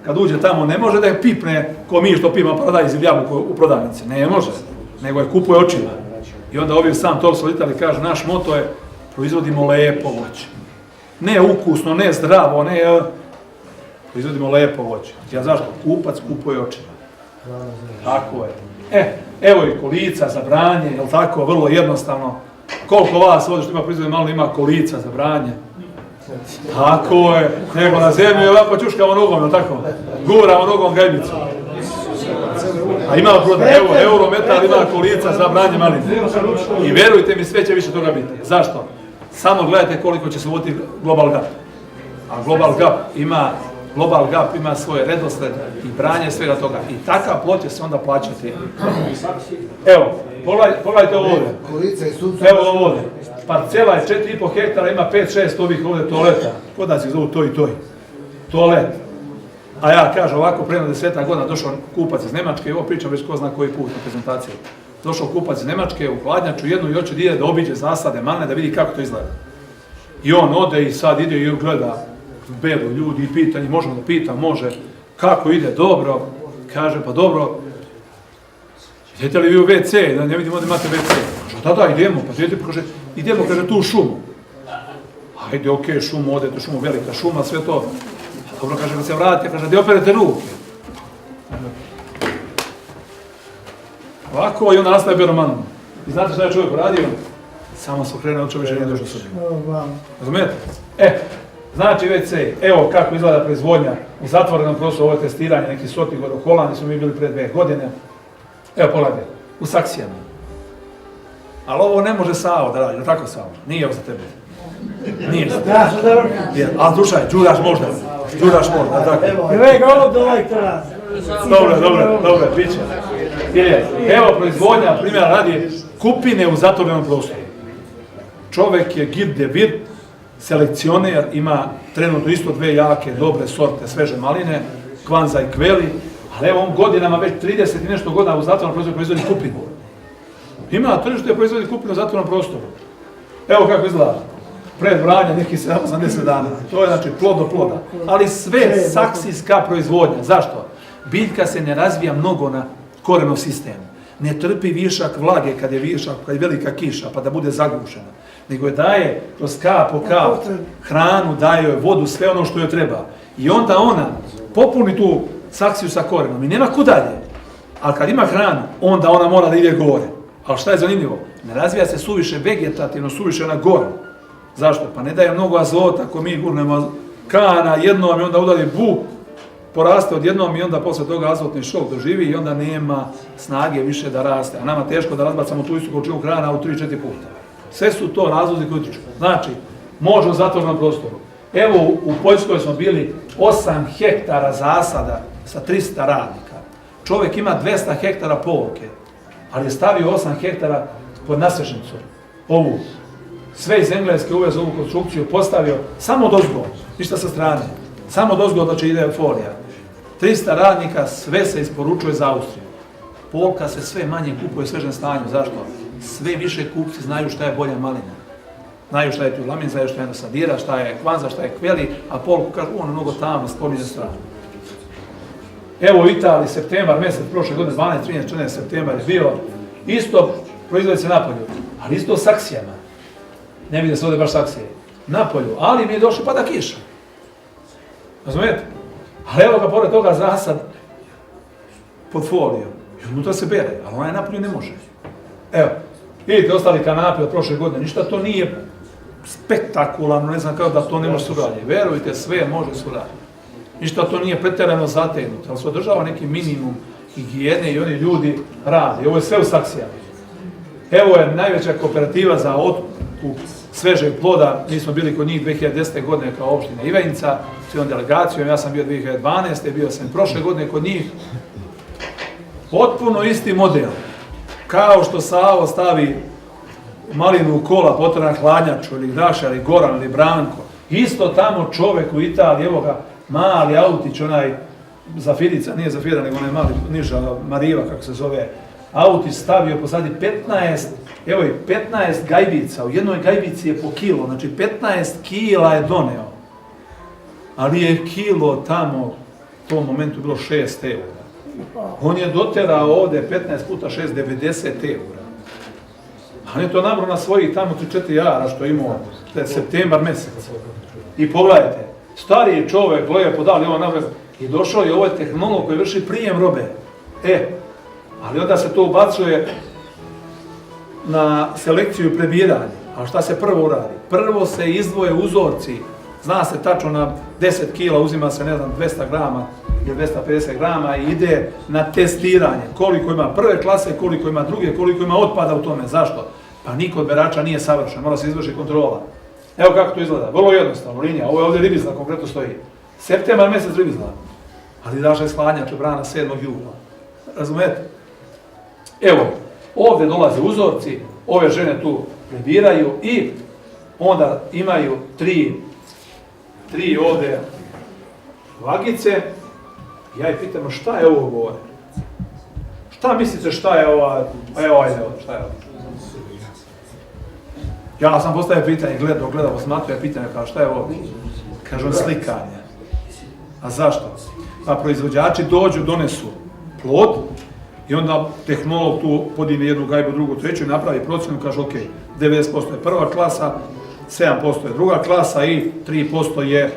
kad uđe tamo, ne može da je pipne ko mi što pima paradajz ili jabuku u prodavnici. Ne može, nego je kupuje očima. I onda ovi sam to solitali kaže, naš moto je proizvodimo lepo voće. Ne ukusno, ne zdravo, ne... Proizvodimo lepo voće. Ja zašto? Kupac kupuje očima. Tako je. Evo i kolica za branje, jel tako, vrlo jednostavno. Koliko vas ovdje što ima proizvode malo ima kolica za branje? Tako je, nego na zemlju ovako čuškamo nogom, jel tako? Guramo nogom gajbicu. A ima prodaj, evo, Eurometal ima kolica za branje maline. I vjerujte mi, sve će više toga biti. Zašto? Samo gledajte koliko će se voditi Global Gap. A Global Gap ima svoje redosled i branje svega toga. I takav plot će se onda plaćati. Evo, pogledajte ovo ovdje. Evo ovo ovdje. Parcela je 4,5 hektara, ima 5-6 ovih ovdje toaleta. Kod nas ih zovu to i toj. Toalet. A ja kažem ovako, prema 10 godina došao kupac iz Njemačke, ovo pričam već ko zna koji put na prezentaciji. Došao kupac iz Njemačke u hladnjaču jednu i hoće da obiđe zasade maline da vidi kako to izgleda. I on ode i sad ide i gleda belu ljudi i pita, i možemo da pita, može, kako ide, dobro. Kaže, pa dobro, idete li vi u WC, da ne vidimo da imate WC. Kaže, da, idemo, pa idemo, kaže, tu u šumu. Ajde, okej, šumu, odete u šumu, velika šuma, sve to. Dobro, kaže, kad se vratite, kaže, gdje operete ruke? Ovako i onda nastaje beromanom. I znate šta je čovjek uradio? Samo se okrenuo, čovjek više nije došao srbi. Razumijete? Znači WC, evo kako izgleda proizvodnja u zatvorenom prostoru, ovo je testiranje, neki soti gore u Holandiji smo mi bili pred 2 godine. Evo pogledaj, u Saksijama. Ali ovo ne može Savo da radi, je li tako Savo? Nije ovo za tebe. Nije za tebe. Ali slušaj, džuraš možda, tako. Dobro, bit će. Evo proizvodnja, primjera radi, kupine u zatvorenom prostoru. Čovjek je gid de vid, selekcioner, ima trenutno isto 2 jake, dobre sorte, sveže maline, Kvanza i Kveli, ali evo on godinama, već 30 i nešto godina u zatvorenom prostoru proizvodi kupinu. Ima na tržištu je proizvodi kupinu u zatvorenom prostoru. Evo kako izgleda. Pred branja nekih 70 dana. To je znači plod do ploda. Ali sve saksijska proizvodnja. Zašto? Biljka se ne razvija mnogo na korenom sistemu. Ne trpi višak vlage kad je velika kiša pa da bude zaglušena. Nego je daje kroz kap po kap hranu, daje joj vodu, sve ono što joj treba. I onda ona popuni tu saksiju sa korenom i nema kud dalje. Ali kad ima hranu, onda ona mora da ide gore. Ali šta je zanimljivo? Ne razvija se suviše vegetativno, suviše na gore. Zašto? Pa ne daje mnogo azota, ako mi gurnemo kana jednom i onda udari poraste odjednom i onda posle toga azotni šok doživi i onda nema snage više da raste. A nama teško da razbacamo tu istu količinu hrana u 3-4 puta. Sve su to razlozi koji utiču. Znači, može u zatvorenom prostoru. Evo u Poljskoj smo bili 8 hektara zasada sa 300 radnika. Čovjek ima 200 hektara polke, ali je stavio 8 hektara pod nasrežnicu. Ovu. Sve iz Engleske uvez ovu konstrukciju postavio samo dozgo, ništa sa strane. Samo dozgo da će ide folija. 300 radnika, sve se isporučuje za Austriju. Polka se sve manje kupuje u svežem stanju. Zašto? Sve više kupci znaju šta je bolja malina. Znaju šta je tulamin, znaju šta je nosadira, šta je Kvanza, šta je Kveli, a polku kažu, ono mnogo tamo, spominje stranu. Evo u Italiji, septembar, mjesec prošle godine, 12, 13, 14 septembar je bio, isto proizvodi se napolju, ali isto saksijama. Ne vidi se ovdje baš saksije. Napolju, ali mi je došlo pada kiša. Razumijete? Ali evo ga, pored toga zasad pod folijom. I unutra se bere, ali onaj napolju ne može. Evo, vidite ostali kanapi od prošle godine, ništa to nije spektakularno, ne znam kako da to ne može suradnje. Verujte, sve može suradnje. Ništa to nije pretjerano zategnuto, ali se održava neki minimum higijene i oni ljudi rade. Ovo je sve u saksijama. Evo je najveća kooperativa za otkup svežeg ploda. Mi smo bili kod njih 2010. godine kao opština Ivanjica, s jednom delegacijom, ja sam bio 2012. bio sam prošle godine kod njih. Potpuno isti model. Kao što Savo stavi malinu u kola, potrebna hladnjaču, ili Daša, ili Goran, ili Branko. Isto tamo čovek u Italiji, evo ga, mali autić, onaj Zafirica, nije Zafira, nego onaj mali, niža, Mariva, kako se zove, autić stavio, posadi 15, evo je, 15 gajbica, u jednoj gajbici je po kilo, znači 15 kila je doneo. Ali je kilo tamo, u tom momentu bilo 6 eura. On je doterao ovde 15 puta 6, 90 eura. On je to nabro na svojih tamo 3-4 jara što je imao, to je septembar mesec. I pogledajte, stariji čovjek, gledaj podali ovo nabro, i došao je ovaj tehnolog koji vrši prijem robe. Ali onda se to ubacuje na selekciju i prebiranje. A šta se prvo uradi? Prvo se izdvoje uzorci. Zna se tačno na 10 kila uzima se, ne znam, 200 grama ili 250 grama i ide na testiranje. Koliko ima prve klase, koliko ima druge, koliko ima otpada u tome. Zašto? Pa niko od berača nije savršen, mora se izvrši kontrola. Evo kako to izgleda. Vrlo jednostavno, linija. Ovo je ovdje ribizla, konkretno stoji. Septembar mjesec ribizla. Ali Daša je hladnjač brana 7. jula. Razumete? Evo, ovdje dolaze uzorci, ove žene tu prebiraju i onda imaju tri ovdje vagice. Ja ih pitam, šta je ovo gore? Šta mislite šta je ova, evo, šta je ovo? Ja sam postavio pitanje, gledao posmatruo, ja pitanje, kao šta je ovo? Kažu, slikanje. A zašto? Pa proizvođači dođu, donesu plod i onda tehnolog tu podigne jednu gajbu, drugu, treću i napravi procjenu, kaže, ok, 90% je prva klasa, 7% je druga klasa i 3% je,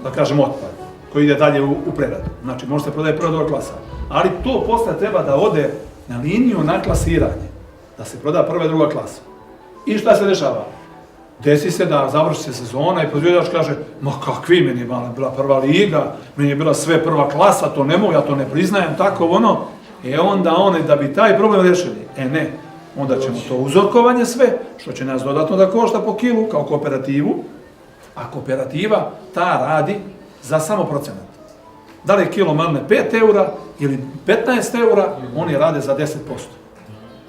da kažem, otpad, koji ide dalje u preradu. Znači, može se prodaje prva, druga klasa. Ali to posle treba da ode na liniju na klasiranje, da se proda prva i druga klasa. I šta se dešava? Desi se da završi se sezona i proizvođač kaže, ma kakvi, meni je bila prva liga, meni je bila sve prva klasa, to ne mogu, ja to ne priznajem, tako ono. Onda oni, da bi taj problem rješili, ne, onda ćemo to uzorkovanje sve, što će nas dodatno da košta po kilu, kao kooperativu, a kooperativa ta radi za samo procenat. Da li je kilo maline 5 eura ili 15 eura, oni rade za 10%.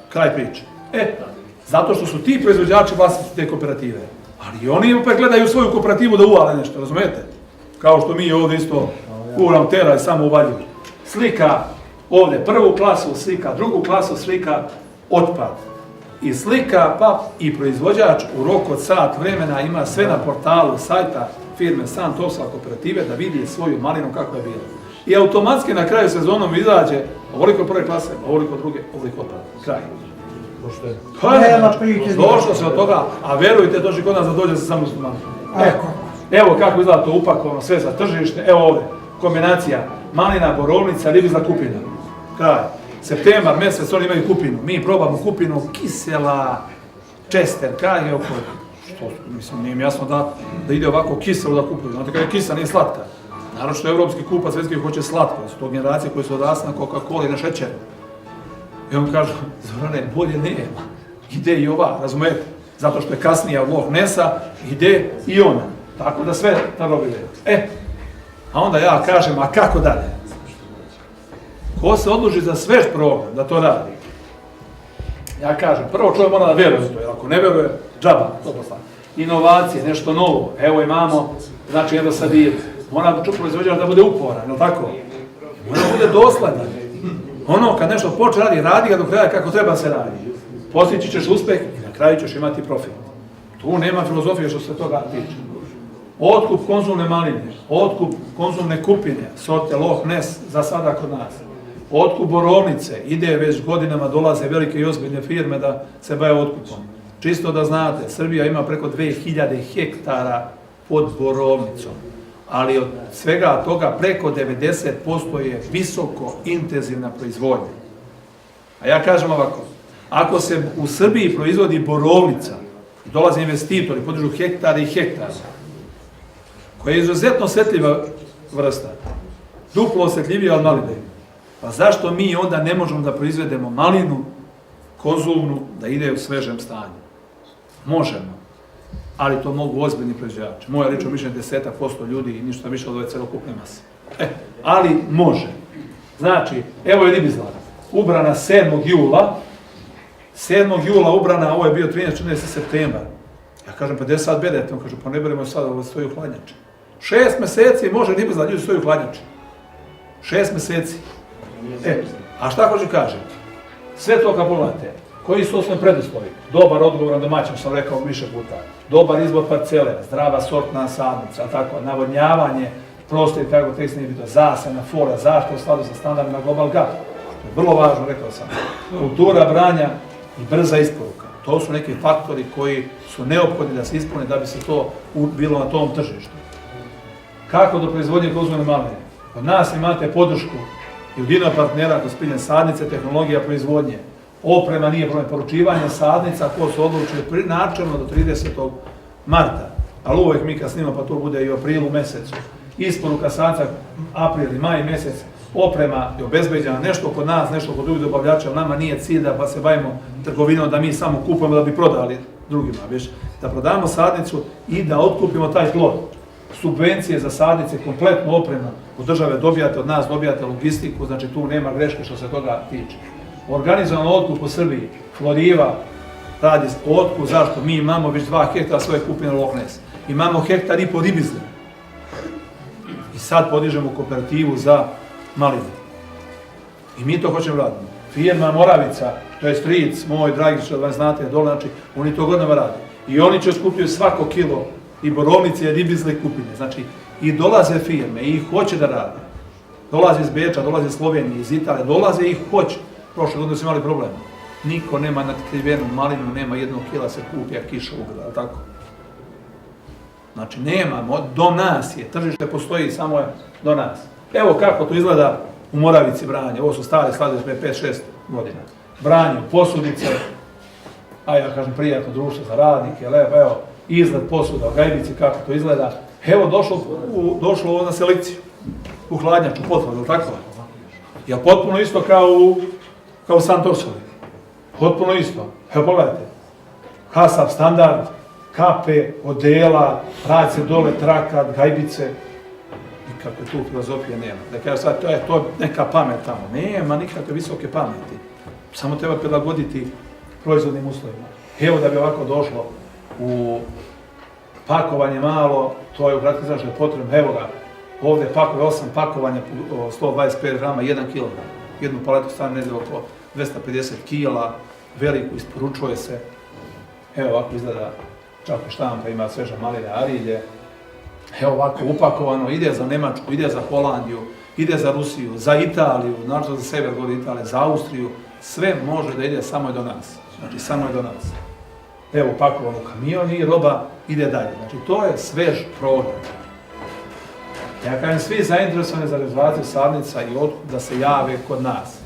Kraj priče. Zato što su ti proizvođači vlasnici te kooperative. Ali oni opet gledaju svoju kooperativu da uvale nešto, razumijete? Kao što mi ovdje isto uram tera i samo uvaljuju. Slika ovdje prvu klasu, slika drugu klasu, slika otpad. I slika, pa i proizvođač u roku od sat vremena ima sve na portalu sajta firme San Tosla kooperative da vidi svoju malinu kako je bilo. I automatski na kraju sezonom izađe ovoliko prve klase, ovoliko druge, ovoliko otpada. Kraj. Došlo se od toga, a verujte, dođi kod nas da dođe sa samo malinu. Evo kako izgleda to upakovano, sve za tržište, evo ovdje, kombinacija malina, borovnica, ribizla, kupina. Kraj. Septembar, mjesec, oni imaju kupinu. Mi probamo kupinu, kisela, čester, kraj je oko. Što, mislim, nije mi jasno da ide ovako kiselo da kupuju. Znate kada je kisa, nije slatka. Naravno što evropski kupac, svetski hoće slatko. Su to generacije koje su odrasle na Coca-Cola i na šećeru. I on kaže, Zorane, bolje nema. Ide i ova, razumijete? Zato što je kasnija od Loch Nessa, ide i ona. Tako da sve narobile. A onda ja kažem, a kako dalje? Ko se odluži za svež program da to radi? Ja kažem, prvo čovjek mora da vjeruje u to, jer ako ne vjeruje, džaba, to poslati. Inovacije, nešto novo. Evo imamo, znači jedno sadir. Mora proizvođač da bude uporan, je li tako? Mora da bude dosledan. Ono, kad nešto počne radi ga do kraja kako treba se radi. Postići ćeš uspeh i na kraju ćeš imati profit. Tu nema filozofije što se toga tiče. Otkup konzumne maline, otkup konzumne kupine, sorte Loch Ness, za sada kod nas. Otkup borovnice, ide već godinama, dolaze velike i ozbiljne firme da se bave otkupom. Čisto da znate, Srbija ima preko 2000 hektara pod borovnicom. ali od svega toga preko 90% je visoko intenzivna proizvodnja. A ja kažem ovako, ako se u Srbiji proizvodi borovnica, dolaze investitori, podižu hektare i hektare, koja je izuzetno osjetljiva vrsta, duplo osjetljivija od maline, pa zašto mi onda ne možemo da proizvedemo malinu, konzumnu, da ide u svežem stanju? Možemo, ali to mogu ozbiljni proizvođači. Moja lično mišljenje 10% ljudi i ništa više od ove celokupne mase. Ali može. Znači, evo je ribizla, ubrana 7. jula, 7. jula ubrana, ovo je bio 13-14. septembar. Ja kažem, pa gdje sad bedete? On kaže, pa ne beremo sad, ovo stoji u hladnjači. 6 meseci može ribizla, ljudi stoji u hladnjači. 6 meseci. A šta hoću kažem? Sve to kad pogledate, koji su osnovni preduslovi? Dobar odgovoran domaćin, što sam rekao više puta. Dobar izbor parcele, zdrava sortna sadnica, tako, navodnjavanje, prostor, kako tekst nije bitno, zasena, fora, zaštita u skladu sa standardima Global GAP. To je vrlo važno, rekao sam. Kultura branja i brza isporuka. To su neki faktori koji su neophodni da se ispune da bi se to bilo na tom tržištu. Kako do proizvodnje konzumne maline? Od nas imate podršku i od ino partnera kroz piljen sadnice, tehnologija proizvodnje. Oprema nije problem, poručivanje sadnica, ko su odlučili načelno do 30. marta. Ali uvijek mi kad snimamo, pa to bude i u aprilu mesecu. Isporuka sadnica, april i maj mesec, oprema je obezbeđena, nešto kod nas, nešto kod drugih dobavljača, nama nije cilj da pa se bavimo trgovinom, da mi samo kupujemo da bi prodali drugima, već da prodamo sadnicu i da otkupimo taj plod. Subvencije za sadnice, kompletnu opremu od države dobijate, od nas dobijate logistiku, znači tu nema greške što se toga tiče. Organizovan otkup u Srbiji, Floriva radi otkup, zašto? Mi imamo već 2 hektara svoje kupine Loknes, imamo 1,5 hektara ribizle i sad podižemo kooperativu za malinu. I mi to hoćemo raditi. Firma Moravica, to je stric, moj dragi što vas znate, dole, znači oni to godinama rade. I oni će skupiti svako kilo i borovnice, i ribizle i kupine. Znači, i dolaze firme i hoće da rade. Dolaze iz Beča, dolaze iz Slovenije, iz Italije, dolaze i hoće. Prošle godine su imali problem. Niko nema natkrivenu malinu, nema 1 kila se kupi, a kiša ugrla, ali tako? Znači, nemamo, do nas je, tržište postoji, samo je do nas. Evo kako to izgleda u Moravici branje, ovo su stare skladište pre 5-6 godina. Branje, posudice, a ja kažem prijatno društvo za radnike, lepo, evo, izgled posuda u Gajbici, kako to izgleda. Evo došlo ovo na selekciju, u hladnjaču, potvrdu, tako? Je potpuno isto kao u Santorsoli. Potpuno isto. Evo pogledajte. HASAP standard, kape, odela, radi se dole, trakat, Gajbice. Nikakve tu filozofije nema. Da kažem sad, to je neka pamet tamo. Nema nikakve visoke pameti. Samo treba prilagoditi proizvodnim uslovima. Evo da bi ovako došlo u pakovanje malo, to je u kratko znači potrebno, evo ga, ovdje pakuje 8 pakovanja, 125 grama, 1 kg. Jednu paletu stane negdje oko 250 kila, veliku, isporučuje se. Evo ovako izgleda, čak i štampa ima sveža maline, arilje. Evo ovako upakovano, ide za Nemačku, ide za Holandiju, ide za Rusiju, za Italiju, naravno za sever gore Italije, za Austriju. Sve može da ide samo je do nas. Znači samo je do nas. Evo upakovano u kamion i roba ide dalje. Znači to je svež program. Ja kažem svi zainteresovani za rezervaciju sadnica i otkup da se jave kod nas.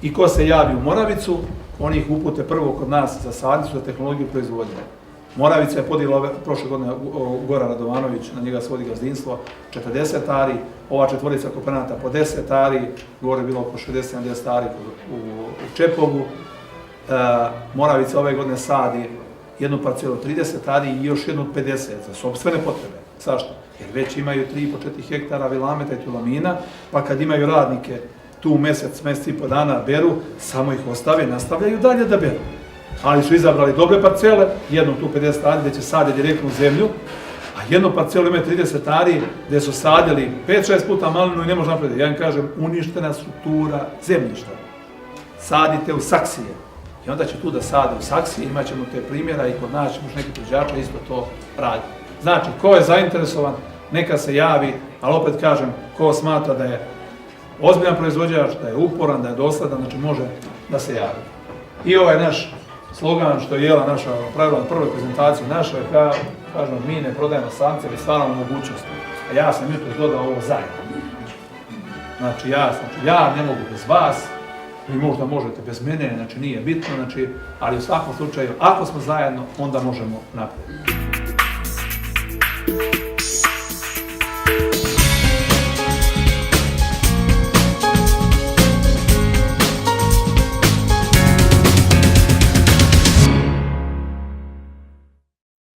I ko se javi u Moravicu, oni ih upute prvo kod nas za sadnicu, za tehnologiju proizvodnje. Moravica je podigla prošle godine Goran Radovanović, na njega se vodi gazdinstvo, 40 ari, ova četvorica kooperanata po 10 ari, gore je bilo oko 60-70 ari u Čepovu. Moravica ove godine sadi jednu parcelu 30 ari i još jednu 50 za sopstvene potrebe. Zašto? Jer već imaju 3,5-4 hektara vilameta i tulamina, pa kad imaju radnike tu mesec i po dana beru, samo ih ostave, nastavljaju dalje da beru. Ali su izabrali dobre parcele, jednu tu 50 ari gdje će saditi direktnu zemlju, a jednu parcelu imaju 30 ari gdje su sadili 5-6 puta malinu i ne može napraviti. Ja im kažem, uništena struktura zemljišta. Sadite u saksije. I onda će tu da sade u saksije, imat ćemo te primjera i kod nas ćemo još neki proizvođača isto to radi. Znači, ko je zainteresovan, neka se javi, ali opet kažem, ko smatra da je ozbiljan proizvođač, da je uporan, da je dosledan, znači može da se javi. I ovaj naš slogan što je Jela naša pravila na prvoj prezentaciji naša, kažem, mi ne prodajemo sadnice, već stvaramo mogućnosti. a ja sam jutros dodao ovo zajedno. Znači ja ne mogu bez vas, vi možda možete bez mene, znači nije bitno, znači, ali u svakom slučaju, ako smo zajedno, onda možemo naprijed.